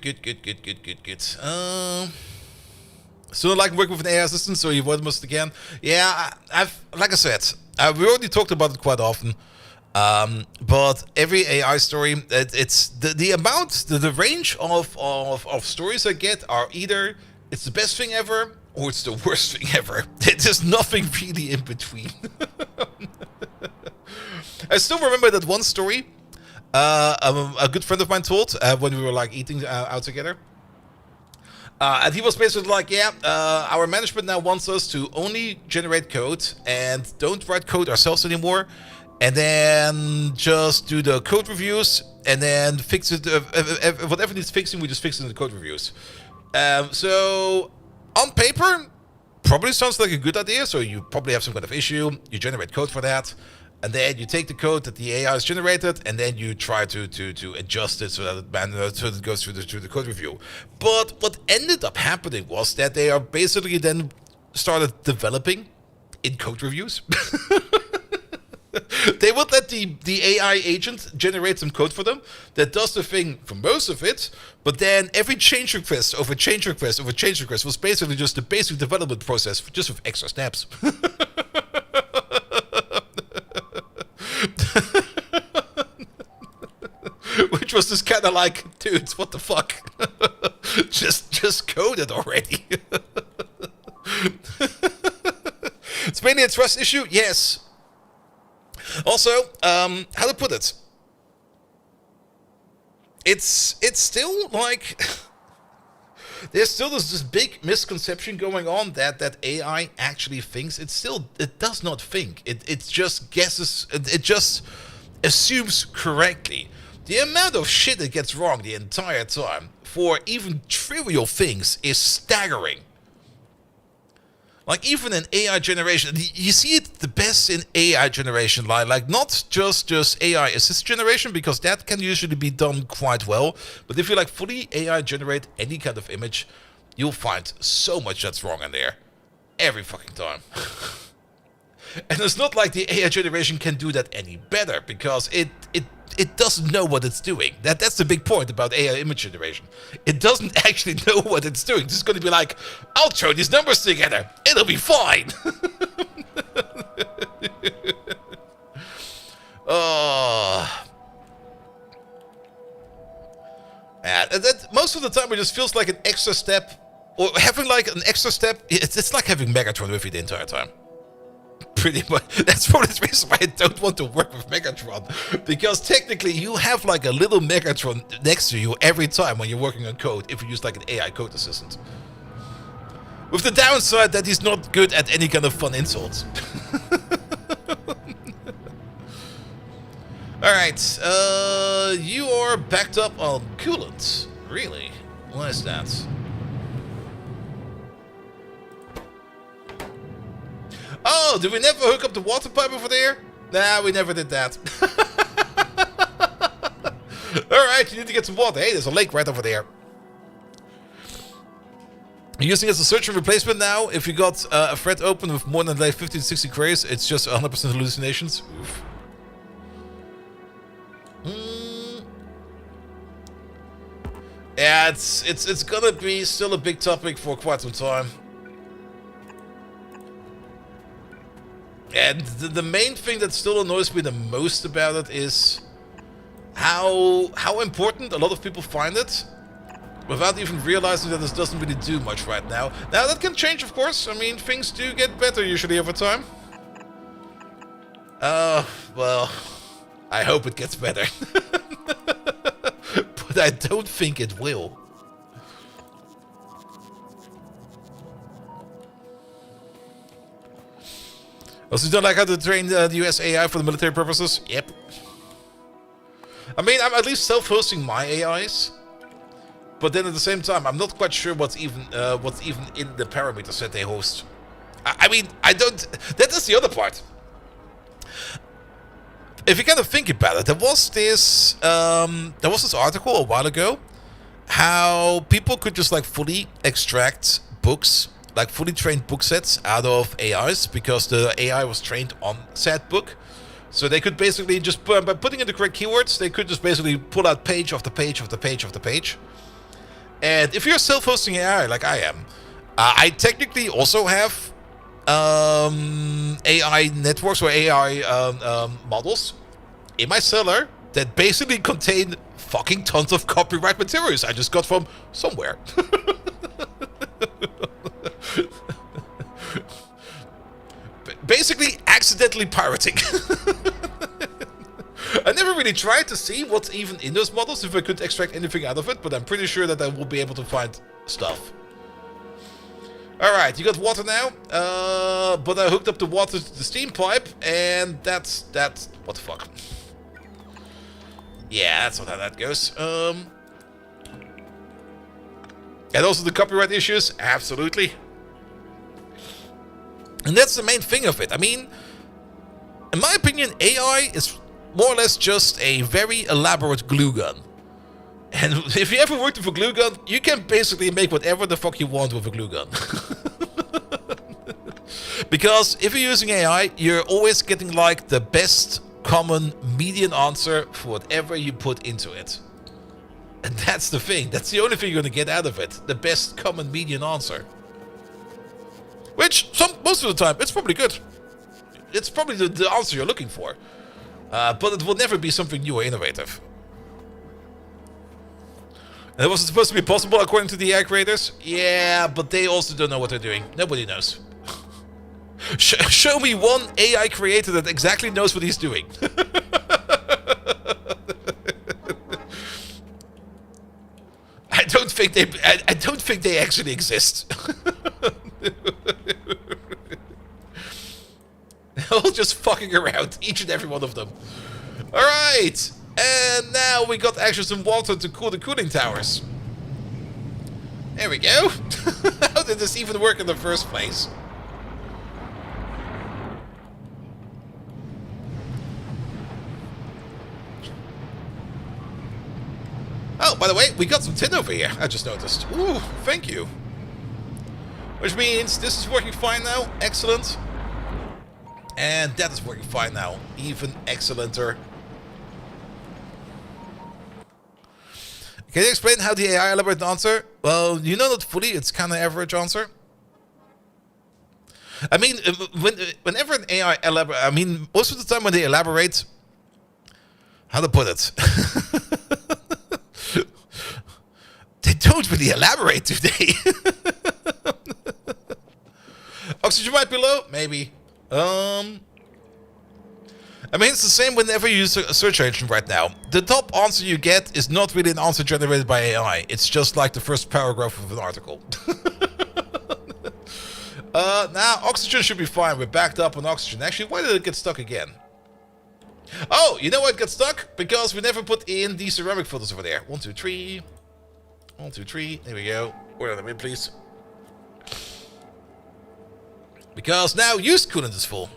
Still like working with an AI assistant, so you avoid most again. Yeah, like I said, we already talked about it quite often. But every AI story, it's the amount, the range of stories I get are either it's the best thing ever or it's the worst thing ever. There's nothing really in between. I still remember that one story a good friend of mine told when we were like eating out together. And he was basically like, yeah, our management now wants us to only generate code and don't write code ourselves anymore. And then just do the code reviews and then fix it. Whatever needs fixing, we just fix it in the code reviews. So on paper, probably sounds like a good idea. So you probably have some kind of issue. You generate code for that. And then you take the code that the AI has generated, and then you try to adjust it so that it goes through the code review. But what ended up happening was that they are basically then started developing in code reviews. They would let the AI agent generate some code for them that does the thing for most of it, but then every change request over change request over change request was basically just the basic development process, just with extra steps. Which was just kind of like, dudes, what the fuck? just code it already. It's mainly a trust issue, yes. Also, how to put it? It's still like there's still this big misconception going on that AI actually thinks. It does not think. It just guesses. It just assumes correctly. The amount of shit it gets wrong the entire time for even trivial things is staggering. Like even in AI generation, you see it the best in AI generation, like not just AI assist generation, because that can usually be done quite well. But if you like fully AI generate any kind of image, you'll find so much that's wrong in there every fucking time. And it's not like the AI generation can do that any better, because it it doesn't know what it's doing. That's the big point about AI image generation. It doesn't actually know what it's doing. It's just going to be like, I'll throw these numbers together. It'll be fine. Oh. And that, most of the time, it just feels like an extra step. Or having like an extra step, it's like having Megatron with you the entire time. Pretty much. That's probably the reason why I don't want to work with Megatron. Because technically you have like a little Megatron next to you every time when you're working on code if you use like an AI code assistant. With the downside that he's not good at any kind of fun insults. Alright, you are backed up on coolant. Really? Why is that? Oh, did we never hook up the water pipe over there? Nah, we never did that. Alright, you need to get some water. Hey, there's a lake right over there. You're using it as a search and replacement now. If you got a thread open with more than like 50 to 60 queries, it's just 100% hallucinations. Oof. Yeah, it's gonna be still a big topic for quite some time. And the main thing that still annoys me the most about it is how important a lot of people find it without even realizing that this doesn't really do much right now. Now, that can change, of course. I mean, things do get better usually over time. Well, I hope it gets better. But I don't think it will. Also, you don't like how to train the US AI for the military purposes? Yep. I mean, I'm at least self-hosting my AIs. But then at the same time, I'm not quite sure what's even in the parameters that they host. I mean, I don't... That's the other part. If you kind of think about it, there was this article a while ago how people could just like fully extract books, like fully trained book sets out of AIs because the AI was trained on said book. So they could basically just by putting in the correct keywords, they could just basically pull out page after page after page after page. And if you're a self-hosting AI like I am, I technically also have AI networks or AI models in my cellar that basically contain fucking tons of copyright materials I just got from somewhere. Basically accidentally pirating. I never really tried to see what's even in those models, if I could extract anything out of it, but I'm pretty sure that I will be able to find stuff. Alright, you got water now, but I hooked up the water to the steam pipe, and that's what the fuck. Yeah, that's not how that goes. And also the copyright issues, absolutely. And that's the main thing of it. I mean, in my opinion, AI is more or less just a very elaborate glue gun. And if you ever worked with a glue gun, you can basically make whatever the fuck you want with a glue gun. Because if you're using AI, you're always getting like the best common median answer for whatever you put into it. And that's the thing. That's the only thing you're going to get out of it. The best common median answer. Which, most of the time, it's probably good. It's probably the answer you're looking for. But it will never be something new or innovative. And it wasn't supposed to be possible according to the AI creators? Yeah, but they also don't know what they're doing. Nobody knows. Show me one AI creator that exactly knows what he's doing. I don't think they actually exist. They're all just fucking around, each and every one of them. Alright! And now we got actually some water to cool the cooling towers. There we go. How did this even work in the first place? Oh, by the way, we got some tin over here. I just noticed. Ooh, thank you. Which means this is working fine now. Excellent. And that is working fine now. Even excellenter. Can you explain how the AI elaborate the answer? Well, you know, not fully. It's kind of average answer. I mean, whenever an AI elaborate, I mean, most of the time when they elaborate, how to put it? They don't really elaborate, do they? Oxygen might be low? Maybe. I mean, it's the same whenever you use a search engine right now. The top answer you get is not really an answer generated by AI. It's just like the first paragraph of an article. Now, oxygen should be fine. We're backed up on oxygen. Actually, why did it get stuck again? Oh, you know why it got stuck? Because we never put in the ceramic filters over there. 1, 2, 3. 1, 2, 3. There we go. Order them in, please. Because now used coolant is full.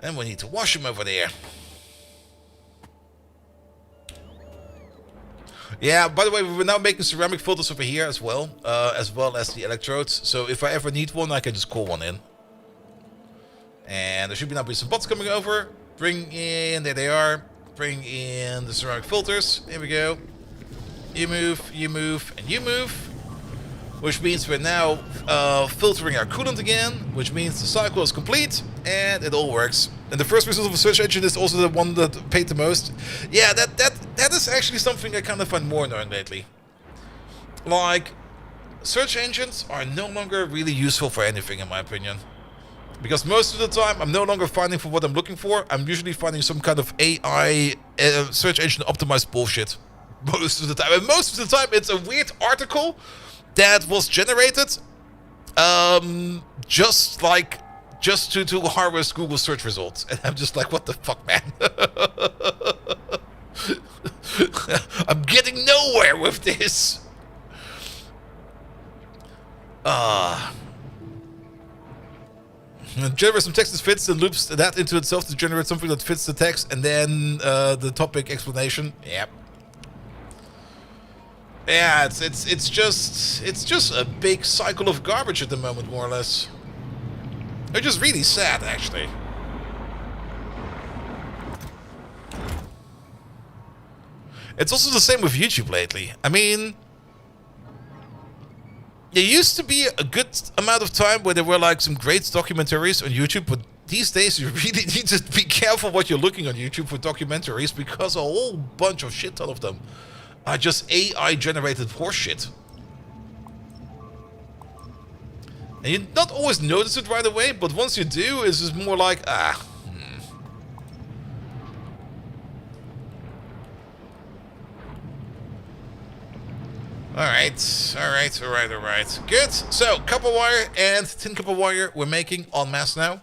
And we need to wash them over there. Yeah, by the way, we're now making ceramic filters over here as well as the electrodes. So if I ever need one, I can just call one in. And there should now be some bots coming over. Bring in, there they are. Bring in the ceramic filters. Here we go. You move, and you move. Which means we're now filtering our coolant again. Which means the cycle is complete. And it all works. And the first result of a search engine is also the one that paid the most. Yeah, that is actually something I kind of find more annoying lately. Like, search engines are no longer really useful for anything, in my opinion. Because most of the time, I'm no longer finding for what I'm looking for. I'm usually finding some kind of AI search engine optimized bullshit. Most of the time. And most of the time, it's a weird article that was generated just to harvest Google search results. And I'm just like, what the fuck, man? I'm getting nowhere with this. Generate some text that fits and loops that into itself to generate something that fits the text, and then the topic explanation. Yep. Yeah, it's just a big cycle of garbage at the moment, more or less. It's just really sad, actually. It's also the same with YouTube lately. I mean, there used to be a good amount of time where there were like some great documentaries on YouTube, but these days you really need to be careful what you're looking on YouTube for documentaries, because a whole bunch of shit ton of them are just AI generated horseshit. And you not always notice it right away, but once you do, it's just more like, Alright. Good. So, copper wire and tin copper wire we're making en masse now.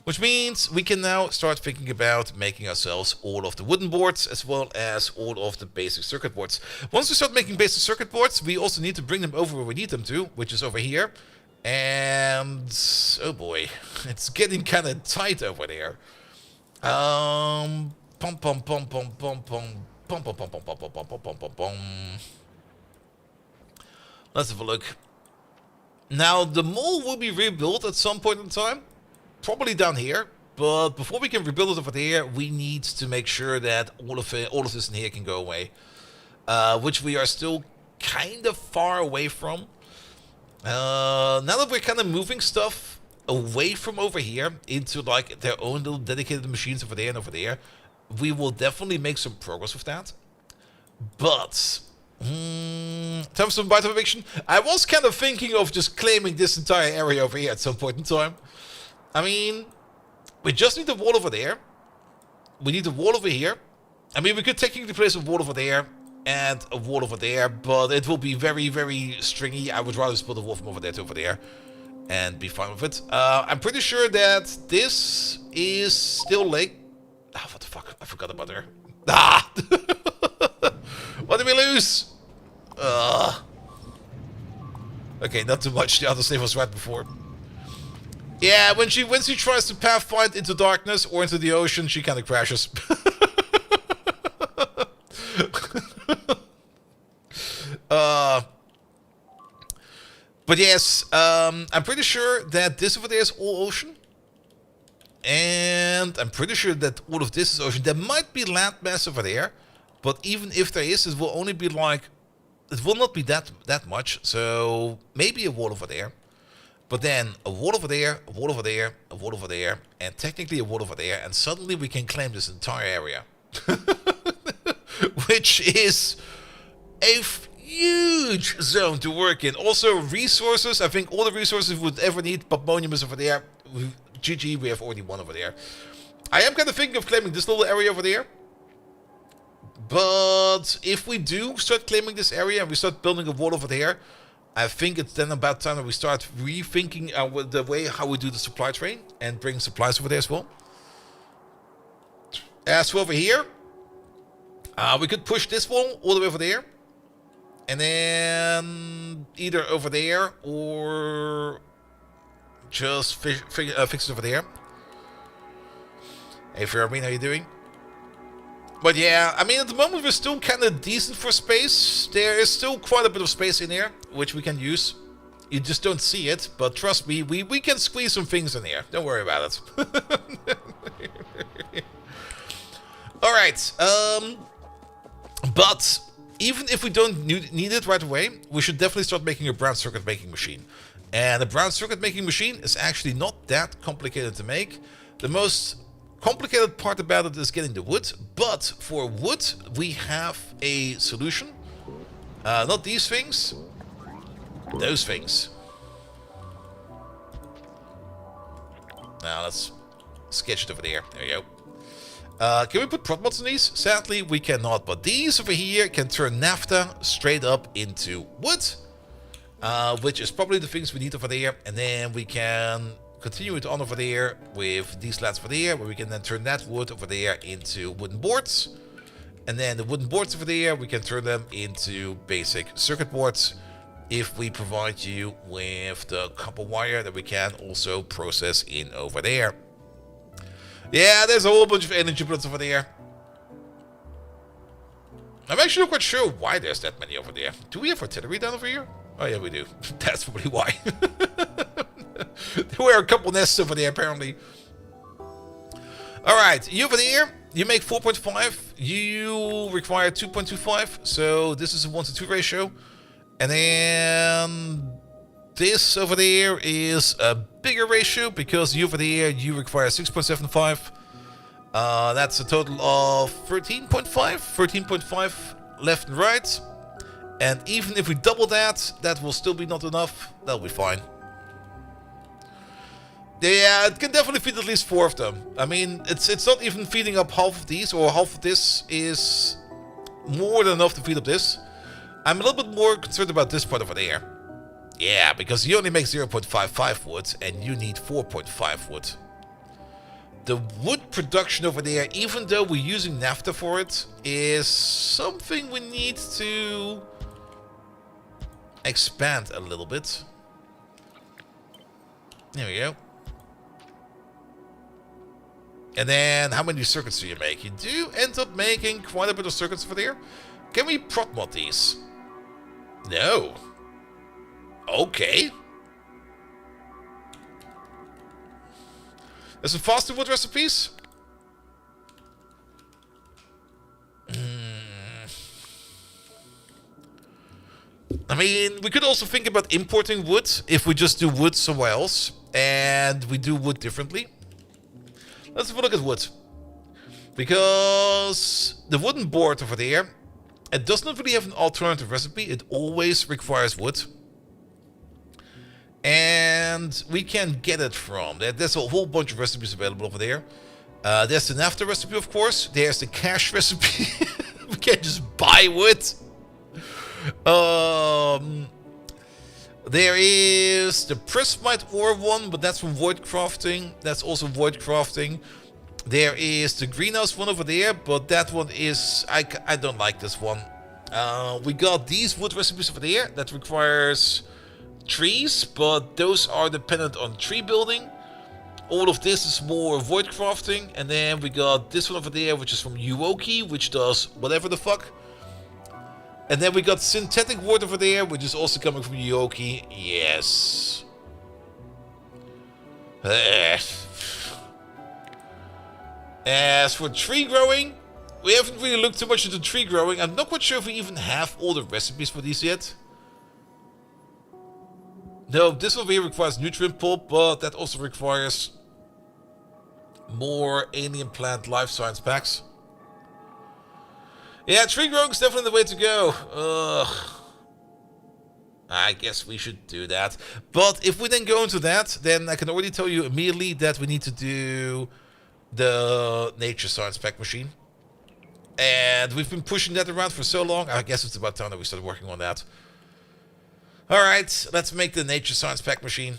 Which means we can now start thinking about making ourselves all of the wooden boards as well as all of the basic circuit boards. Once we start making basic circuit boards, we also need to bring them over where we need them to, which is over here. And oh boy, it's getting kind of tight over there. Let's have a look. Now the mall will be rebuilt at some point in time, probably down here. But before we can rebuild it over there, we need to make sure that all of this in here can go away, which we are still kind of far away from. Now that we're kind of moving stuff away from over here into like their own little dedicated machines over there and over there, we will definitely make some progress with that. But in terms of bite of eviction, I was kind of thinking of just claiming this entire area over here at some point in time. I mean, we just need a wall over there. We need a wall over here. I mean, we could technically place a wall over there and a wall over there, but it will be very, very stringy. I would rather just put a wall from over there to over there and be fine with it. I'm pretty sure that this is still late. Ah, what the fuck? I forgot about her. Ah! What did we lose? Okay, not too much. The other save was right before. Yeah, when she tries to pathfind into darkness or into the ocean, she kind of crashes. But yes, I'm pretty sure that this over there is all ocean. And I'm pretty sure that all of this is ocean. There might be land mass over there, but even if there is, it will only be like, it will not be that much. So maybe a wall over there, but then a wall over there, a wall over there, a wall over there, and technically a wall over there, and suddenly we can claim this entire area, which is a huge zone to work in. Also resources, I think all the resources we would ever need, but monument over there. GG, we have already one over there. I am kind of thinking of claiming this little area over there. But if we do start claiming this area and we start building a wall over there, I think it's then about time that we start rethinking the way how we do the supply train and bring supplies over there as well. As for over here, we could push this wall all the way over there. And then either over there or just fix it over there. Hey Fermin, how you doing? But yeah, I mean at the moment we're still kind of decent for space. There is still quite a bit of space in here, which we can use. You just don't see it, but trust me, we can squeeze some things in here. Don't worry about it. Alright, but even if we don't need it right away, we should definitely start making a brown circuit making machine. And a brown circuit making machine is actually not that complicated to make. The most complicated part about it is getting the wood, but for wood we have a solution. Not these things, those things. Now let's sketch it over there. There you go. Can we put prop mods on these? Sadly we cannot, but these over here can turn naphtha straight up into wood. Which is probably the things we need over there, and then we can continue it on over there with these slats over there, where we can then turn that wood over there into wooden boards, and then the wooden boards over there we can turn them into basic circuit boards if we provide you with the copper wire that we can also process in over there. Yeah, there's a whole bunch of energy blocks over there. I'm actually not quite sure why there's that many over there. Do we have artillery down over here? Oh yeah, we do. That's probably why. There were a couple nests over there, apparently. Alright, you over there, you make 4.5. You require 2.25. So this is a 1 to 2 ratio. And then this over there is a bigger ratio because you over there, you require 6.75. That's a total of 13.5. 13.5 left and right. And even if we double that, that will still be not enough. That'll be fine. Yeah, it can definitely feed at least 4 of them. I mean, it's not even feeding up half of these, or half of this is more than enough to feed up this. I'm a little bit more concerned about this part over there. Yeah, because you only make 0.55 wood, and you need 4.5 wood. The wood production over there, even though we're using naphtha for it, is something we need to expand a little bit. There we go. And then, how many circuits do you make? You do end up making quite a bit of circuits over there. Can we prop mod these? No. Okay. There's some faster wood recipes. I mean, we could also think about importing wood if we just do wood somewhere else and we do wood differently. Let's have a look at wood. Because the wooden board over there, it does not really have an alternative recipe. It always requires wood. And we can get it from there's a whole bunch of recipes available over there. There's the naphtha recipe, of course. There's the cash recipe. We can't just buy wood. There is the prismite ore one, but that's from void crafting. That's also void crafting. There is the greenhouse one over there, but that one is I don't like this one. We got these wood recipes over there that requires trees, but those are dependent on tree building. All of this is more void crafting, and then we got this one over there, which is from Uoki, which does whatever the fuck. And then we got synthetic wood over there, which is also coming from Uoki. Yes. As for tree growing, we haven't really looked too much into tree growing. I'm not quite sure if we even have all the recipes for these yet. No, this one here requires nutrient pulp, but that also requires more alien plant life science packs. Yeah, tree growing is definitely the way to go. I guess we should do that. But if we then go into that, then I can already tell you immediately that we need to do the nature science pack machine. And we've been pushing that around for so long. I guess it's about time that we started working on that. Alright, let's make the nature science pack machine.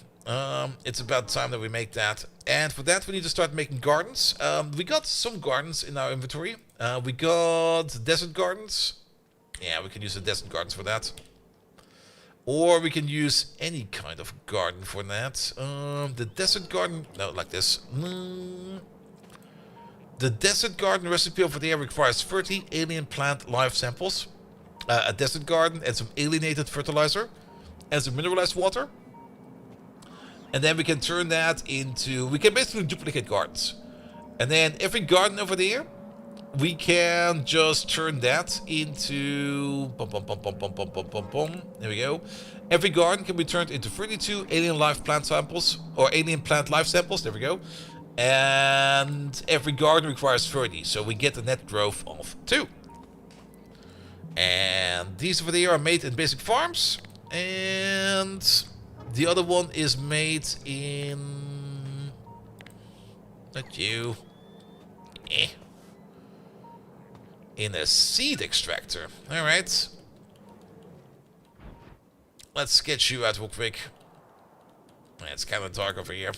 It's about time that we make that. And for that we need to start making gardens. We got some gardens in our inventory. We got desert gardens. Yeah, we can use the desert gardens for that. Or we can use any kind of garden for that. The desert garden... No, like this. The desert garden recipe over there requires 30 alien plant life samples. A desert garden and some alienated fertilizer. And some mineralized water. And then we can turn that into... We can basically duplicate gardens. And then every garden over there, we can just turn that into... There we go. Every garden can be turned into 32 alien life plant samples. Or alien plant life samples. There we go. And every garden requires 30. So we get a net growth of 2. And these over there are made in basic farms. And the other one is made in... Not you. In a seed extractor. Alright. Let's sketch you out real quick. It's kind of dark over here.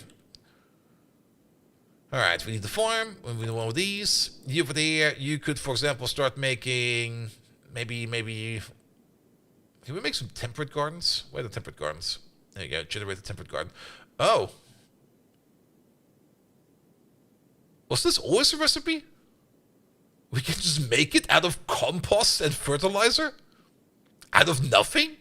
Alright, we need the farm. We need one of these. You over there, you could, for example, start making... Maybe... Can we make some temperate gardens? Where are the temperate gardens? There you go, generate a temperate garden. Oh! Was this always a recipe? We can just make it out of compost and fertilizer? Out of nothing?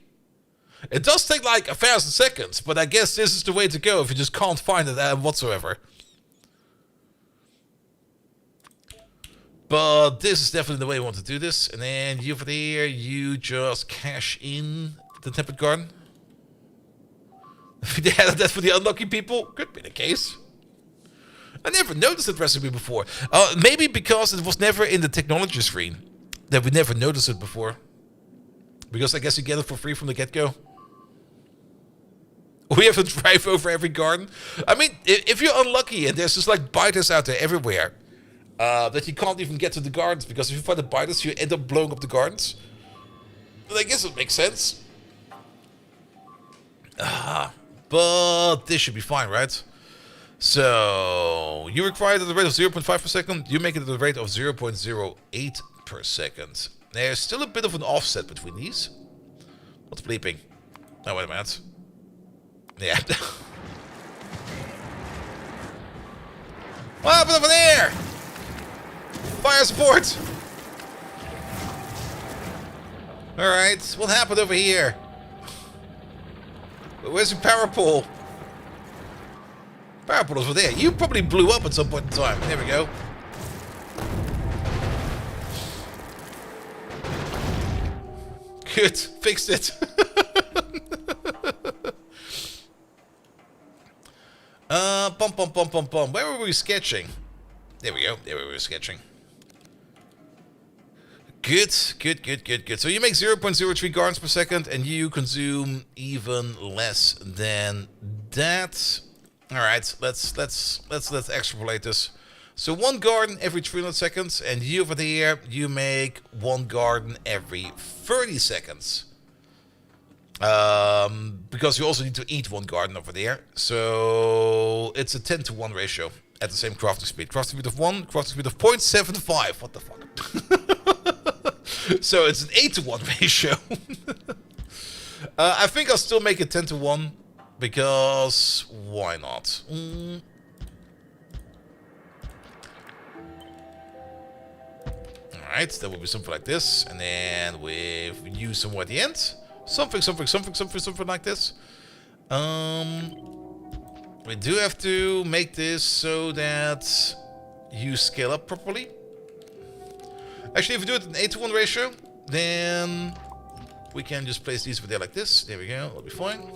It does take like 1,000 seconds, but I guess this is the way to go if you just can't find it whatsoever. But this is definitely the way we want to do this. And then you over there, you just cash in the temperate garden. If they had that for the unlucky people, could be the case. I never noticed that recipe before. Maybe because it was never in the technology screen. That we never noticed it before. Because I guess you get it for free from the get-go. We have to drive over every garden. I mean, if you're unlucky and there's just like biters out there everywhere. That you can't even get to the gardens. Because if you find the biters, you end up blowing up the gardens. But I guess it makes sense. But this should be fine, right? So, you require it at the rate of 0.5 per second. You make it at the rate of 0.08 per second. There's still a bit of an offset between these. What's bleeping? Oh, wait a minute. Yeah. What happened over there? Fire support! Alright, what happened over here? Where's your power pole? Power pole over there. You probably blew up at some point in time. There we go. Good. Fixed it. Where were we sketching? There we go. There we were sketching. Good. So you make 0.03 gardens per second, and you consume even less than that. All right, let's extrapolate this. So 1 garden every 300 seconds, and you over there, you make 1 garden every 30 seconds. Because you also need to eat 1 garden over there. So it's a 10-to-1 ratio at the same crafting speed. Crafting speed of 1, crafting speed of 0.75. What the fuck? So it's an 8-to-1 ratio. I think I'll still make it 10-to-1. Because why not? Alright, that will be something like this. And then with you somewhere at the end. Something like this. We do have to make this so that you scale up properly. Actually, if we do it in 8-to-1 ratio, then we can just place these over there like this. There we go. That'll be fine.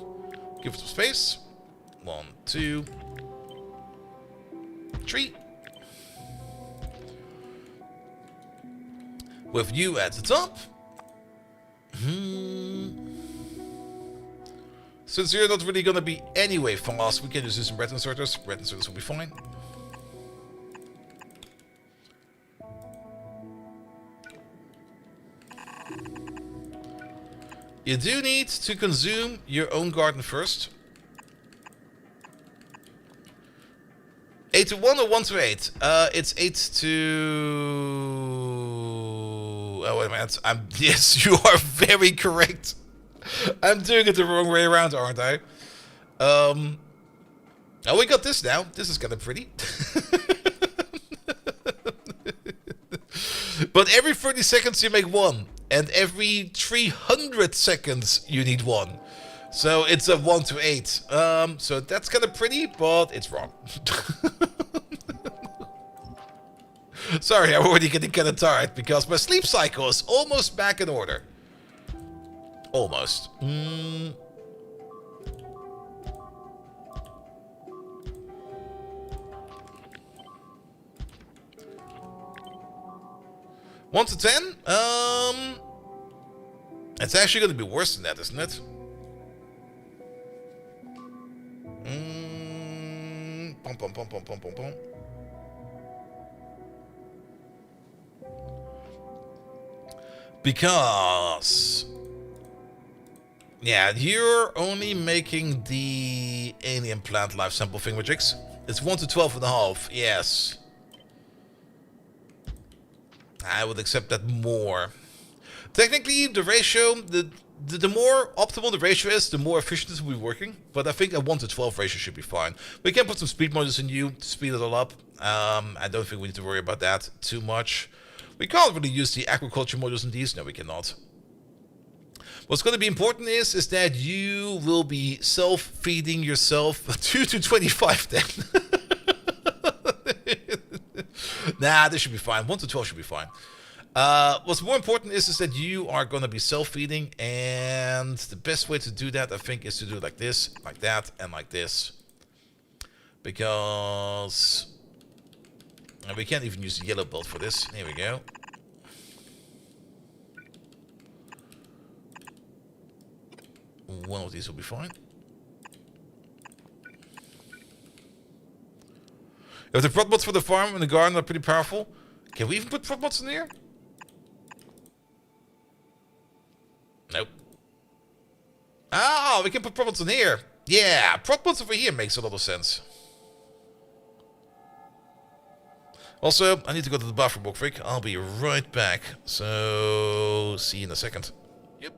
Give it some space. 1, 2, 3. With you at the top. Since you're not really gonna be anyway fast, we can just do some red inserters. Red inserters will be fine. You do need to consume your own garden first. 8-to-1 or 1-to-8? It's 8 to... Oh, wait a minute. Yes, you are very correct. I'm doing it the wrong way around, aren't I? Oh, we got this now. This is kind of pretty. But every 30 seconds you make one. And every 300 seconds you need one. So it's a 1-to-8. So that's kind of pretty, but it's wrong. Sorry, I'm already getting kind of tired because my sleep cycle is almost back in order. Almost. 1 to 10? It's actually going to be worse than that, isn't it? Pom pom pom pom pom pom pom. Because... yeah, you're only making the alien plant life sample thingamajig's. It's 1 to 12.5, yes. I would accept that more. Technically, the ratio, the more optimal the ratio is, the more efficient it will be working. But I think a 1 to 12 ratio should be fine. We can put some speed modules in you to speed it all up. I don't think we need to worry about that too much. We can't really use the agriculture modules in these. No, we cannot. What's going to be important is that you will be self-feeding yourself 2 to 25 then. Nah, this should be fine. 1 to 12 should be fine. What's more important is that you are going to be self-feeding, and the best way to do that, I think, is to do it like this, like that, and like this. Because... and we can't even use the yellow belt for this. Here we go. One of these will be fine. If the prop mods for the farm and the garden are pretty powerful, can we even put prop mods in here? Nope. Ah, we can put prop mods in here. Yeah, prop mods over here makes a lot of sense. Also, I need to go to the bathroom real quick. I'll be right back. So, see you in a second. Yep.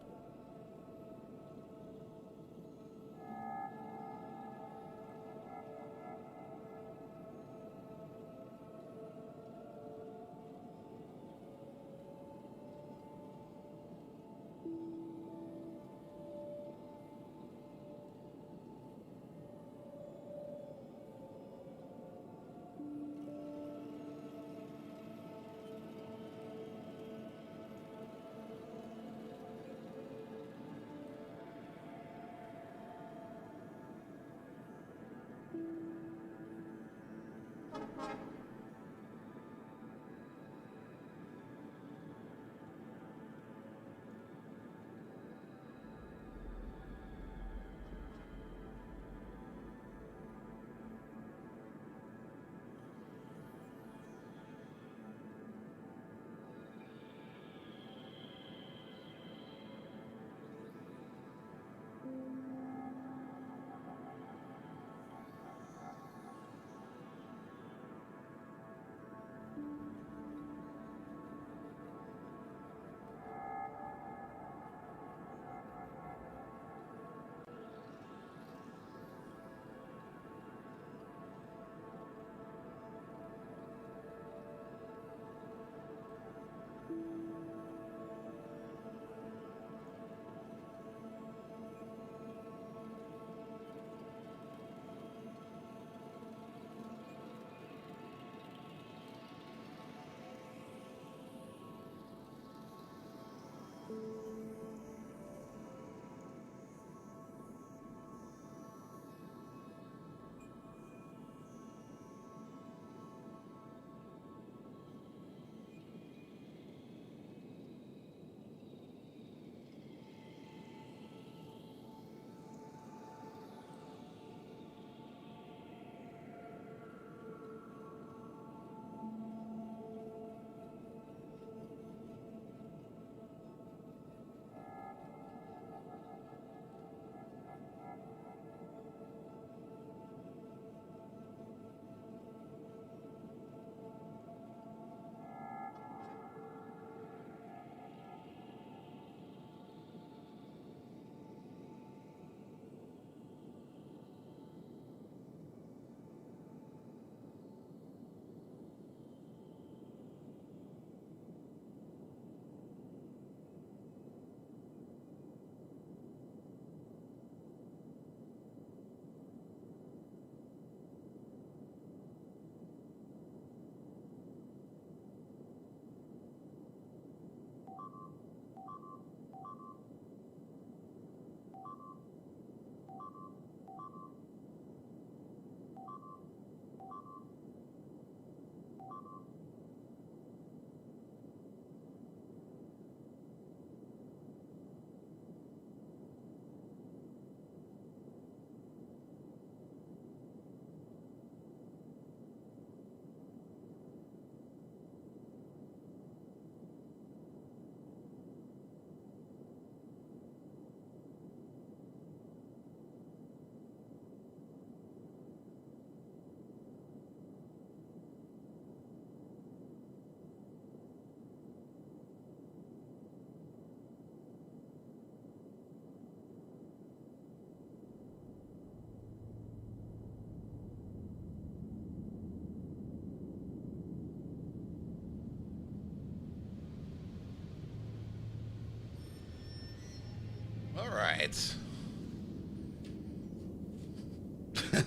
Alright.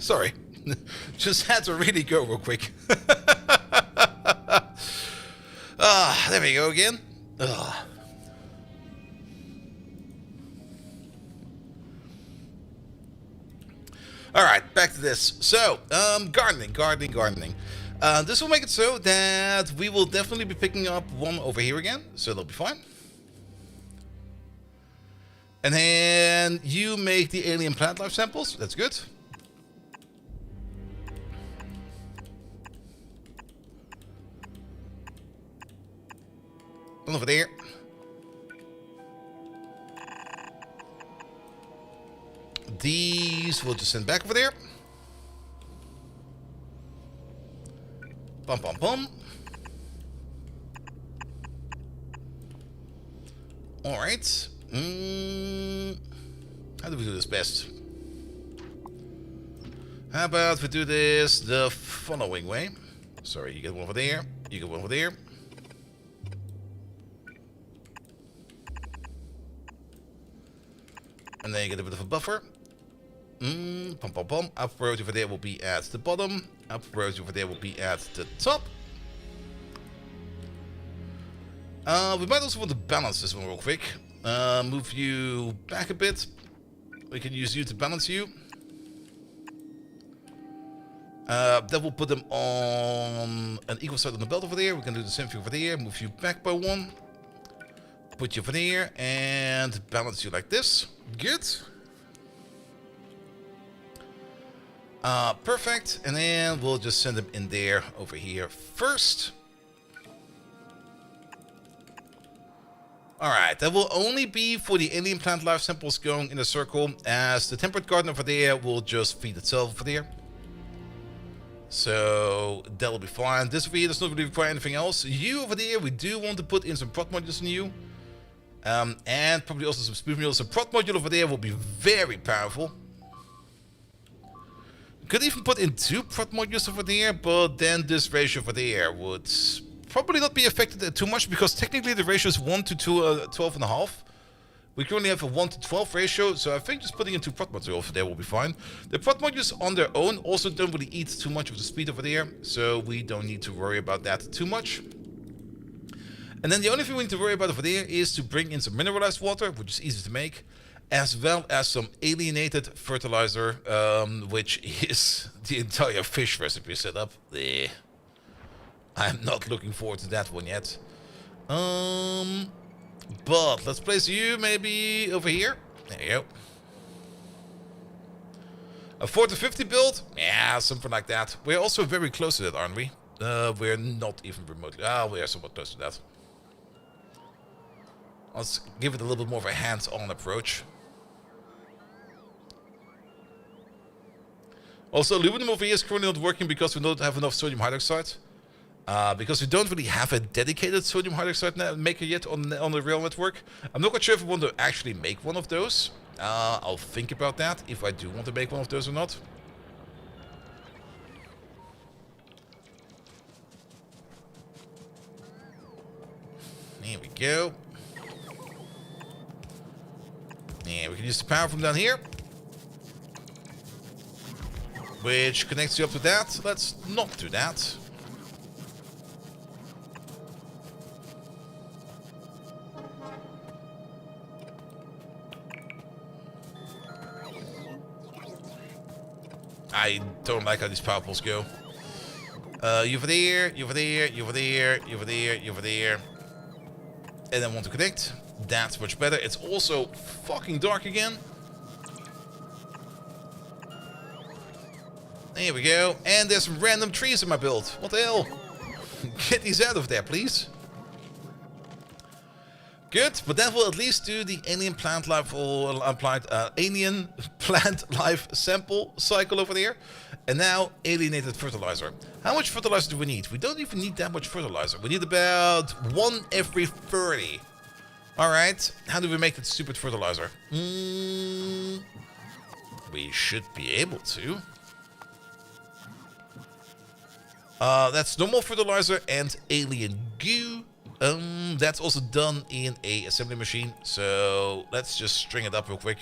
Sorry. Just had to really go real quick. There we go again. Alright, back to this. So, gardening. This will make it so that we will definitely be picking up one over here again, so that'll be fine. And then you make the alien plant life samples. That's good. One over there. These we'll just send back over there. Bum bum bum. Alright. How do we do this best? How about we do this the following way? Sorry, you get one over there. You get one over there. And then you get a bit of a buffer. Pum pum pum. Up road over there will be at the bottom. Up road over there will be at the top. We might also want to balance this one real quick. Move you back a bit. We can use you to balance you. That will put them on an equal side on the belt over there. We can do the same thing over there. Move you back by one. Put you over there and balance you like this. Good. Perfect. And then we'll just send them in there over here first. Alright, that will only be for the alien plant life samples going in a circle, as the temperate garden over there will just feed itself over there. So that'll be fine. This over here does not really require anything else. You over there, we do want to put in some prot modules in you. And probably also some speed modules. A prot module over there will be very powerful. Could even put in 2 prot modules over there, but then this ratio over there would probably not be affected too much, because technically the ratio is 1 to 12.5. We currently have a 1 to 12 ratio, so I think just putting in 2 prot modules over there will be fine. The prot modules on their own also don't really eat too much of the speed over there, so we don't need to worry about that too much. And then the only thing we need to worry about over there is to bring in some mineralized water, which is easy to make, as well as some alienated fertilizer, which is the entire fish recipe setup. I'm not looking forward to that one yet. But let's place you maybe over here. There you go. A 4 to 50 build? Yeah, something like that. We're also very close to that, aren't we? We're not even remotely. We are somewhat close to that. Let's give it a little bit more of a hands-on approach. Also, aluminum over here is currently not working because we don't have enough sodium hydroxide. Because we don't really have a dedicated sodium hydroxide maker yet on the rail network. I'm not quite sure if I want to actually make one of those. I'll think about that, if I do want to make one of those or not. Here we go. Yeah, we can use the power from down here, which connects you up to that. Let's not do that. I don't like how these power poles go. You over there, you over there, you over there, you over there, you over there. And then want to connect. That's much better. It's also fucking dark again. There we go. And there's some random trees in my build. What the hell? Get these out of there, please. Good, but that will at least do the alien plant life or alien plant life sample cycle over there. And now alienated fertilizer. How much fertilizer do we need? We don't even need that much fertilizer. We need about 1 every 30. Alright, how do we make that stupid fertilizer? We should be able to. That's normal fertilizer and alien goo. That's also done in a assembly machine. So let's just string it up real quick.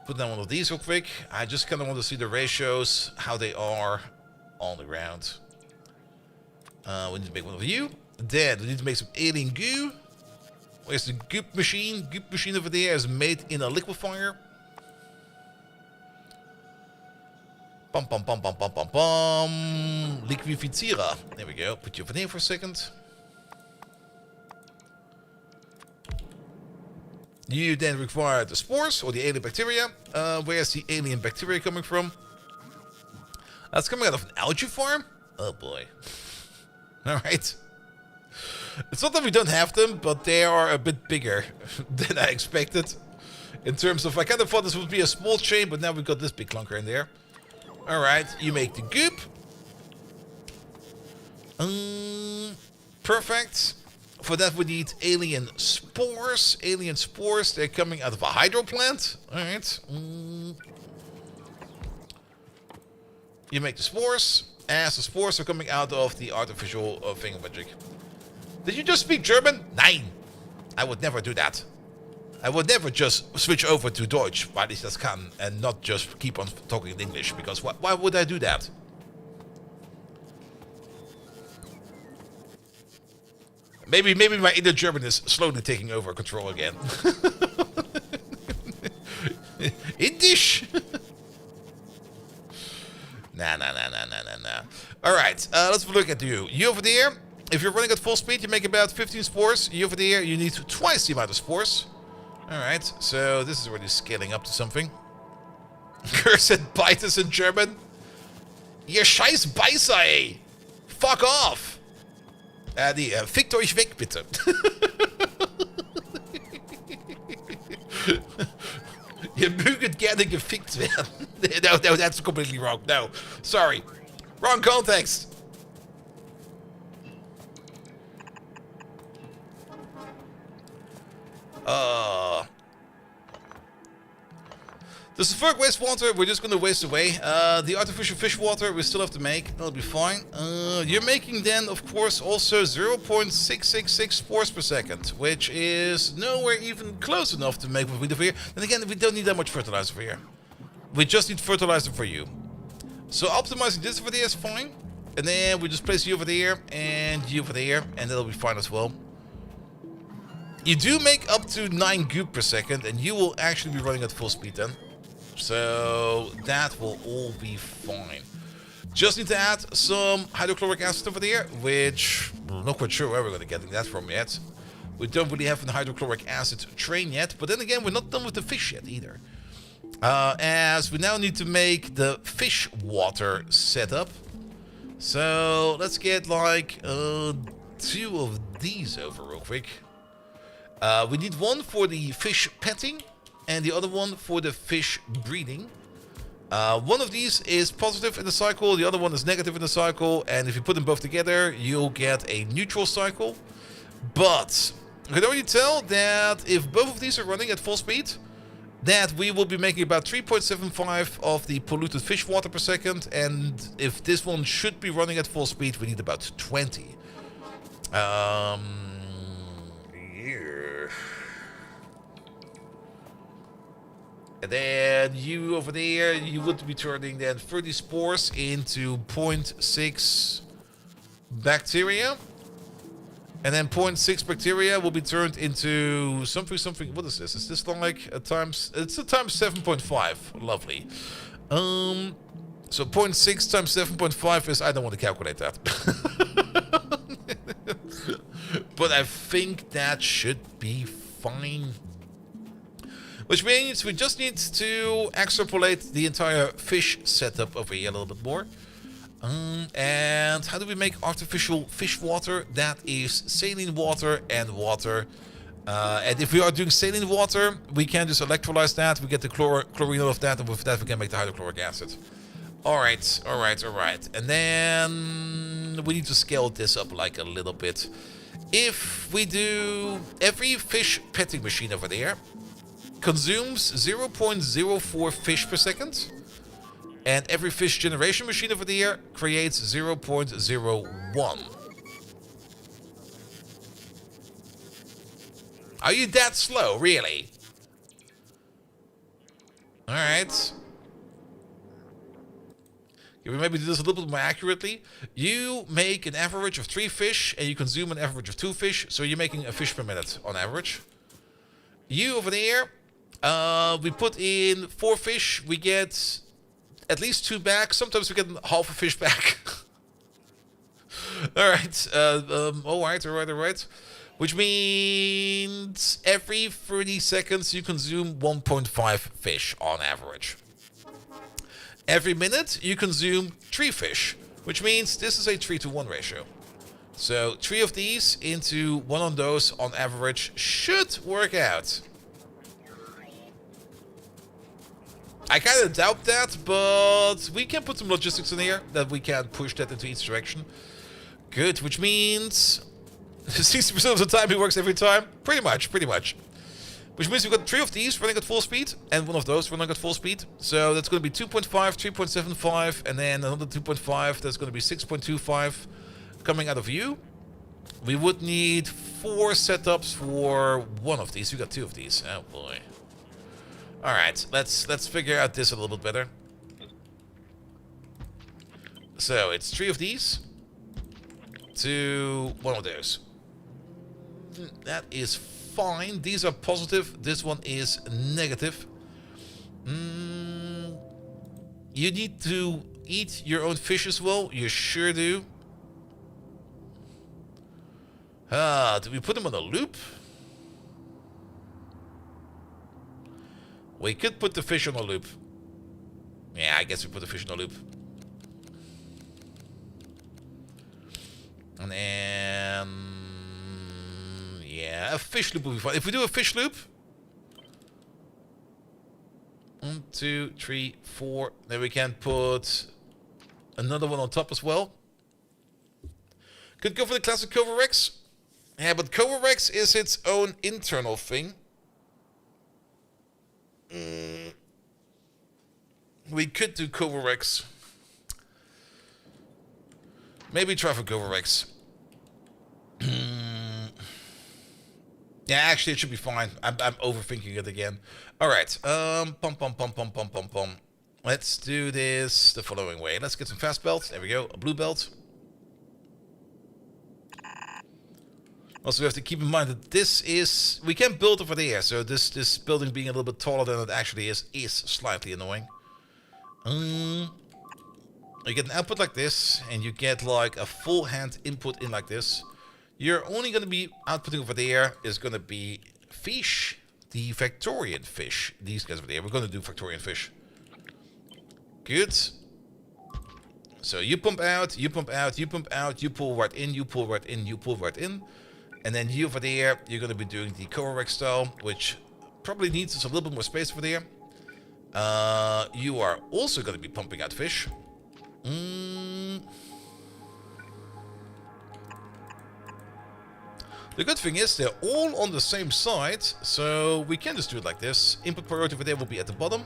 put down one of these real quick. I just kind of want to see the ratios, how they are on the ground. We need to make one of you. Then we need to make some alien goo. Where's the goop machine? Goop machine over there is made in a liquefier. Pam pam pam pam pam pam pam. Liquificierer. There we go. Put you over there for a second. You then require the spores or the alien bacteria. Where's the alien bacteria coming from? That's coming out of an algae farm? Oh boy. Alright. It's not that we don't have them, but they are a bit bigger than I expected. In terms of, I kind of thought this would be a small chain, but now we've got this big clunker in there. Alright, you make the goop. Perfect. For that we need alien spores. Alien spores, they're coming out of a hydro plant. Alright. You make the spores. As the spores are coming out of the artificial thingamajig. Did you just speak German? Nein. I would never do that. I would never just switch over to Deutsch, weil ich das kann, and not just keep on talking in English, because why would I do that? Maybe my inner German is slowly taking over control again. Indisch? Nah. Alright, let's have a look at you. You over there, if you're running at full speed, you make about 15 spores. You over there, you need twice the amount of spores. Alright, so this is already scaling up to something. Cursed Beites in German. Ihr scheiß Beißer, ey! Fuck off! Nee, fickt euch weg, bitte. Ihr möget gerne gefickt werden. No, that's completely wrong. No, sorry. Wrong context. The sulfuric wastewater, we're just going to waste away. The artificial fish water, we still have to make. That'll be fine. You're making then, of course, also 0.666 spores per second, which is nowhere even close enough to make what we do here. Then again, we don't need that much fertilizer for here. We just need fertilizer for you. So optimizing this over there is fine. And then we just place you over there and you over there, and that'll be fine as well. You do make up to 9 goop per second, and you will actually be running at full speed then. So that will all be fine. Just need to add some hydrochloric acid over there, which I'm not quite sure where we're going to get that from yet. We don't really have an hydrochloric acid train yet, but then again, we're not done with the fish yet either. As we now need to make the fish water setup. So let's get like 2 of these over real quick. We need one for the fish petting and the other one for the fish breeding. One of these is positive in the cycle, the other one is negative in the cycle, and if you put them both together, you'll get a neutral cycle. But I can already tell that if both of these are running at full speed, that we will be making about 3.75 of the polluted fish water per second, and if this one should be running at full speed, we need about 20. Yeah. And then you over there, you would be turning then 30 spores into 0.6 bacteria. And then 0.6 bacteria will be turned into something. What is this? Is this like a times? It's a times 7.5. Lovely. So 0.6 times 7.5 is, I don't want to calculate that. But I think that should be fine. Which means we just need to extrapolate the entire fish setup over here a little bit more. And how do we make artificial fish water? That is saline water and water. And if we are doing saline water, we can just electrolyze that. We get the chlorine out of that, and with that we can make the hydrochloric acid. Alright. And then we need to scale this up like a little bit. If we do every fish petting machine over there consumes 0.04 fish per second, and every fish generation machine over there creates 0.01. Are you that slow, really? Alright. Okay, we maybe do this a little bit more accurately. You make an average of 3 fish, and you consume an average of 2 fish, so you're making a fish per minute on average. You over there, we put in 4 fish, we get at least 2 back, sometimes we get half a fish back. Alright, alright. Which means every 30 seconds you consume 1.5 fish on average. Every minute you consume 3 fish, which means this is a 3-to-1 ratio. So 3 of these into 1 on those on average should work out. I kind of doubt that, but we can put some logistics in here that we can push that into each direction. Good, which means 60% of the time it works every time. Pretty much. Which means we've got 3 of these running at full speed, and 1 of those running at full speed. So that's going to be 2.5, 3.75, and then another 2.5. That's going to be 6.25 coming out of you. We would need 4 setups for 1 of these. We got 2 of these. Oh boy. All right, let's figure out this a little bit better. So it's 3 of these to 1 of those. That is fine. These are positive. This one is negative. You need to eat your own fish as well. You sure do. Do we put them on a loop? We could put the fish on a loop. Yeah, I guess we put the fish on a loop. And then... yeah, a fish loop will be fine. If we do a fish loop... 1, 2, 3, 4. Then we can put another one on top as well. Could go for the classic Cobra Rex. Yeah, but Cobra Rex is its own internal thing. We could do Cobra Rex. Maybe try for Cobra Rex. Yeah, actually, it should be fine. I'm overthinking it again. All right. Let's do this the following way. Let's get some fast belts. There we go. A blue belt. Also, we have to keep in mind that this is... we can build over there, so this building being a little bit taller than it actually is slightly annoying. You get an output like this, and you get like a full hand input in like this. You're only going to be outputting over there is going to be fish, the Victorian fish. These guys over there. We're going to do Victorian fish. Good. So you pump out, you pump out, you pump out, you pull right in, you pull right in, you pull right in. And then you over there, you're going to be doing the Cobra Rex style, which probably needs us a little bit more space over there. You are also going to be pumping out fish. The good thing is they're all on the same side, so we can just do it like this. Input priority over there will be at the bottom.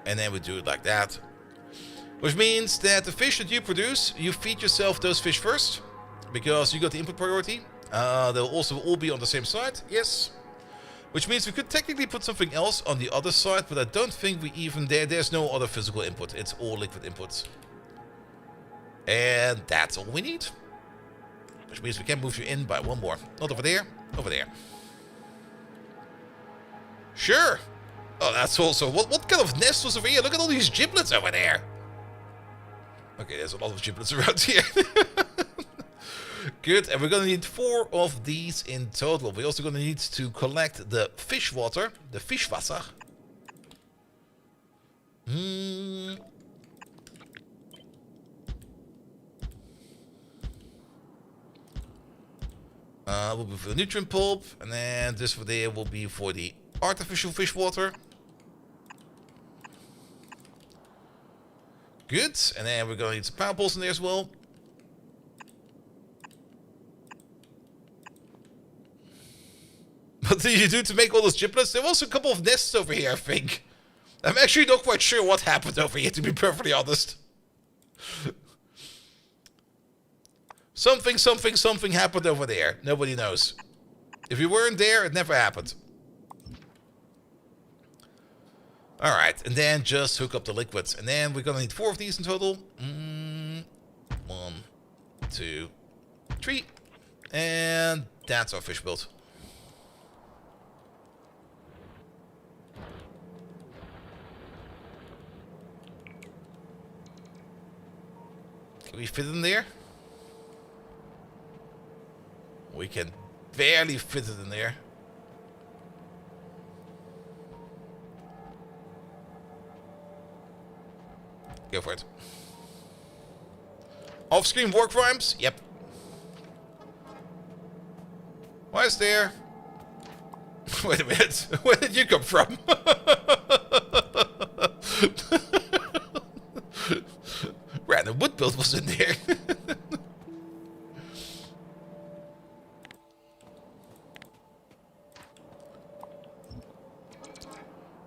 And then we do it like that. Which means that the fish that you produce, you feed yourself those fish first. Because you got the input priority. They'll also all be on the same side, yes. Which means we could technically put something else on the other side, but I don't think we even... there's no other physical input. It's all liquid inputs. And that's all we need. Which means we can move you in by 1 more. Not over there, over there. Sure. Oh, that's also... what kind of nest was over here? Look at all these giblets over there. Okay, there's a lot of giblets around here. Good, and we're going to need 4 of these in total. We're also going to need to collect the fish water, the Fischwasser. Will be for the nutrient pulp, and then this for there will be for the artificial fish water. Good, and then we're going to need some power poles in there as well. What did you do to make all those giblets? There was a couple of nests over here, I think. I'm actually not quite sure what happened over here, to be perfectly honest. Something happened over there. Nobody knows. If you weren't there, it never happened. Alright, and then just hook up the liquids. And then we're gonna need 4 of these in total. 1, 2, 3. And that's our fish build. Can we fit in there? We can barely fit it in there. Go for it. Off-screen war crimes? Yep. Why is there... Wait a minute. Where did you come from? Random wood build was in there.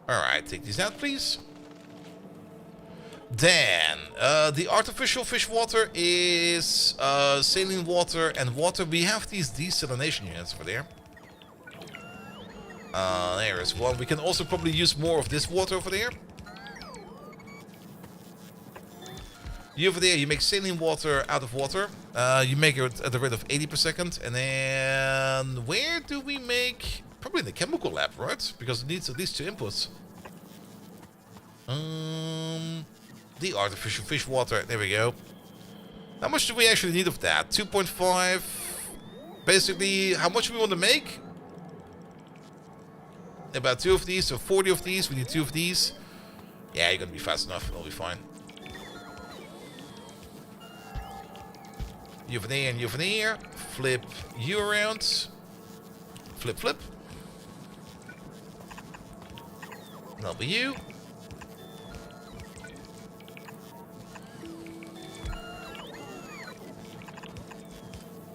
Alright, take these out, please. Then, the artificial fish water is saline water and water. We have these desalination units over there. There is one. We can also probably use more of this water over there. You over there, you make saline water out of water. You make it at the rate of 80 per second. And then, where do we make... Probably in the chemical lab, right? Because it needs at least 2 inputs. The artificial fish water. There we go. How much do we actually need of that? 2.5. Basically, how much we want to make? About 2 of these, so 40 of these. We need 2 of these. Yeah, you're gonna be fast enough. It'll be fine. You over there and you over there. Flip you around. Flip, flip. That'll be you.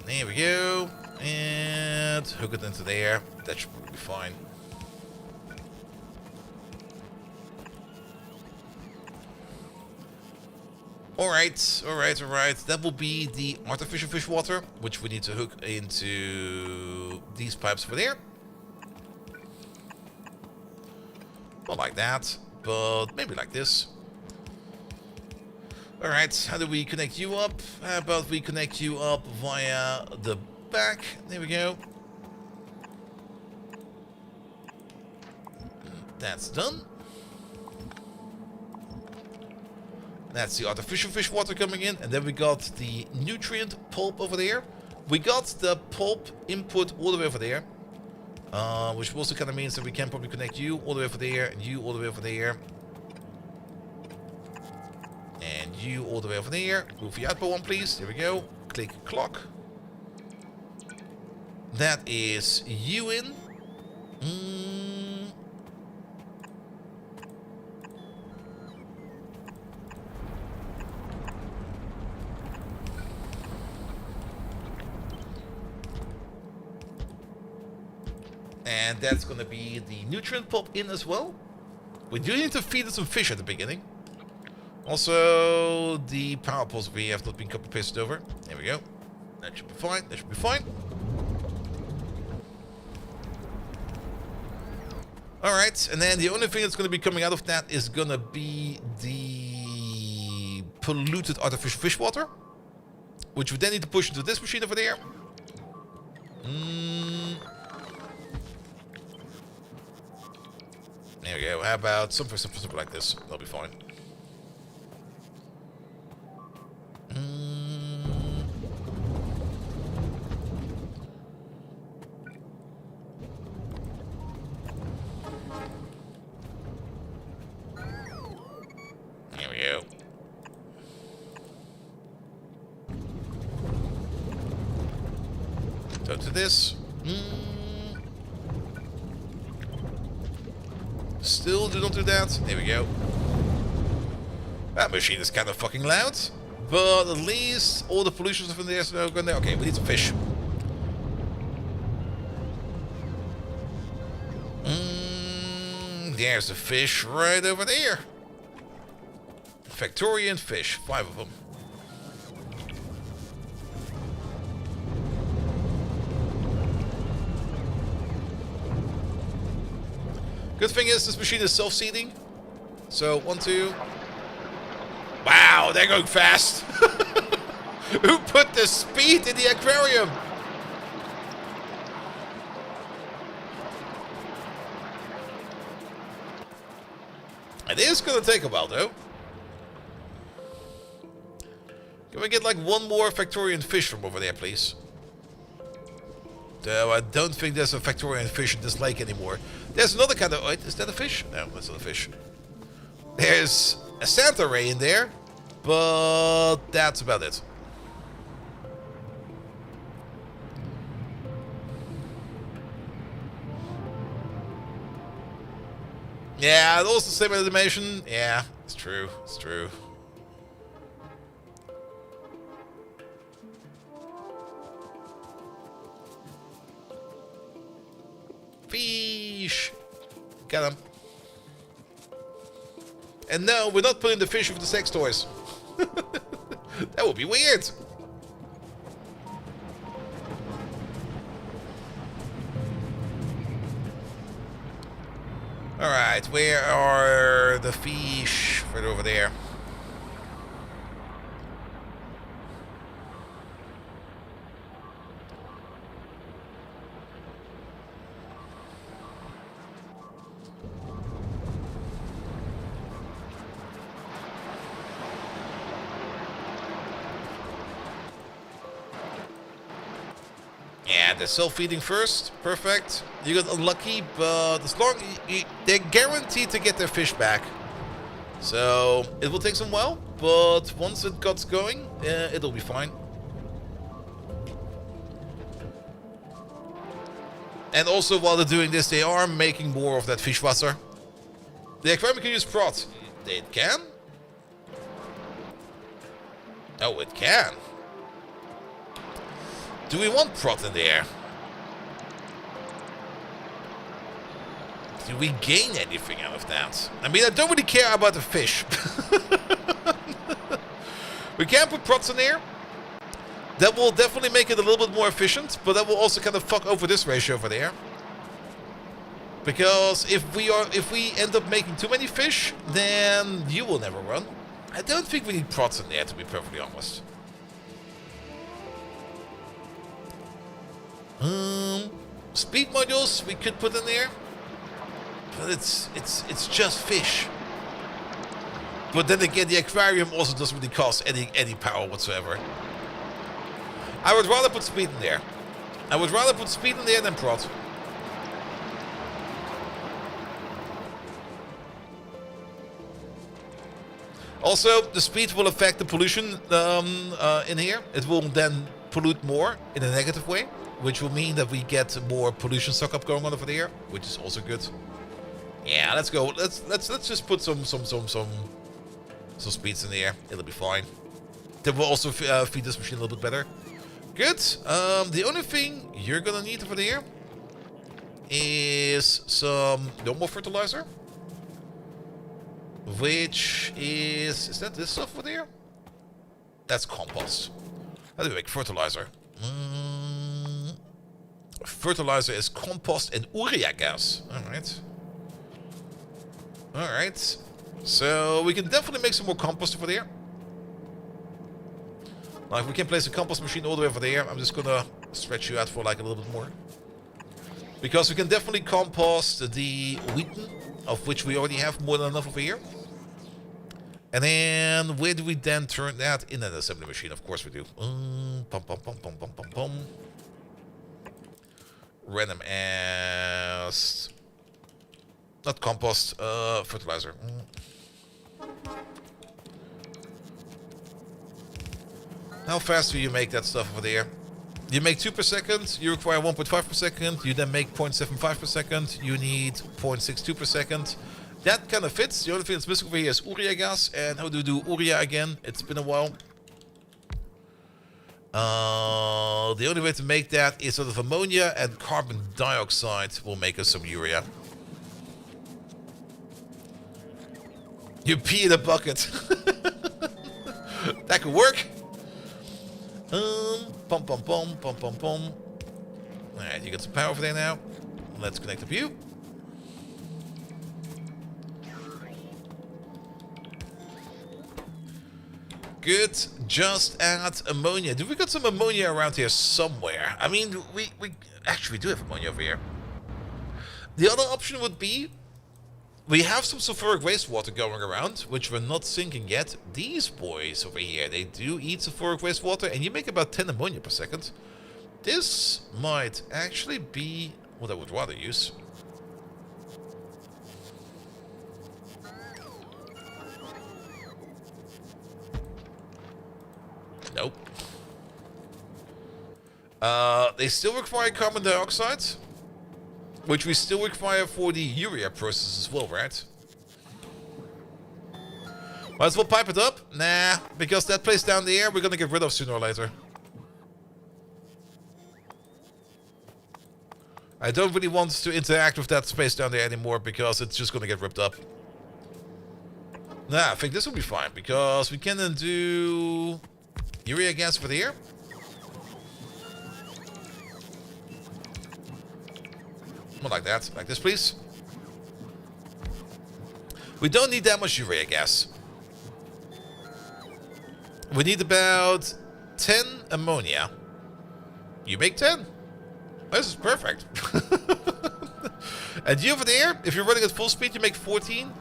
There we go. And hook it into there. That should probably be fine. Alright, alright, alright. That will be the artificial fish water, which we need to hook into these pipes over there. Not like that, but maybe like this. Alright, how do we connect you up? How about we connect you up via the back? There we go. That's done. That's the artificial fish water coming in. And then we got the nutrient pulp over there. We got the pulp input all the way over there. Which also kind of means that we can probably connect you all the way over there. And you all the way over there. And you all the way over there. Move the output one, please. There we go. Click clock. That is you in. And that's going to be the nutrient pulp in as well. We do need to feed it some fish at the beginning. Also, the power poles we have not been copy pasted over. There we go. That should be fine. That should be fine. Alright, and then the only thing that's going to be coming out of that is going to be the polluted artificial fish water. Which we then need to push into this machine over there. There we go. How about something like this? That'll be fine. There we go. Go to this. Still do not do that. There we go. That machine is kind of fucking loud. But at least all the pollution stuff in there is now going there. Okay, we need some fish. There's the fish right over there. Victorian fish. 5 of them. Good thing is this machine is self-seeding. So, 1, 2. Wow, they're going fast. Who put the speed in the aquarium? It is going to take a while, though. Can we get like one more Victorian fish from over there, please? Though I don't think there's a Victorian fish in this lake anymore. There's another kind of... Wait, is that a fish? No, that's not a fish. There's a Santa ray in there, but that's about it. Yeah, it's also the same animation. Yeah, it's true. It's true. Fish! Got him. And no, we're not putting the fish with the sex toys. That would be weird. Alright, where are the fish? Right over there. Yeah, they're self-feeding first. Perfect. You got unlucky, but as long they're guaranteed to get their fish back. So it will take some while, but once it gets going, it'll be fine. And also, while they're doing this, they are making more of that fishwasser. The aquarium can use prod. It can? Oh, it can. Do we want prot in there? Do we gain anything out of that? I mean, I don't really care about the fish. We can put prots in there. That will definitely make it a little bit more efficient, but that will also kind of fuck over this ratio over there. Because if we end up making too many fish, then you will never run. I don't think we need prots in there, to be perfectly honest. Speed modules we could put in there, but it's just fish. But then again, the aquarium also doesn't really cost any power whatsoever. I would rather put speed in there. I would rather put speed in there than prod. Also, the speed will affect the pollution in here. It will then pollute more in a negative way, which will mean that we get more pollution suck up going on over there, which is also good. Yeah, let's go. Let's just put some speeds in the air. It'll be fine. That will also feed this machine a little bit better. Good. The only thing you're gonna need over there is some normal fertilizer, which is that this stuff over there? That's compost. How do we make fertilizer? Fertilizer is compost and urea gas. Alright. Alright. So we can definitely make some more compost over there. Like we can place a compost machine all the way over there. I'm just gonna stretch you out for like a little bit more. Because we can definitely compost the wheaten, of which we already have more than enough over here. And then where do we then turn that? In an assembly machine, of course we do. Random as... Not compost, fertilizer. How fast do you make that stuff over there? You make 2 per second, you require 1.5 per second, you then make 0.75 per second, you need 0.62 per second. That kind of fits. The only thing that's missing over here is urea gas. And how do we do urea again? It's been a while. The only way to make that is sort of ammonia and carbon dioxide will make us some urea. You pee in a bucket. That could work. Pum pum pum pum pum pum. Alright, you got some power over there now. Let's connect up you. Good. Just add ammonia. Do we got some ammonia around here somewhere? I mean, we actually do have ammonia over here. The other option would be we have some sulfuric wastewater going around, which we're not sinking yet. These boys over here, they do eat sulfuric wastewater, and you make about 10 ammonia per second. This might actually be what I would rather use. Nope. They still require carbon dioxide, which we still require for the urea process as well, right? Might as well pipe it up? Nah, because that place down there we're gonna get rid of sooner or later. I don't really want to interact with that space down there anymore because it's just gonna get ripped up. Nah, I think this will be fine because we can then do urea gas over here. More like that. Like this, please. We don't need that much urea gas. We need about 10 ammonia. You make 10. This is perfect. And you over there, if you're running at full speed, you make 14.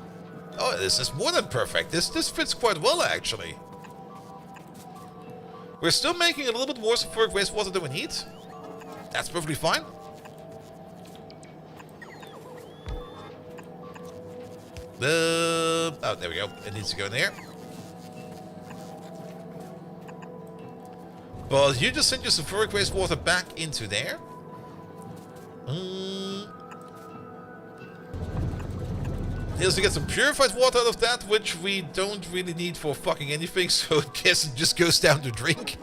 Oh, this is more than perfect. This fits quite well, actually. We're still making a little bit more sulfuric wastewater than we need. That's perfectly fine. Oh, there we go. It needs to go in there. But you just send your sulfuric wastewater back into there. Here's to get some purified water out of that, which we don't really need for fucking anything, so I guess it just goes down to drink.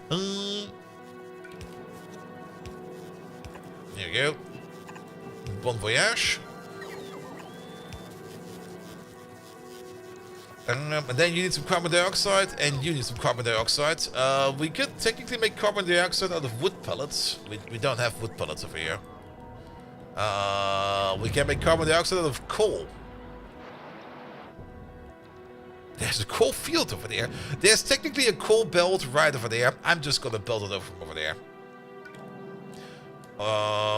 There we go. Bon voyage. And then you need some carbon dioxide, and you need some carbon dioxide. We could technically make carbon dioxide out of wood pellets. We don't have wood pellets over here. We can make carbon dioxide out of coal. There's a coal field over there. There's technically a coal belt right over there. I'm just gonna build it over from over there.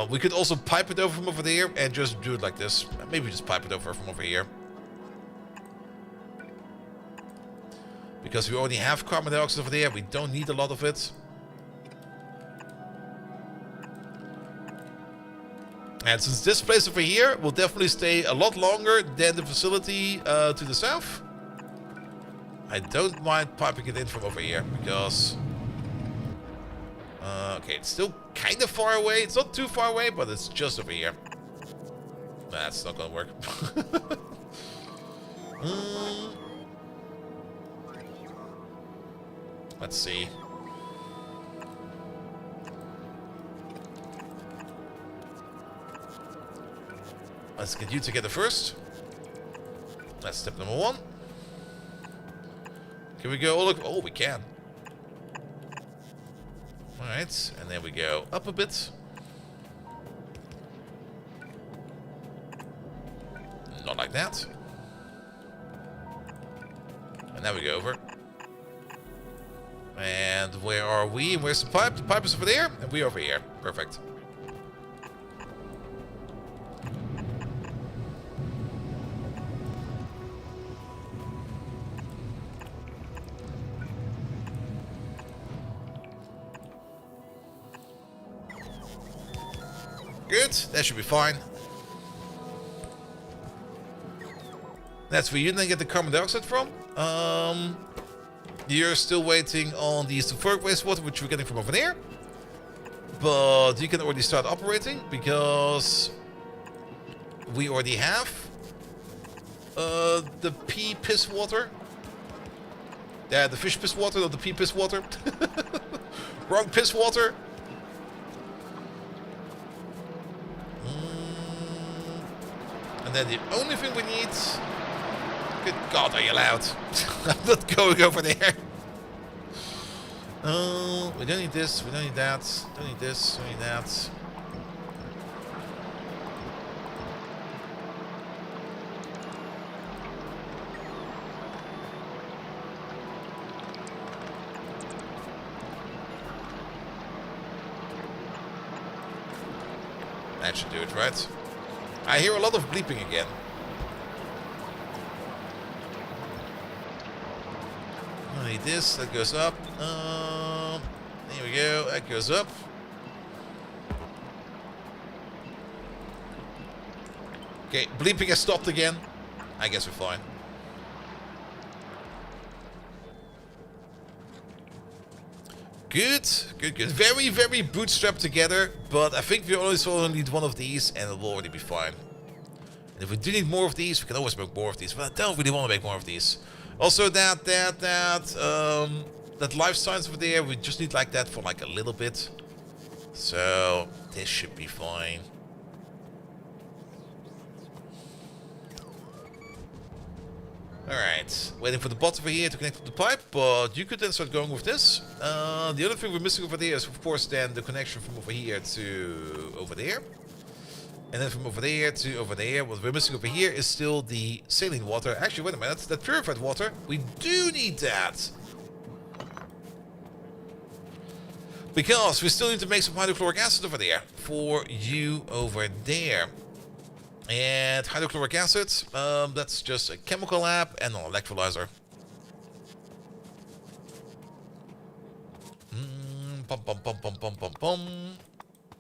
We could also pipe it over from over there and just do it like this. Maybe just pipe it over from over here. Because we already have carbon dioxide over there, we don't need a lot of it. And since this place over here will definitely stay a lot longer than the facility to the south, I don't mind piping it in from over here, because... okay, it's still kind of far away. It's not too far away, but it's just over here. That's not gonna work. Let's see. Let's get you together first. That's step number 1. Can we go? Oh, look. Oh, we can. Alright, and then we go up a bit. Not like that. And now we go over. And where are we? Where's the pipe? The pipe is over there, and we over here. Perfect. Good. That should be fine. That's where you then get the carbon dioxide from. You're still waiting on the sulfuric wastewater, which we're getting from over there. But you can already start operating, because we already have the pea piss water. Yeah, the fish piss water, not the pea piss water. Wrong piss water. And then the only thing we need... Good God, are you loud? I'm not going over there. We don't need this, we don't need that. Don't need this, don't need that. That should do it, right? I hear a lot of bleeping again. I need this. That goes up. There we go. That goes up. Okay, bleeping has stopped again. I guess we're fine. Good, good, good. Very, very bootstrapped together, but I think we only need one of these and it will already be fine. And if we do need more of these, we can always make more of these, but I don't really want to make more of these. Also, that life science over there, we just need like that for like a little bit. So, this should be fine. Alright, waiting for the bot over here to connect to the pipe, but you could then start going with this. The other thing we're missing over there is, of course, then the connection from over here to over there. And then from over there to over there. What we're missing over here is still the saline water. Actually, wait a minute, that purified water, we do need that. Because we still need to make some hydrochloric acid over there for you over there. And hydrochloric acid, that's just a chemical lab and an electrolyzer. Pum, pum, pum, pum, pum, pum, pum.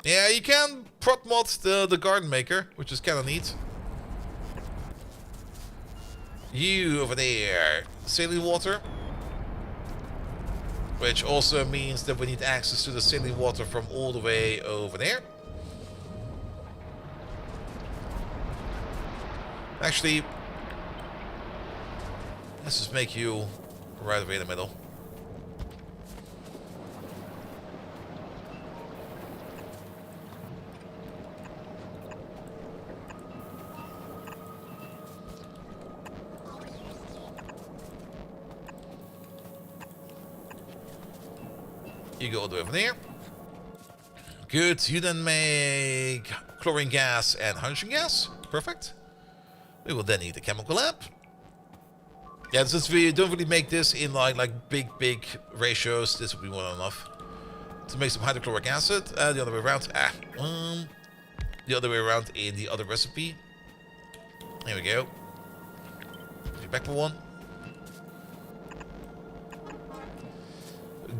Yeah, you can prot mod the garden maker, which is kind of neat. You over there, saline water. Which also means that we need access to the saline water from all the way over there. Actually, let's just make you right away in the middle. You go all the way over there. Good. You then make chlorine gas and hydrogen gas. Perfect. We will then need a chemical lab. Yeah, since we don't really make this in like big ratios, this will be more than enough to make some hydrochloric acid. The other way around. The other way around in the other recipe. There we go. Put you back for one.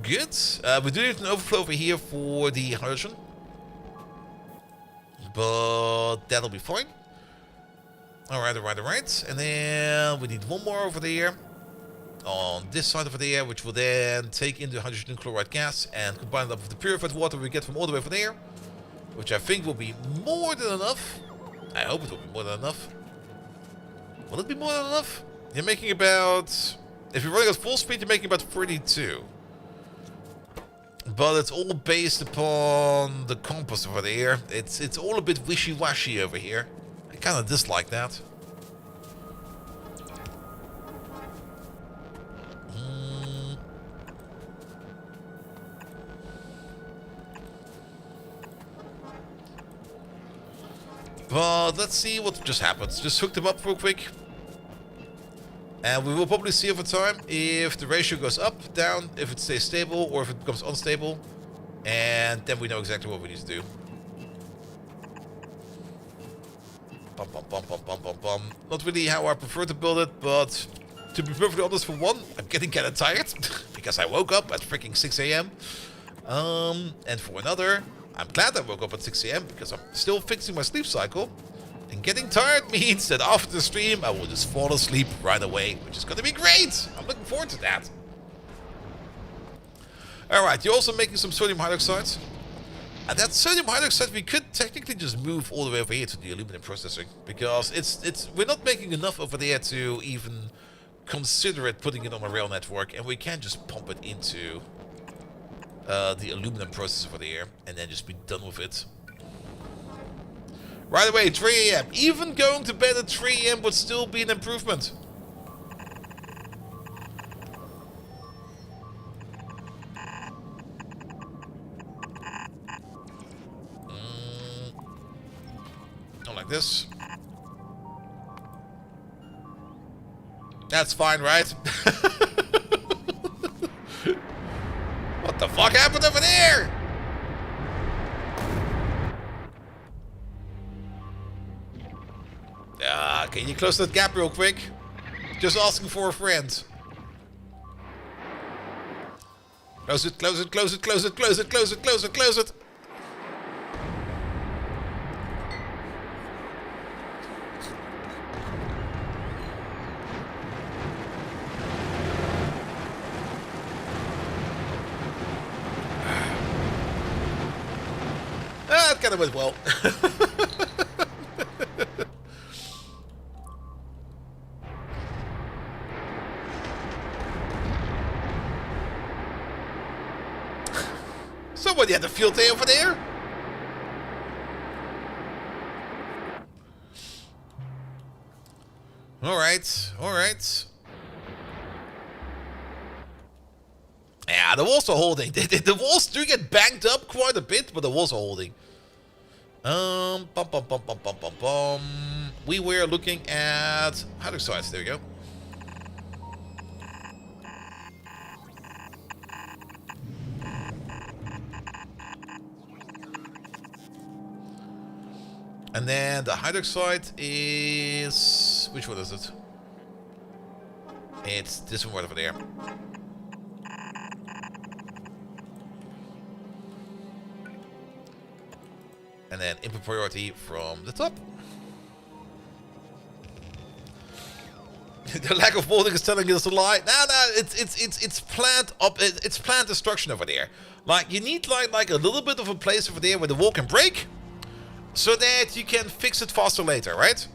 Good. We do need an overflow over here for the hydrogen, but that'll be fine. Alright. And then we need one more over there. On this side over there, which will then take in the hydrogen chloride gas and combine it up with the purified water we get from all the way over there. Which I think will be more than enough. I hope it will be more than enough. Will it be more than enough? You're making about... If you're running at full speed, you're making about 32. But it's all based upon the compass over there. It's all a bit wishy-washy over here. I kind of dislike that. But let's see what just happens. Just hook them up real quick. And we will probably see over time if the ratio goes up, down, if it stays stable, or if it becomes unstable. And then we know exactly what we need to do. Bum, bum, bum, bum, bum, bum, bum. Not really how I prefer to build it, but to be perfectly honest, for one, I'm getting kind of tired. Because I woke up at freaking 6 a.m. And for another, I'm glad I woke up at 6 a.m. because I'm still fixing my sleep cycle. And getting tired means that after the stream, I will just fall asleep right away, which is going to be great. I'm looking forward to that. Alright, you're also making some sodium hydroxide. And that sodium hydroxide, we could technically just move all the way over here to the aluminum processing. Because we're not making enough over there to even consider it putting it on a rail network. And we can just pump it into the aluminum process over there. And then just be done with it. Right away, 3 a.m. Even going to bed at 3 a.m. would still be an improvement. Not like this. That's fine, right? What the fuck happened over there? Can you close that gap real quick? Just asking for a friend. Close it, close it, close it, close it, close it, close it, close it, close it. That kind of went well. Somebody had a field day over there. Alright, alright. Yeah, the walls are holding. The walls do get banged up quite a bit, but the walls are holding. Bum, bum, bum, bum, bum, bum, bum. We were looking at hydroxides. There we go. And then the hydroxide is... Which one is it? It's this one right over there. And then input priority from the top. The lack of molding is telling us a lie. No, it's plant up. It's plant destruction over there. Like you need like a little bit of a place over there where the wall can break, so that you can fix it faster later, right?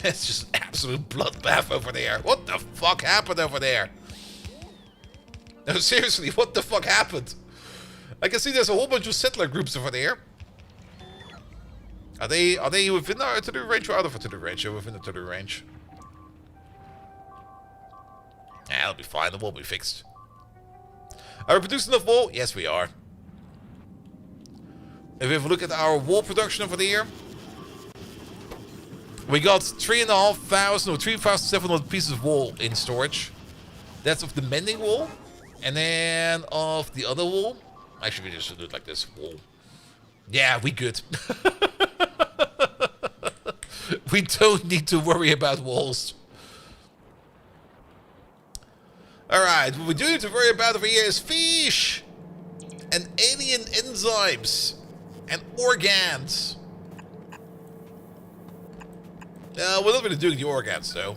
It's just an absolute bloodbath over there. What the fuck happened over there? No, seriously, what the fuck happened? I can see there's a whole bunch of settler groups over there. Are they within our artillery range or out of artillery range? Or within artillery range? Yeah, that'll be fine. The wall will be fixed. Are we producing enough wall? Yes, we are. If we have a look at our wall production over there, we got 3,500 or 3,700 pieces of wall in storage. That's of the mending wall, and then of the other wall. Actually, we just do it like this wall. Yeah, we good. We don't need to worry about walls. Alright, what we do need to worry about over here is fish! And alien enzymes. And organs. We're not really doing the organs though.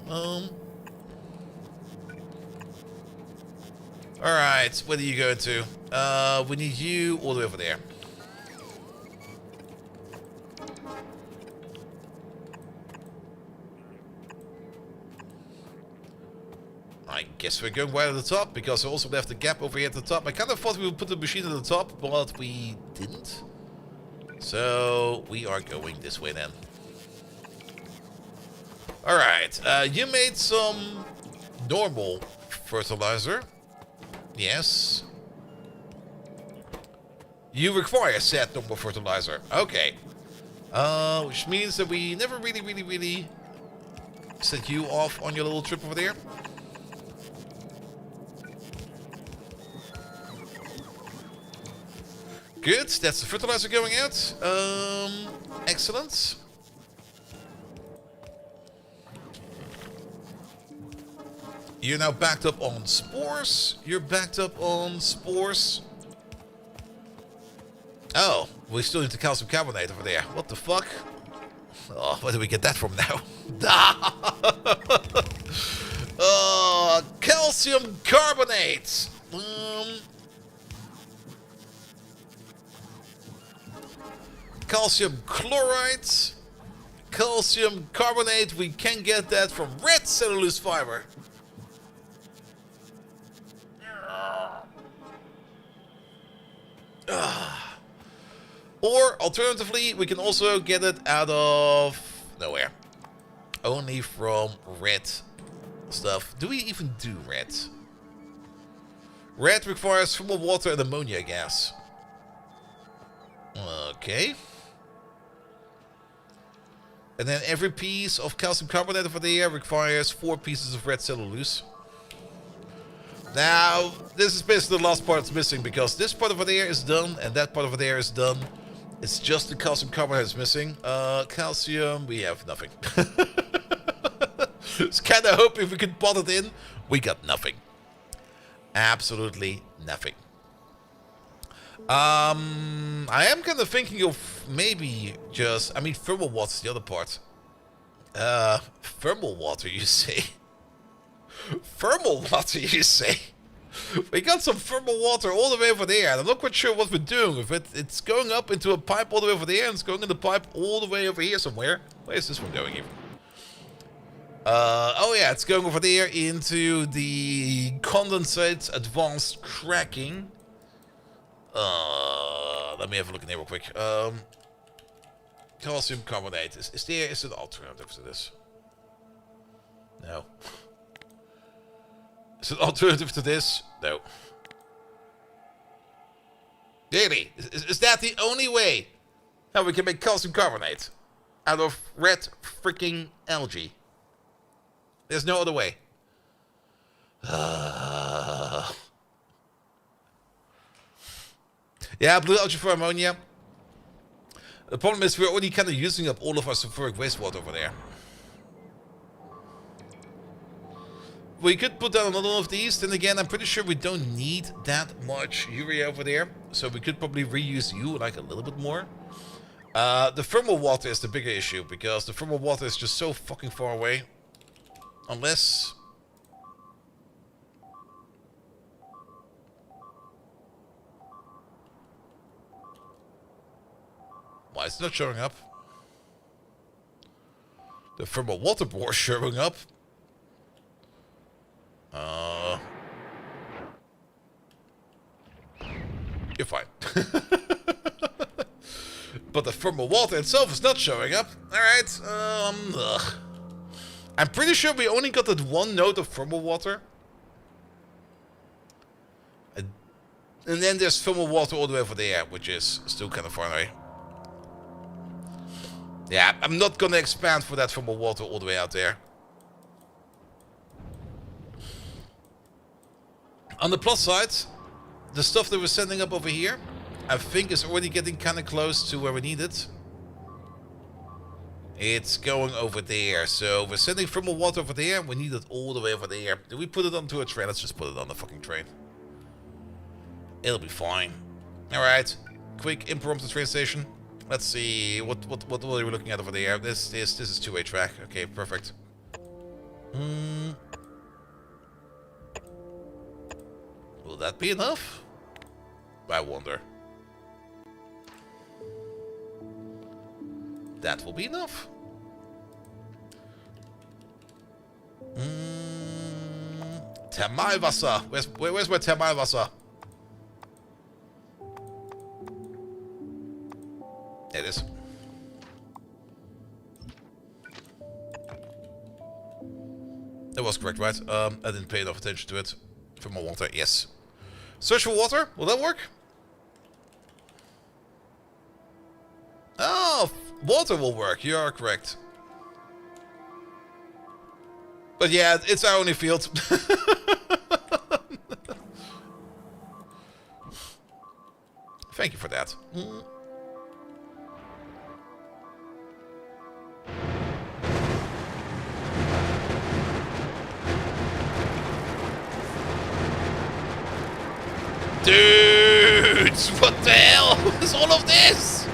Alright, where are you going to? We need you all the way over there. I guess we're going right at the top, because I also left a gap over here at the top. I kind of thought we would put the machine at the top, but we didn't. So, we are going this way then. Alright, you made some normal fertilizer. Yes. You require said normal fertilizer. Okay. Which means that we never really sent you off on your little trip over there. Good, that's the fertilizer going out. Excellent. You're now backed up on spores. You're backed up on spores. Oh, we still need the calcium carbonate over there. What the fuck? Oh, where do we get that from now? Calcium carbonate. Calcium chloride, calcium carbonate, we can get that from red cellulose fiber. Or alternatively, we can also get it out of nowhere. Only from red stuff. Do we even do red? Red requires thermal water and ammonia gas. Okay. And then every piece of calcium carbonate over there requires 4 pieces of red cellulose. Now, this is basically the last part that's missing, because this part over there is done, and that part over there is done. It's just the calcium carbonate that's missing. Calcium, we have nothing. Just kind of hoping we could pot it in. We got nothing. Absolutely nothing. I am kind of thinking of maybe just... I mean, thermal water's the other part. Thermal water, you say? Thermal water, you say? We got some thermal water all the way over there, and I'm not quite sure what we're doing with it. It's going up into a pipe all the way over there, and it's going in the pipe all the way over here somewhere. Where is this one going even? Oh yeah, it's going over there into the condensate advanced cracking. Let me have a look in here real quick. Calcium carbonate. Is there an alternative to this? No. Is it an alternative to this? No. Really? Is that the only way how we can make calcium carbonate out of red freaking algae? There's no other way. Yeah, blue algae for ammonia. The problem is we're already kind of using up all of our sulfuric wastewater over there. We could put down another one of these. Then again, I'm pretty sure we don't need that much urea over there. So we could probably reuse you like a little bit more. The thermal water is the bigger issue, because the thermal water is just so fucking far away. Unless... Why is it not showing up? The thermal water bore is showing up. You're fine. But the thermal water itself is not showing up. Alright, I'm pretty sure we only got that one node of thermal water. And then there's thermal water all the way over there, which is still kind of far away. Yeah, I'm not gonna expand for that thermal water all the way out there. On the plus side, the stuff that we're sending up over here, I think is already getting kind of close to where we need it. It's going over there. So we're sending thermal water over there. We need it all the way over there. Do we put it onto a train? Let's just put it on the fucking train. It'll be fine. Alright. Quick impromptu train station. Let's see. What are we looking at over there? This is two-way track. Okay, perfect. Will that be enough? I wonder. That will be enough. Thermalwasser. Where's my Thermalwasser? There it is. That was correct, right? I didn't pay enough attention to it. For more water, yes. Search for water? Will that work? Oh, water will work. You are correct. But yeah, it's our only field. Thank you for that. Dudes, what the hell is all of this?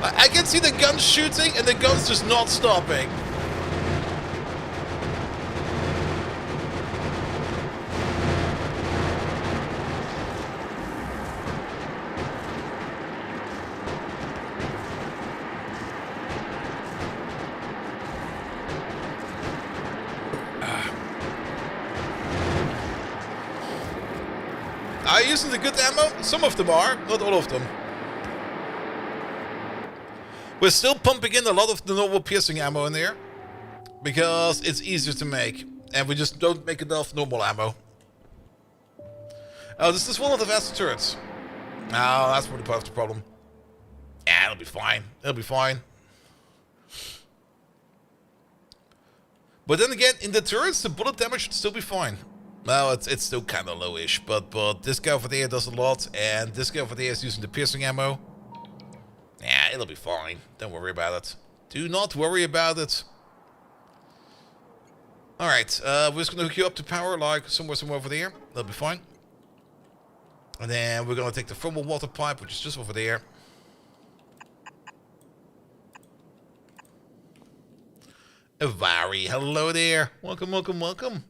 I can see the guns shooting and the guns just not stopping. Are you using the good ammo? Some of them are, not all of them. We're still pumping in a lot of the normal piercing ammo in there, because it's easier to make, and we just don't make enough normal ammo. Oh, this is one of the faster turrets. No, that's probably part of the problem. Yeah, it'll be fine. It'll be fine. But then again, in the turrets, the bullet damage should still be fine. Well, it's still kind of lowish, but this guy over there does a lot, and this guy over there is using the piercing ammo. Yeah, it'll be fine. Don't worry about it. Do not worry about it. Alright, we're just gonna hook you up to power, like somewhere over there. That'll be fine. And then we're gonna take the thermal water pipe, which is just over there. Avari, hello there. Welcome, welcome, welcome.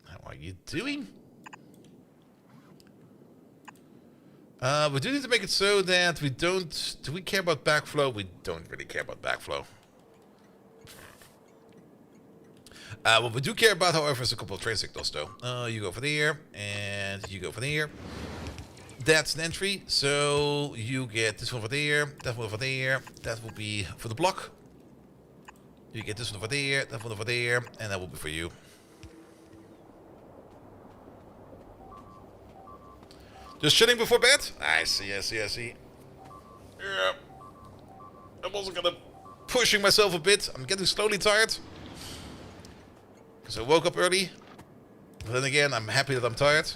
How are you doing? We do need to make it so that we don't... Do we care about backflow? We don't really care about backflow. What we do care about, however, is a couple of train signals, though. You go over there, and you go over there. That's an entry, so you get this one over there, that one over there. That will be for the block. You get this one over there, that one over there, and that will be for you. Just chilling before bed? I see, I see, I see. Yeah. I'm also gonna pushing myself a bit. I'm getting slowly tired. Because I woke up early. But then again, I'm happy that I'm tired.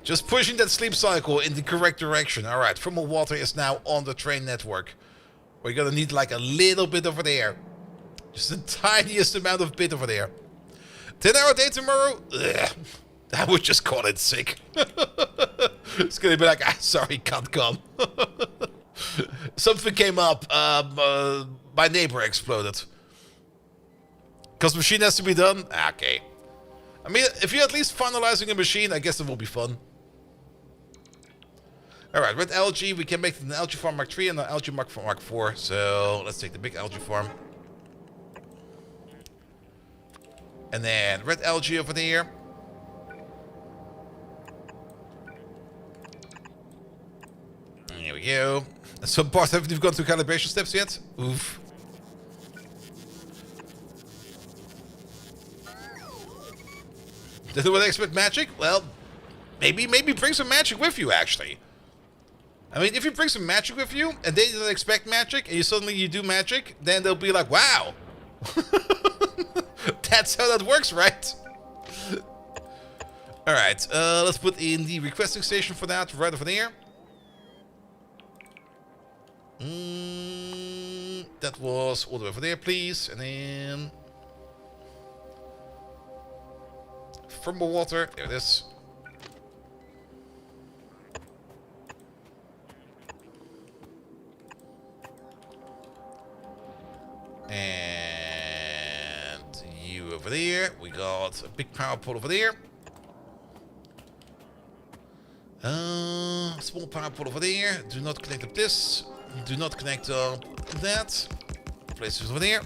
Just pushing that sleep cycle in the correct direction. Alright, thermal water is now on the train network. We're gonna need like a little bit over there. Just the tiniest amount of bit over there. 10-hour day tomorrow? Ugh. I would just call it sick. It's gonna be like, ah, sorry, can't come. Something came up. My neighbor exploded. Because machine has to be done? Okay. I mean, if you're at least finalizing a machine, I guess it will be fun. Alright, red algae. We can make it an algae farm Mark 3 and an algae Mark 4. So, let's take the big algae farm. And then red algae over there. There we go. Some parts haven't even gone through calibration steps yet. Oof. Did anyone expect magic? Well, maybe bring some magic with you, actually. I mean, if you bring some magic with you, and they don't expect magic, and you do magic, then they'll be like, wow. That's how that works, right? Alright, let's put in the requesting station for that, right over there. That was all the way over there, please. And then... thermal water, there it is. And you over there. We got a big power pole over there. Small power pole over there. Do not connect up this. Do not connect up that. Place it over there.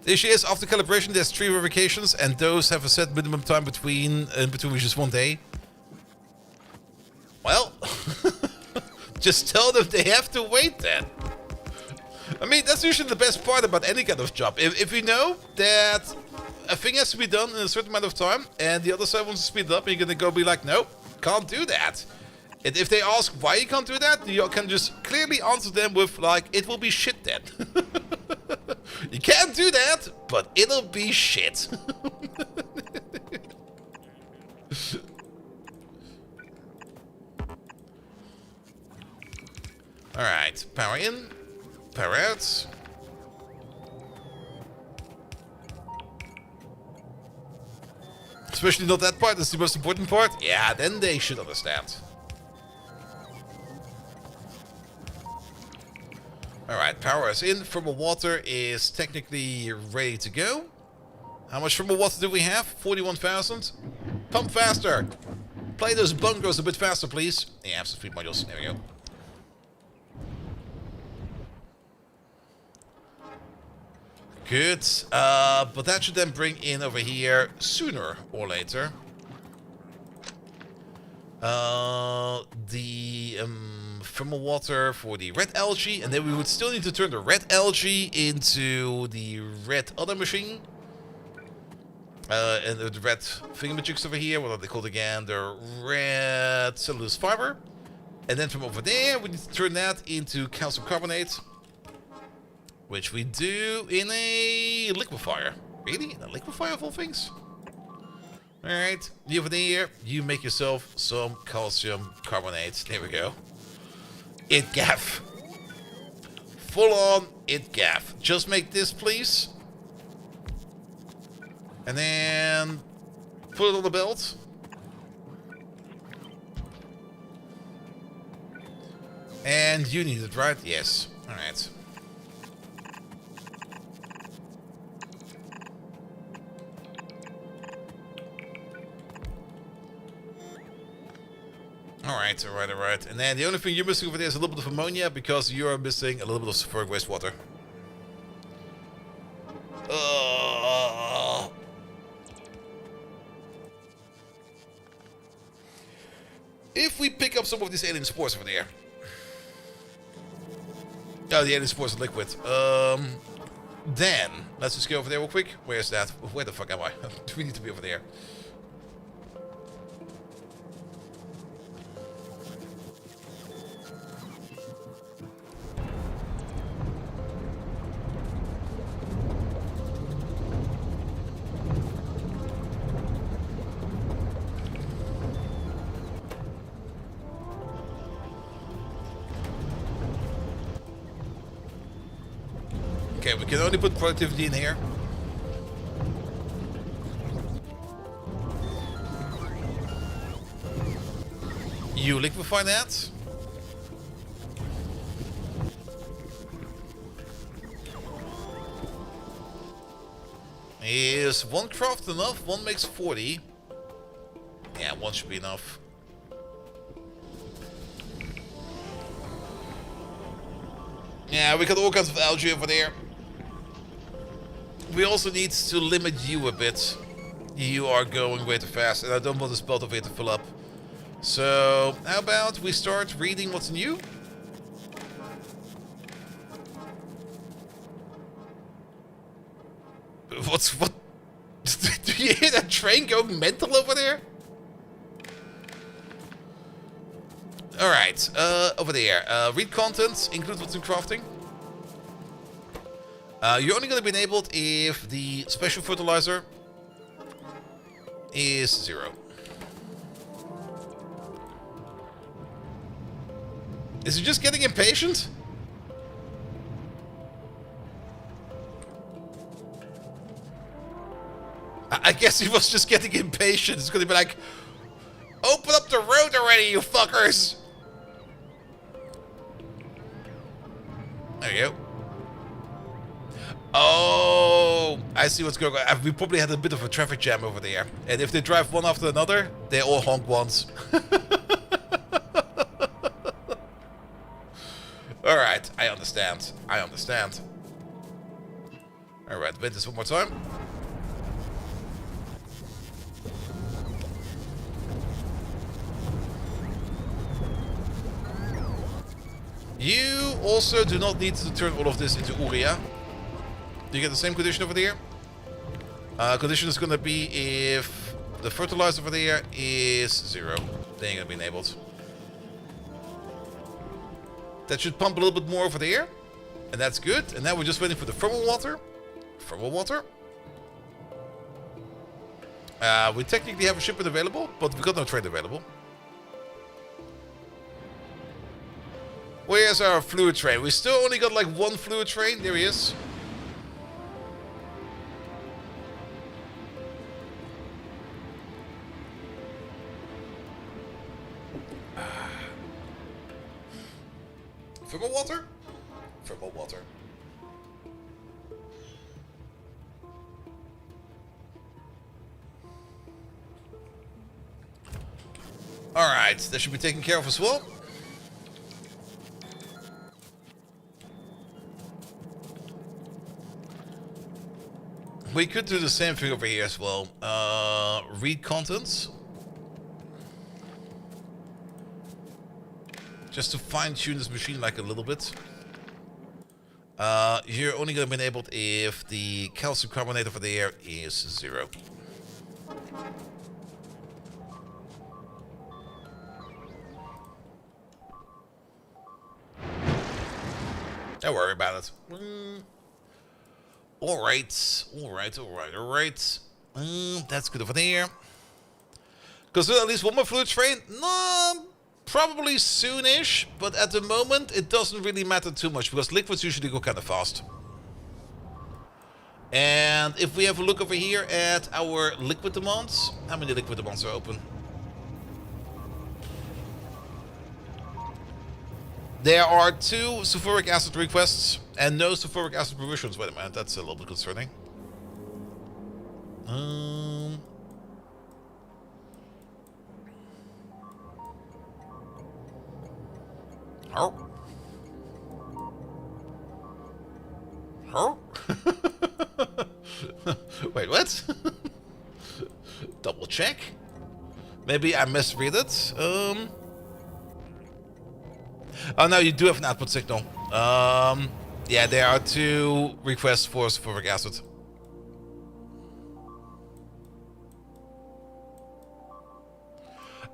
The issue is, after calibration, there's 3 verifications, and those have a set minimum time between which is 1 day. Well, just tell them they have to wait then. I mean, that's usually the best part about any kind of job. If you know that a thing has to be done in a certain amount of time, and the other side wants to speed it up, and you're gonna go be like, nope, can't do that. And if they ask why you can't do that, you can just clearly answer them with, like, it will be shit then. You can't do that, but it'll be shit. Alright, power in, power out. Especially not that part, that's the most important part. Yeah, then they should understand. Alright, power is in. Thermal water is technically ready to go. How much thermal water do we have? 41,000. Pump faster. Play those bungos a bit faster, please. Yeah, some feed modules. There we go. Good. But that should then bring in over here sooner or later. The thermal water for the red algae, and then we would still need to turn the red algae into the red other machine. And the red thingamajigs over here, what are they called again? The red cellulose fiber. And then from over there, we need to turn that into calcium carbonate, which we do in a liquefier. Really? In a liquefier of all things? Alright, you over there, you make yourself some calcium carbonate. There we go. It gaff. Full on it gaff. Just make this, please. And then put it on the belt. And you need it, right? Yes. Alright. Alright. And then the only thing you're missing over there is a little bit of ammonia because you are missing a little bit of sulfuric wastewater. If we pick up some of these alien spores over there. Oh, the alien spores are liquid. Then, let's just go over there real quick. Where is that? Where the fuck am I? Do we need to be over there? Okay, we can only put productivity in here. You liquefy that. Is one craft enough? One makes 40. Yeah, one should be enough. Yeah, we got all kinds of algae over there. We also need to limit you a bit. You are going way too fast, and I don't want this belt over here to fill up. So, how about we start reading what's new? What? Do you hear that train going mental over there? Alright, over there. Read contents, include what's in crafting. You're only going to be enabled if the special fertilizer is 0. Is he just getting impatient? I guess he was just getting impatient. It's going to be like, open up the road already, you fuckers! There you go. Oh, I see what's going on. We probably had a bit of a traffic jam over there. And if they drive one after another, they all honk once. Alright, I understand. Alright, wait this one more time. You also do not need to turn all of this into urea. You get the same condition over there. Condition is going to be if the fertilizer over there is 0. Then you're going to be enabled. That should pump a little bit more over there. And that's good. And now we're just waiting for the thermal water. We technically have a shipment available, but we've got no trade available. Where's our fluid train? We still only got like one fluid train. There he is. Thermal water? Thermal water. Alright, that should be taken care of as well. We could do the same thing over here as well. Read contents. Just to fine-tune this machine like a little bit. You're only going to be enabled if the calcium carbonate over there is 0. Don't worry about it. Alright. That's good over there. Consider at least one more fluid train? No, probably soonish, but at the moment it doesn't really matter too much because liquids usually go kind of fast. And if we have a look over here at our liquid demands, how many liquid demands are open? There are 2 sulfuric acid requests and no sulfuric acid provisions. Wait a minute, that's a little bit concerning. Oh. Oh. Wait, what? Double check. Maybe I misread it. Oh no, you do have an output signal. Yeah, there are 2 requests for sulfuric acid.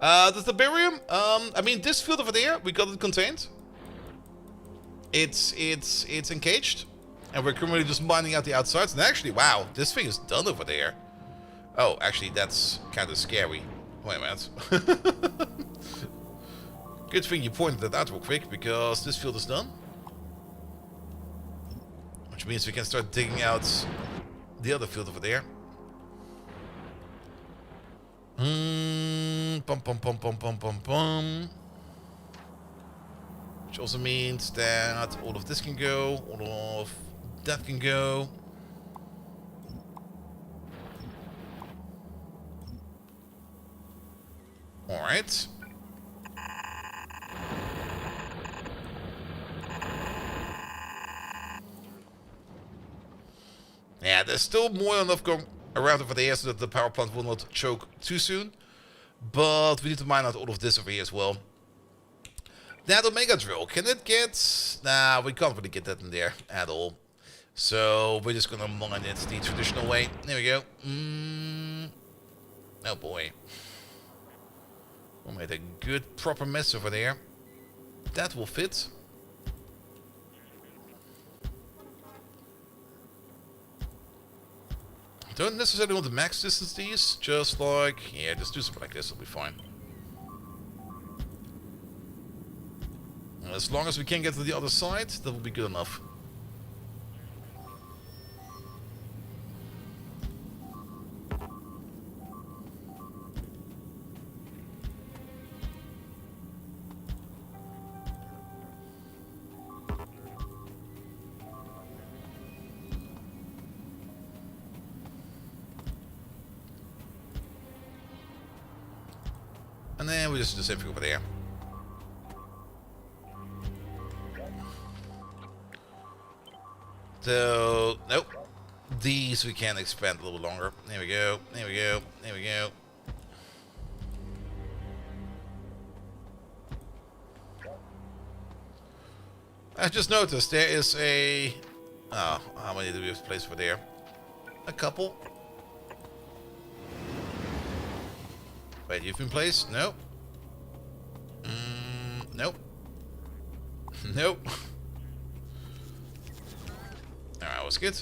The barium. I mean, this field over there, we got it contained. It's encaged, and we're currently just mining out the outsides. And actually, wow, this thing is done over there. Oh, actually, that's kind of scary. Wait a minute. Good thing you pointed that out real quick, because this field is done. Which means we can start digging out the other field over there. Pum pum pum pum pum pum pum. Which also means that all of this can go, all of that can go. Alright. Yeah, there's still more than enough going around over there so that the power plant will not choke too soon. But we need to mine out all of this over here as well. That Omega drill, can it get... Nah, we can't really get that in there at all. So we're just gonna mine it the traditional way. There we go. Oh boy. We made a good proper mess over there. That will fit. Don't necessarily want to max distance these, just like, yeah, just do something like this, it'll be fine. As long as we can get to the other side, that will be good enough. And then we just do the same thing over there. So, nope. These we can expand a little longer. There we go, there we go, there we go. I just noticed there is a... Oh, how many do we have to place over there? A couple. Wait, you've been placed? Nope. Nope. Nope. Alright, was good.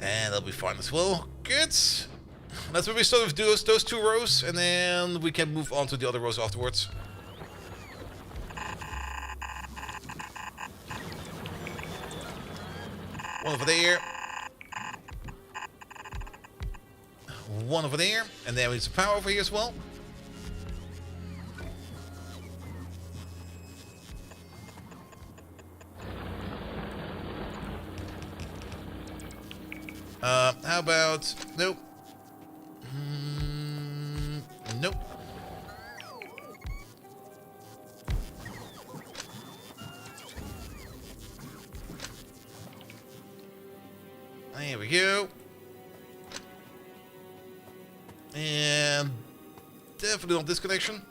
And that'll be fine as well. Good. That's where we start with those 2 rows, and then we can move on to the other rows afterwards. One over there. One over there, and then we need some power over here as well. How about... Nope. Nope. There we go. And definitely not this connection.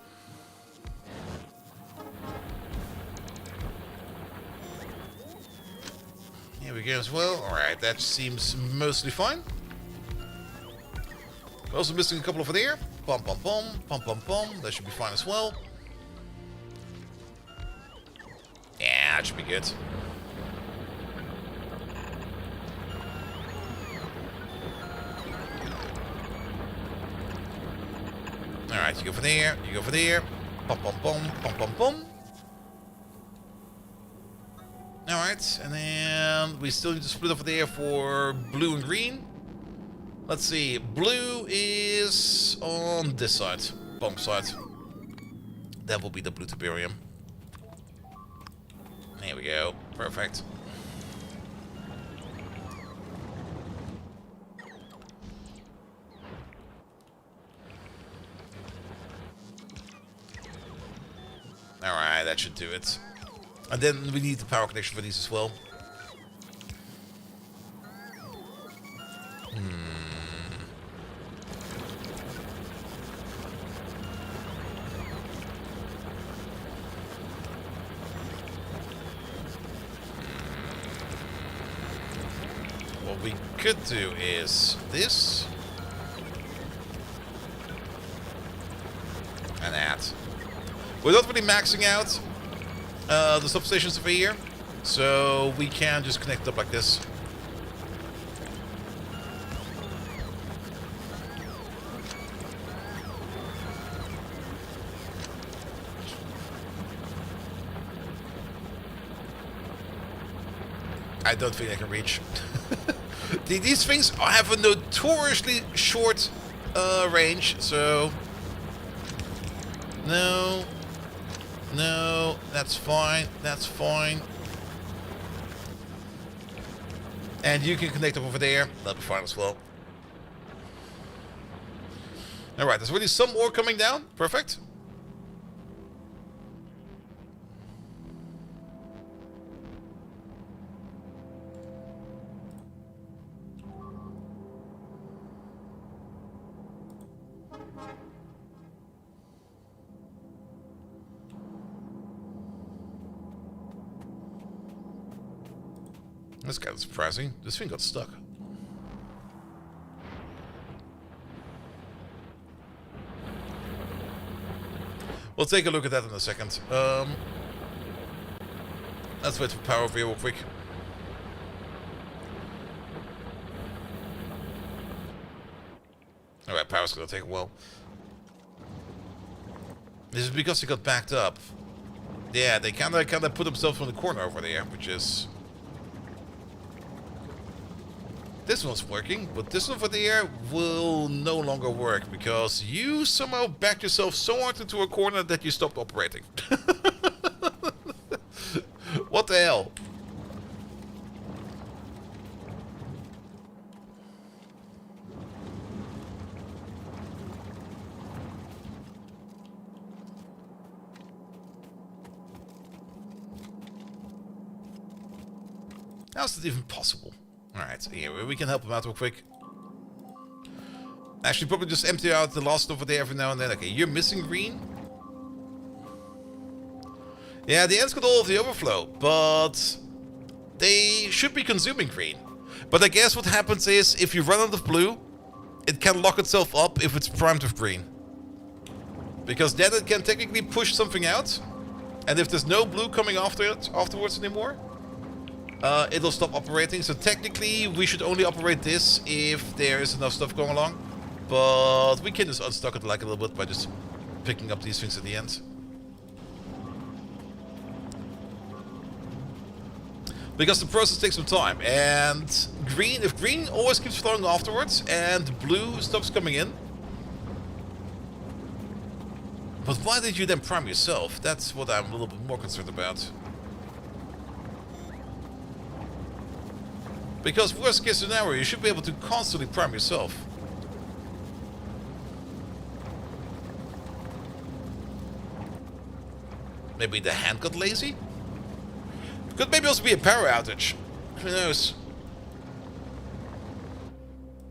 Here we go as well. Alright, that seems mostly fine. We're also missing a couple over there. Pom pom pom, pom pom pom. That should be fine as well. Yeah, that should be good. Alright, you go for there, you go for there. Bum bum bum, bum bum bum. Alright, and then we still need to split over there for blue and green. Let's see, blue is on this side, bomb side. That will be the blue Tiberium. There we go, perfect. Alright, that should do it. And then we need the power connection for these as well. What we could do is this. And that. We're not really maxing out the substations over here, so we can just connect it up like this. I don't think I can reach. These things have a notoriously short range, so... No. No, that's fine. That's fine. And you can connect up over there. That'll be fine as well. Alright, there's already some ore coming down. Perfect. That's kind of surprising. This thing got stuck. We'll take a look at that in a second. Let's wait for power over here real quick. Alright, power's gonna take a while. This is because he got backed up. Yeah, they kinda put themselves in the corner over there, which is... This one's working, but this one over there will no longer work because you somehow backed yourself so hard into a corner that you stopped operating. What the hell? How's that even possible? Alright, so here, we can help him out real quick. Actually, probably just empty out the last over there every now and then. Okay, you're missing green. Yeah, the ants got all of the overflow, but they should be consuming green. But I guess what happens is, if you run out of blue, it can lock itself up if it's primed with green. Because then it can technically push something out, and if there's no blue coming after it afterwards anymore, it'll stop operating. So technically we should only operate this if there is enough stuff going along, but we can just unstuck it like a little bit by just picking up these things at the end, because the process takes some time. And green, if green always keeps flowing afterwards and blue stops coming in. But why did you then prime yourself? That's what I'm a little bit more concerned about. Because worst case scenario, you should be able to constantly prime yourself. Maybe the hand got lazy? Could maybe also be a power outage. Who knows?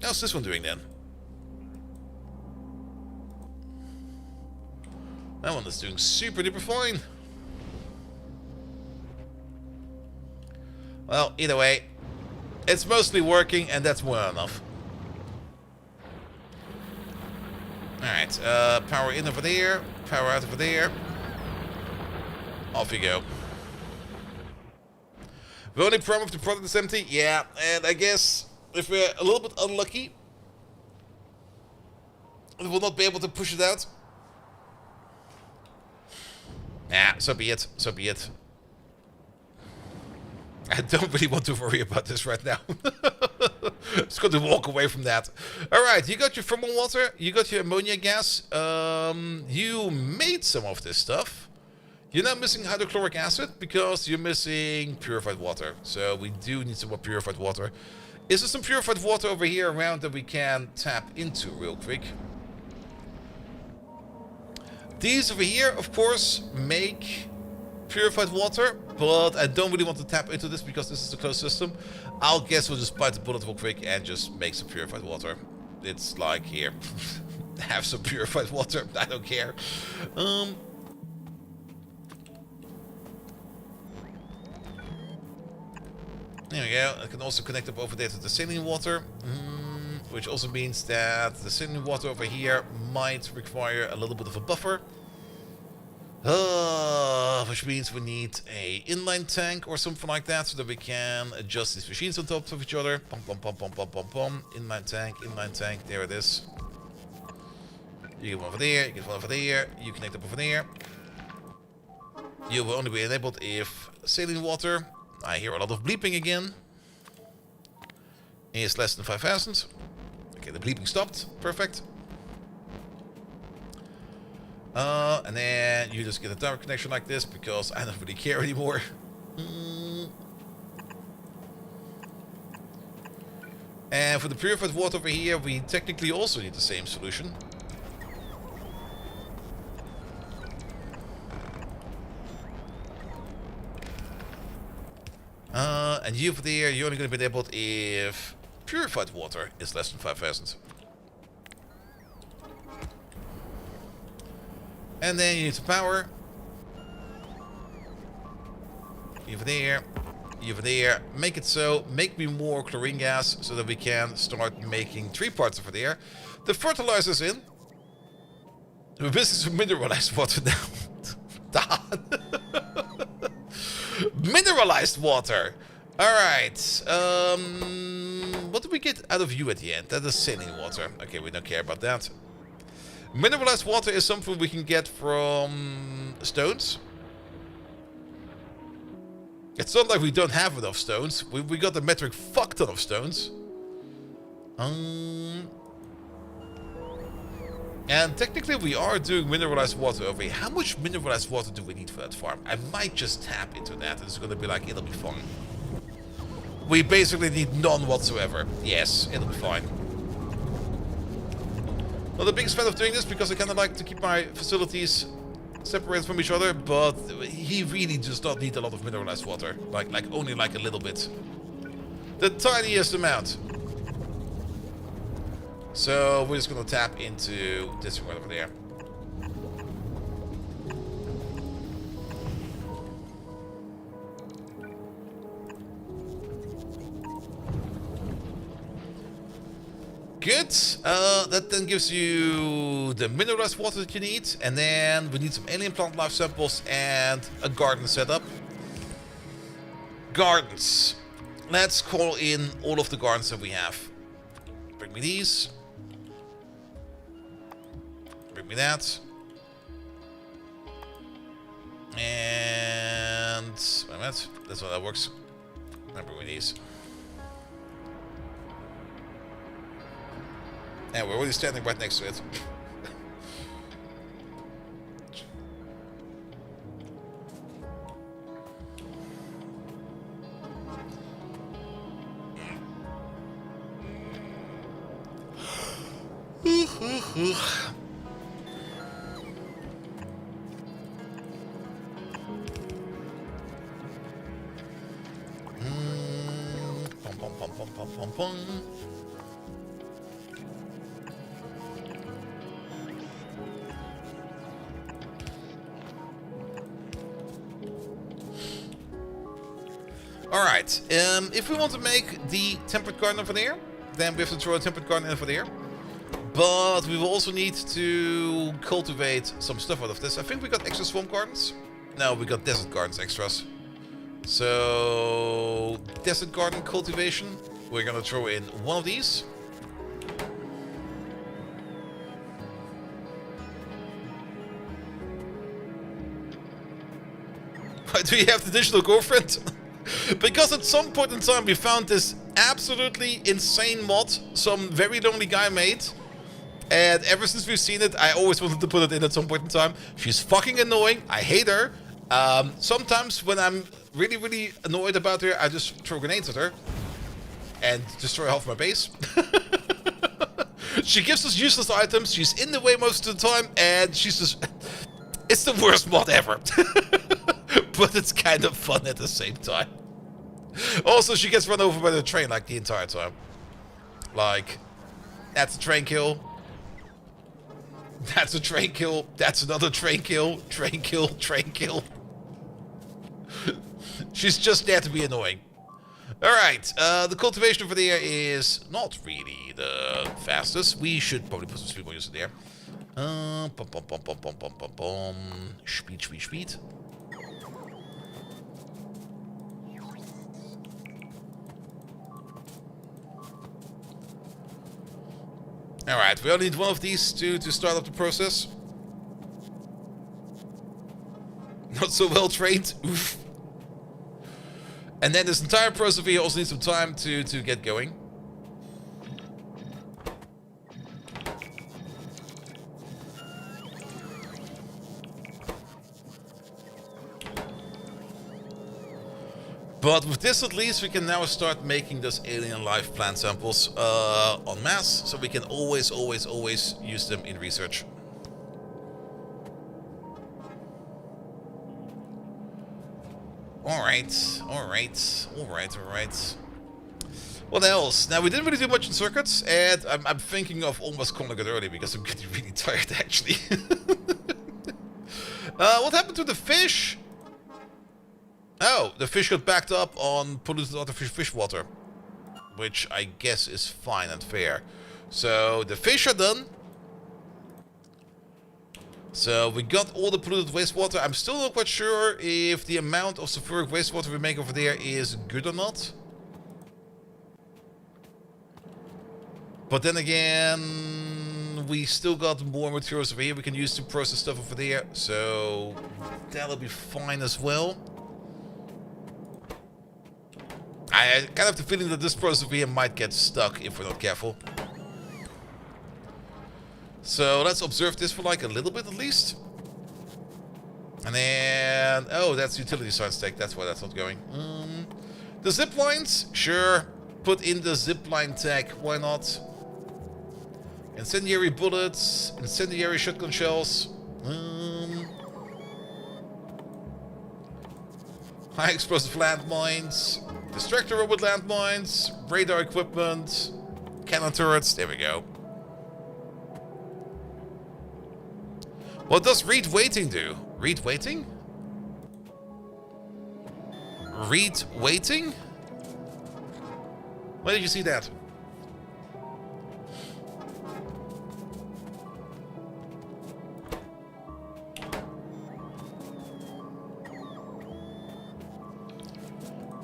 How's this one doing then? That one is doing super duper fine. Well, either way, it's mostly working, and that's more than enough. Alright, power in over there, power out over there. Off you go. The only problem if the product is empty? Yeah, and I guess if we're a little bit unlucky, we will not be able to push it out. Nah, so be it. So be it. I don't really want to worry about this right now. Just going to walk away from that. Alright, you got your thermal water. You got your ammonia gas. You made some of this stuff. You're now missing hydrochloric acid because you're missing purified water. So we do need some more purified water. Is there some purified water over here around that we can tap into real quick? These over here, of course, make purified water, but I don't really want to tap into this because this is a closed system. I'll guess we'll just bite the bullet real quick and just make some purified water. It's like here. Have some purified water. I don't care. There we go. I can also connect up over there to the saline water, which also means that the saline water over here might require a little bit of a buffer. Which means we need a inline tank or something like that so that we can adjust these machines on top of each other. Pom pom pom pom pom pom pom. Inline tank, there it is. You get one over there, you get one over there, you connect up over there. You will only be enabled if saline water, I hear a lot of bleeping again, is less than 5,000. Okay, the bleeping stopped, perfect. And then you just get a direct connection like this because I don't really care anymore. And for the purified water over here, we technically also need the same solution. And you over there, you're only going to be enabled if purified water is less than 5,000. And then you need to power. You over there. You over there. Make it so. Make me more chlorine gas so that we can start making 3 parts over there. The fertilizer's in. We're missing some mineralized water now. Mineralized water. Alright. What do we get out of you at the end? That is saline water. Okay, we don't care about that. Mineralized water is something we can get from stones. It's not like we don't have enough stones. We got a metric fuck ton of stones. And technically we are doing mineralized water over here. How much mineralized water do we need for that farm? I might just tap into that. It's going to be like, it'll be fun. We basically need none whatsoever. Yes, it'll be fine. Not the biggest fan of doing this because I kind of like to keep my facilities separated from each other, but he really does not need a lot of mineralized water. Like only like a little bit. The tiniest amount. So we're just gonna tap into this one over there. Good. That then gives you the mineralized water that you need. And then we need some alien plant life samples and a garden setup. Gardens. Let's call in all of the gardens that we have. Bring me these. Bring me that. And... wait a minute. That's how that works. Bring me these. And we're already standing right next to it. Pom pom pom pom pom pom pom. Alright, if we want to make the temperate garden over there, then we have to throw a temperate garden over there. But we will also need to cultivate some stuff out of this. I think we got extra swamp gardens. No, we got desert gardens extras. So, desert garden cultivation. We're gonna throw in one of these. Why do you have the digital girlfriend? Because at some point in time we found this absolutely insane mod some very lonely guy made. And ever since we've seen it, I always wanted to put it in at some point in time. She's fucking annoying. I hate her. Sometimes when I'm really, really annoyed about her, I just throw grenades at her. And destroy half my base. She gives us useless items. She's in the way most of the time. And she's just... It's the worst mod ever. But it's kind of fun at the same time. Also, she gets run over by the train like the entire time. Like, that's a train kill. That's a train kill. That's another train kill. Train kill. Train kill. She's just there to be annoying. Alright, the cultivation over there is not really the fastest. We should probably put some speed bonus in there. Speed, speed, speed. Alright, we only need one of these to start up the process. Not so well trained. Oof. And then this entire process here also needs some time to get going. But with this at least we can now start making those alien life plant samples en masse, so we can always use them in research. Alright. What else? Now we didn't really do much in circuits, and I'm thinking of almost calling it early because I'm getting really tired actually. What happened to the fish? Oh, the fish got backed up on polluted artificial fish water. Which I guess is fine and fair. So, the fish are done. So, we got all the polluted wastewater. I'm still not quite sure if the amount of sulfuric wastewater we make over there is good or not. But then again, we still got more materials over here we can use to process stuff over there. So, that'll be fine as well. I kind of have the feeling that this process over here might get stuck if we're not careful. So let's observe this for like a little bit at least. And then... Oh, that's utility science tech. That's why that's not going. The zip lines? Sure. Put in the zip line tech. Why not? Incendiary bullets. Incendiary shotgun shells. High explosive landmines. Distractor robot landmines. Radar equipment. Cannon turrets. There we go. What does read waiting do? Read waiting? Read waiting? Where did you see that?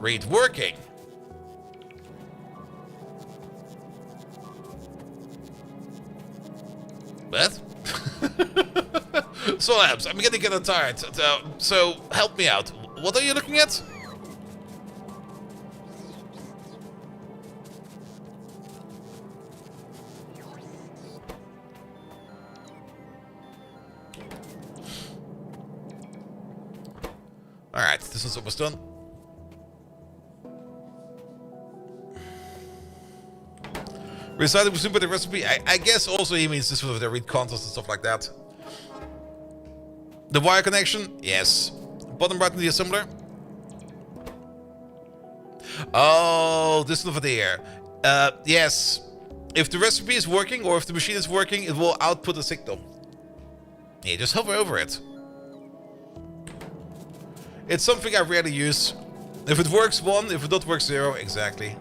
Read working. What? So, Labs, I'm getting kind of tired. So, help me out. What are you looking at? Alright, this is almost done. Recited with the recipe. I guess also he means this was the read contests and stuff like that. The wire connection? Yes. Bottom right in the assembler. Oh, this is over there. Yes. If the recipe is working or if the machine is working, it will output a signal. Yeah, just hover over it. It's something I rarely use. If it works 1, if it not works 0, exactly.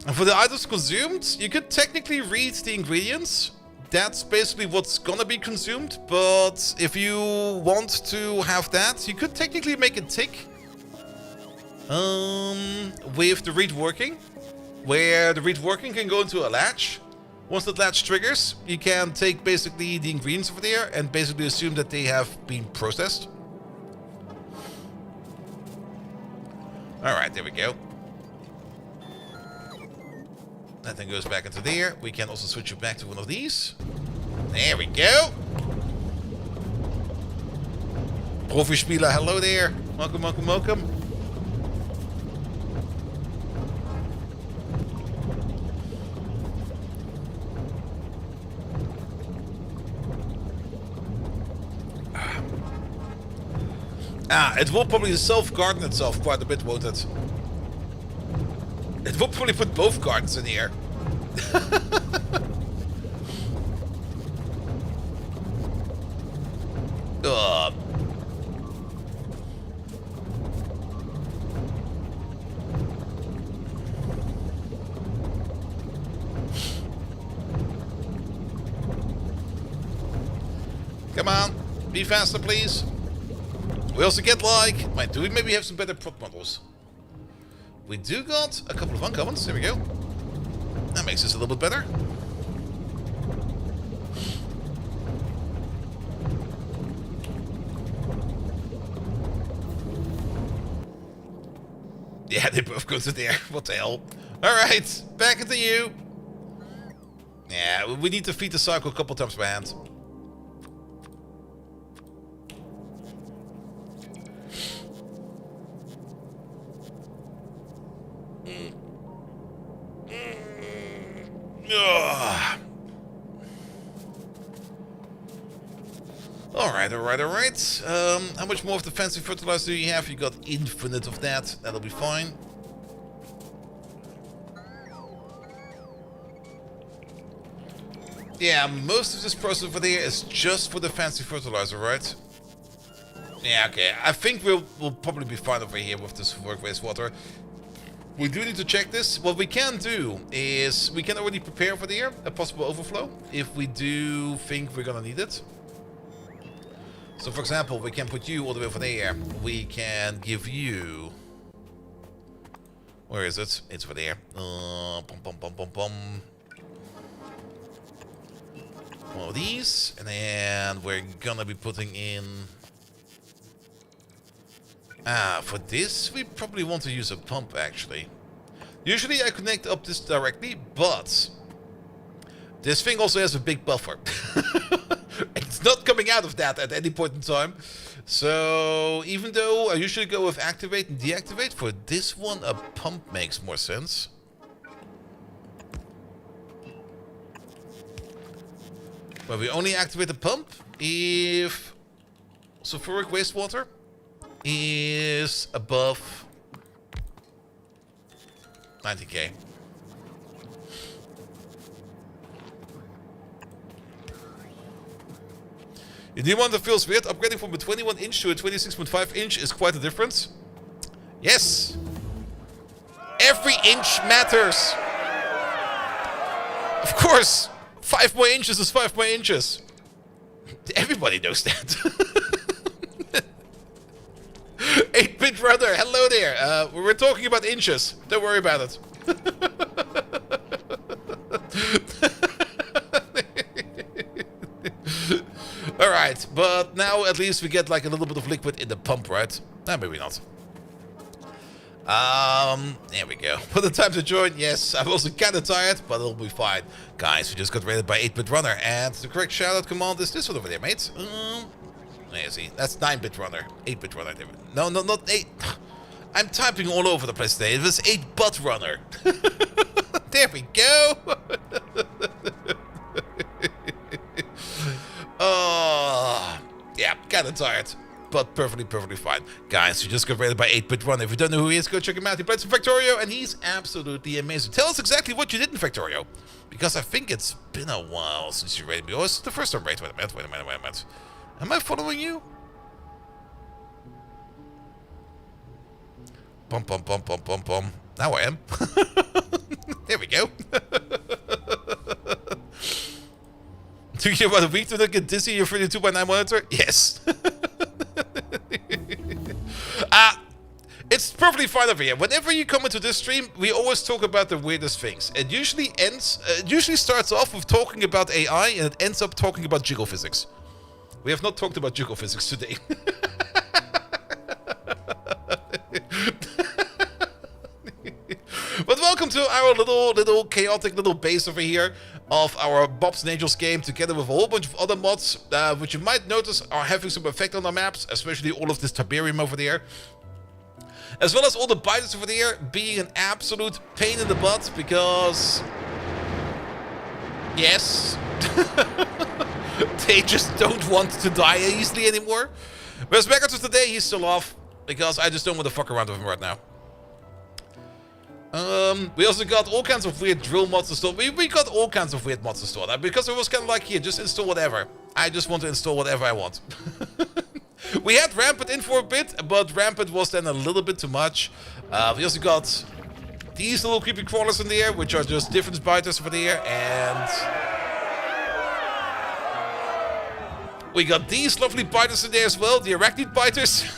And for the items consumed, you could technically read the ingredients. That's basically what's gonna be consumed. But if you want to have that, you could technically make a tick. With the read working. Where the read working can go into a latch. Once that latch triggers, you can take basically the ingredients over there and basically assume that they have been processed. Alright, there we go. That then goes back into there. We can also switch it back to one of these. There we go. Profi-spieler, hello there. Welcome, welcome, welcome. It will probably self-garden itself quite a bit, won't it? It will probably put both gardens in here. Ugh. Come on, be faster, please. We also get like... Wait, do we maybe have some better prop models? We do got a couple of uncommons. There we go. That makes this a little bit better. Yeah, they both go to there. What the hell? Alright, back into you. Yeah, we need to feed the cycle a couple times by hand. Alright. How much more of the fancy fertilizer do you have? You got infinite of that. That'll be fine. Yeah, most of this process over there is just for the fancy fertilizer, right? Yeah, okay. I think we'll probably be fine over here with this work wastewater. We do need to check this. What we can do is we can already prepare for there a possible overflow if we do think we're gonna need it. So, for example, we can put you all the way over there. We can give you... Where is it? It's over there. One of these. And then we're gonna be putting in... for this, we probably want to use a pump, actually. Usually I connect up this directly, but... this thing also has a big buffer. It's not coming out of that at any point in time. So, even though I usually go with activate and deactivate, for this one a pump makes more sense. But we only activate the pump if sulfuric wastewater is above 90k. You need one that feels weird. Upgrading from a 21 inch to a 26.5 inch is quite a difference. Yes. Every inch matters. Of course. 5 more inches is 5 more inches. Everybody knows that. 8-bit runner. Hello there. We're talking about inches. Don't worry about it. Alright, but now at least we get like a little bit of liquid in the pump, right? Maybe not. There we go. For the time to join, yes, I'm also kind of tired, but it'll be fine. Guys, we just got raided by 8-bit runner, and the correct shoutout command is this one over there, mates. There you see, that's 9-bit runner. 8-bit runner. No, not 8. I'm typing all over the place today. It was 8-butt runner. There we go. Yeah, kind of tired, but perfectly fine. Guys, we just got raided by 8-bit runner. If you don't know who he is, go check him out. He played some Factorio, and he's absolutely amazing. Tell us exactly what you did in Factorio, because I think it's been a while since you raided me. Oh, it's the first time raid. Wait a minute. Am I following you? Bum. Now I am. There we go. Took you about a week to not get dizzy your 32x9 monitor? Yes. It's perfectly totally fine over here. Whenever you come into this stream, we always talk about the weirdest things. It usually starts off with talking about AI, and it ends up talking about jiggle physics. We have not talked about jiggle physics today. But welcome to our little chaotic little base over here of our Bobs and Angels game, together with a whole bunch of other mods, which you might notice are having some effect on the maps, especially all of this Tiberium over there. As well as all the biters over there being an absolute pain in the butt, because... yes. They just don't want to die easily anymore. Whereas Megatron today, he's still off, because I just don't want to fuck around with him right now. We also got all kinds of weird drill mods installed. We got all kinds of weird mods installed. Because it was kind of like, here, just install whatever. I just want to install whatever I want. We had Rampant in for a bit, but Rampant was then a little bit too much. We also got these little creepy crawlers in there, which are just different biters over there. And we got these lovely biters in there as well, the arachnid biters.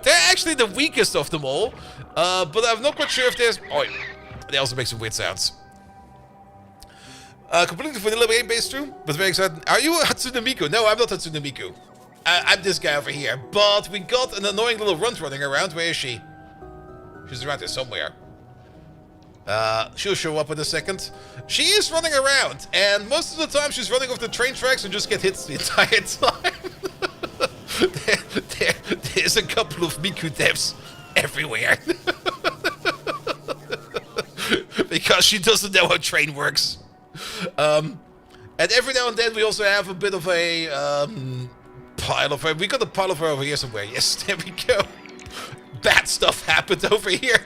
They're actually the weakest of them all. But I'm not quite sure if there's... oh, they also make some weird sounds. Completely vanilla game based too, but very excited. Are you Hatsune Miku? No, I'm not Hatsune Miku. I'm this guy over here. But we got an annoying little runt running around. Where is she? She's around here somewhere. She'll show up in a second. She is running around, and most of the time she's running off the train tracks and just get hit the entire time. There's a couple of Miku deaths everywhere. Because she doesn't know how train works. And every now and then we also have a bit of a pile of her. We got a pile of her over here somewhere. Yes, there we go. Bad stuff happened over here.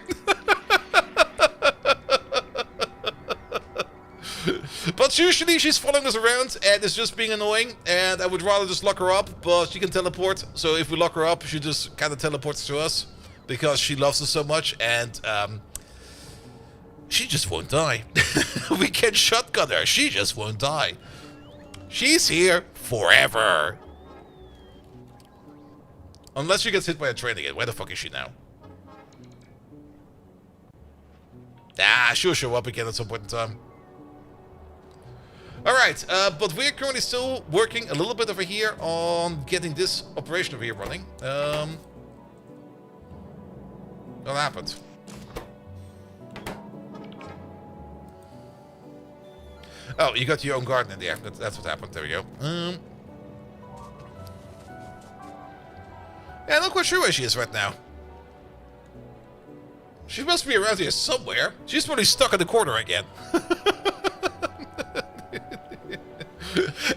But usually she's following us around and is just being annoying, and I would rather just lock her up, but she can teleport. So if we lock her up, she just kind of teleports to us because she loves us so much, and she just won't die. We can shotgun her. She just won't die. She's here forever. Unless she gets hit by a train again. Where the fuck is she now? Ah, she'll show up again at some point in time. Alright, but we're currently still working a little bit over here on getting this operation over here running. What happened? Oh, you got your own garden in there. That's what happened. There we go. Yeah, I'm not quite sure where she is right now. She must be around here somewhere. She's probably stuck in the corner again.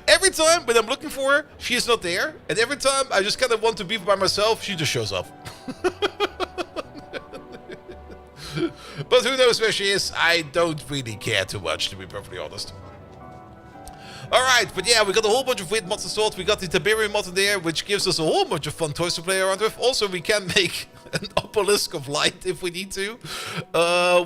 Every time when I'm looking for her, she is not there. And every time I just kind of want to be by myself, she just shows up. But who knows where she is? I don't really care too much, to be perfectly honest. Alright, but yeah, we got a whole bunch of weird mods installed. We got the Tiberium mod in there, which gives us a whole bunch of fun toys to play around with. Also, we can make an obelisk of light if we need to.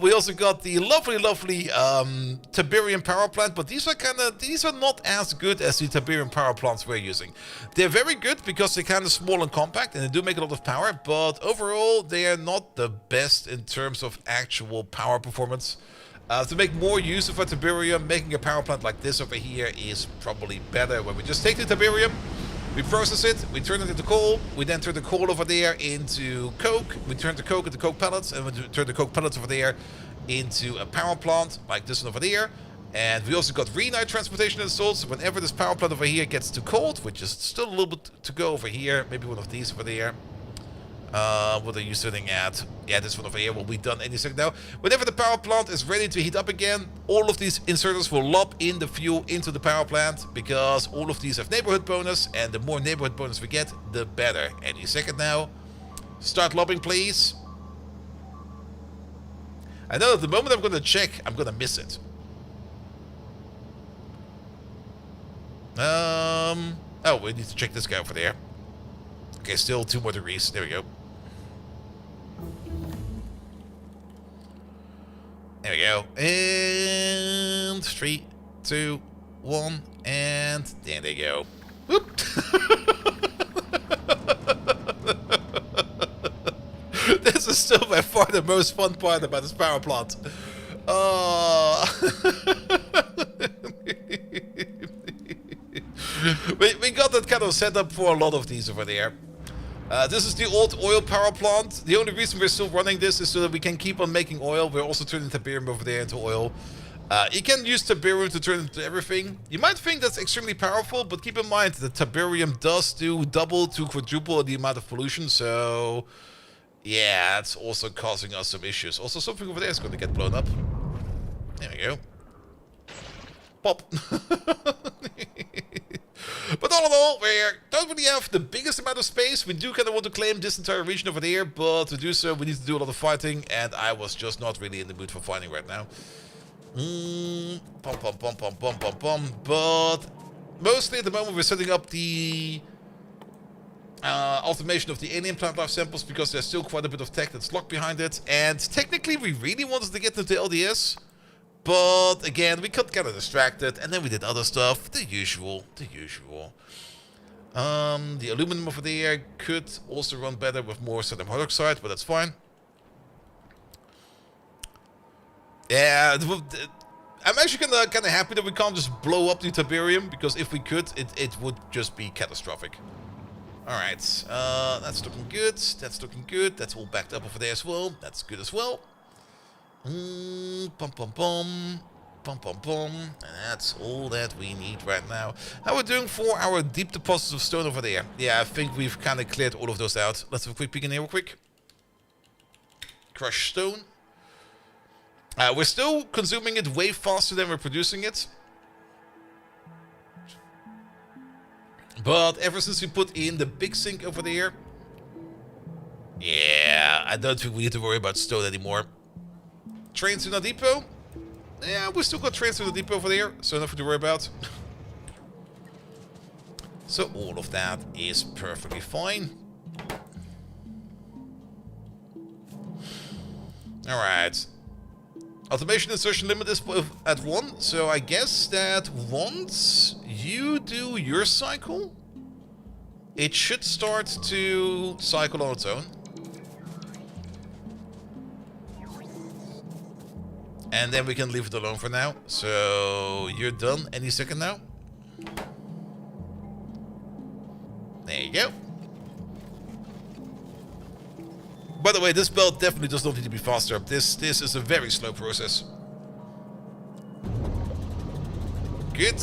We also got the lovely Tiberium power plant, but these are not as good as the Tiberium power plants we're using. They're very good because they're kind of small and compact, and they do make a lot of power, but overall, they are not the best in terms of actual power performance. To make more use of a Tiberium, making a power plant like this over here is probably better. When we just take the Tiberium, we process it, we turn it into coal, we then turn the coal over there into coke, we turn the coke into coke pellets, and we turn the coke pellets over there into a power plant, like this one over there. And we also got Renite transportation installed, so whenever this power plant over here gets too cold, which is still a little bit to go over here, maybe one of these over there. What are you sitting at? Yeah, this one over here will be done any second now. Whenever the power plant is ready to heat up again, all of these inserters will lob in the fuel into the power plant, because all of these have neighborhood bonus, and the more neighborhood bonus we get, the better. Any second now. Start lobbing, please. I know that the moment I'm going to check, I'm going to miss it. Oh, we need to check this guy over there. Okay, still 2 more degrees. There we go. There we go. And 3, 2, 1, and there they go. Whoop! This is still by far the most fun part about this power plant. We got that kind of setup for a lot of these over there. This is the old oil power plant. The only reason we're still running this is so that we can keep on making oil. We're also turning Tiberium over there into oil. You can use Tiberium to turn into everything. You might think that's extremely powerful, but keep in mind that Tiberium does do double to quadruple the amount of pollution, so yeah, it's also causing us some issues. Also, something over there is going to get blown up. There we go. Pop. But all in all, we don't really have the biggest amount of space. We do kind of want to claim this entire region over there, but to do so, we need to do a lot of fighting, and I was just not really in the mood for fighting right now. But mostly at the moment we're setting up the automation of the alien plant life samples because there's still quite a bit of tech that's locked behind it. And technically we really wanted to get into LDS, but again we got kind of distracted and then we did other stuff. The usual. The aluminum over there could also run better with more sodium hydroxide, but that's fine. Yeah, I'm actually kind of happy that we can't just blow up the Tiberium, because if we could, it would just be catastrophic. Alright, that's looking good, that's looking good, that's all backed up over there as well, that's good as well. And that's all that we need right now. How are we doing for our deep deposits of stone over there? Yeah, I think we've kind of cleared all of those out. Let's have a quick peek in here real quick. Crushed stone. We're still consuming it way faster than we're producing it. But ever since we put in the big sink over there, yeah, I don't think we need to worry about stone anymore. Trains to the depot? Yeah, we still got trains to the depot over there, so nothing to worry about. So all of that is perfectly fine. Alright. Automation insertion limit is at 1, so I guess that once you do your cycle, it should start to cycle on its own. And then we can leave it alone for now. So you're done any second now. There you go. By the way, this belt definitely does not need to be faster. This is a very slow process. Good.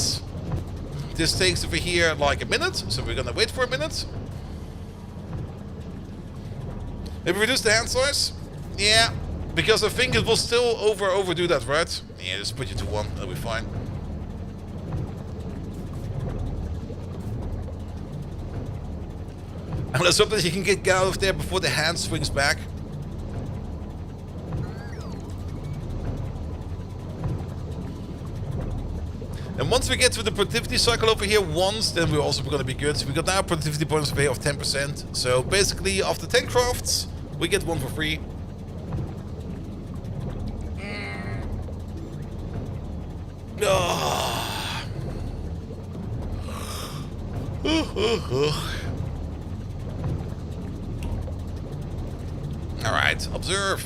This takes over here like a minute, so we're gonna wait for a minute. Maybe reduce the hand size? Yeah, because I think it will still overdo that, right? Yeah, just put you to 1, that'll be fine. And let's hope that he can get out of there before the hand swings back. And once we get to the productivity cycle over here once, then we're also going to be good. We got now productivity bonus pay of 10%. So basically, after 10 crafts, we get 1 for free. Alright, observe.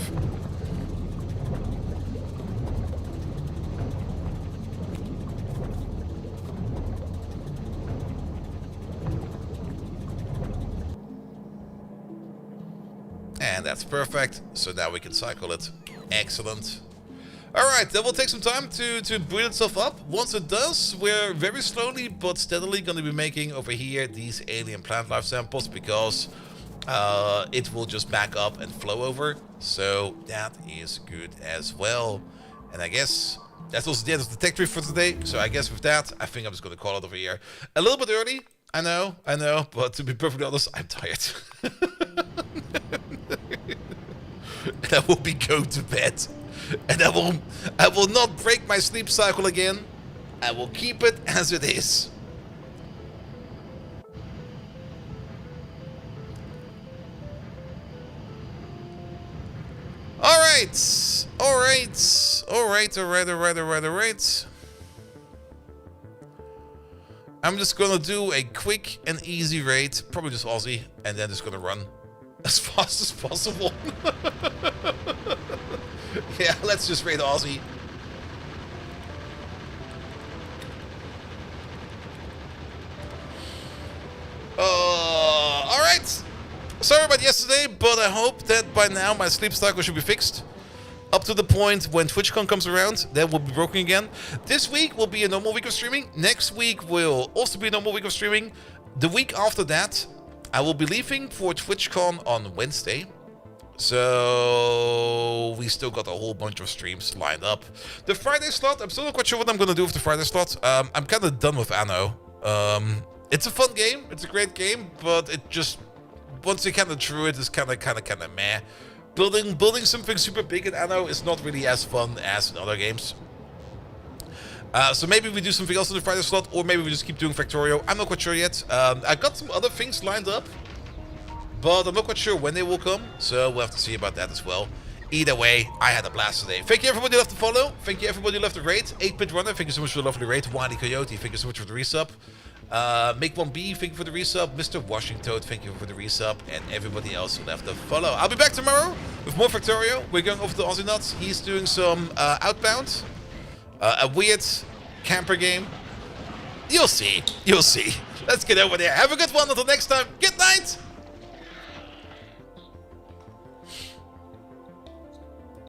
And that's perfect. So now we can cycle it. Excellent. Alright, that will take some time to build itself up. Once it does, we're very slowly but steadily going to be making over here these alien plant life samples, because it will just back up and flow over. So that is good as well. And I guess that's also the end of the tech tree for today. So I guess with that, I think I'm just going to call it over here. A little bit early, I know, but to be perfectly honest, I'm tired. And I will be going to bed. And I will not break my sleep cycle again. I will keep it as it is. Alright. I'm just gonna do a quick and easy raid, probably just Aussie, and then just gonna run. as fast as possible. Yeah, let's just raid Aussie. Alright. Sorry about yesterday, but I hope that by now my sleep cycle should be fixed. Up to the point when TwitchCon comes around, that will be broken again. This week will be a normal week of streaming. Next week will also be a normal week of streaming. The week after that, I will be leaving for TwitchCon on Wednesday. So we still got a whole bunch of streams lined up. The Friday slot, I'm still not quite sure what I'm going to do with the Friday slot. I'm kind of done with Anno. It's a fun game. It's a great game, but it just, once you kind of through it, it's kind of meh. Building something super big in Anno is not really as fun as in other games. So maybe we do something else in the Friday slot, or maybe we just keep doing Factorio. I'm not quite sure yet. I got some other things lined up, but I'm not quite sure when they will come, so we'll have to see about that as well. Either way, I had a blast today. Thank you everybody who left the follow. Thank you everybody who left the raid. 8-Bit Runner, thank you so much for the lovely raid. Wily Coyote, thank you so much for the resub. Make1B, thank you for the resub. Mr. Washington, thank you for the resub. And everybody else who left the follow. I'll be back tomorrow with more Factorio. We're going over to Aussie Nuts. He's doing some Outbound. A weird camper game. You'll see. You'll see. Let's get over there. Have a good one. Until next time. Good night.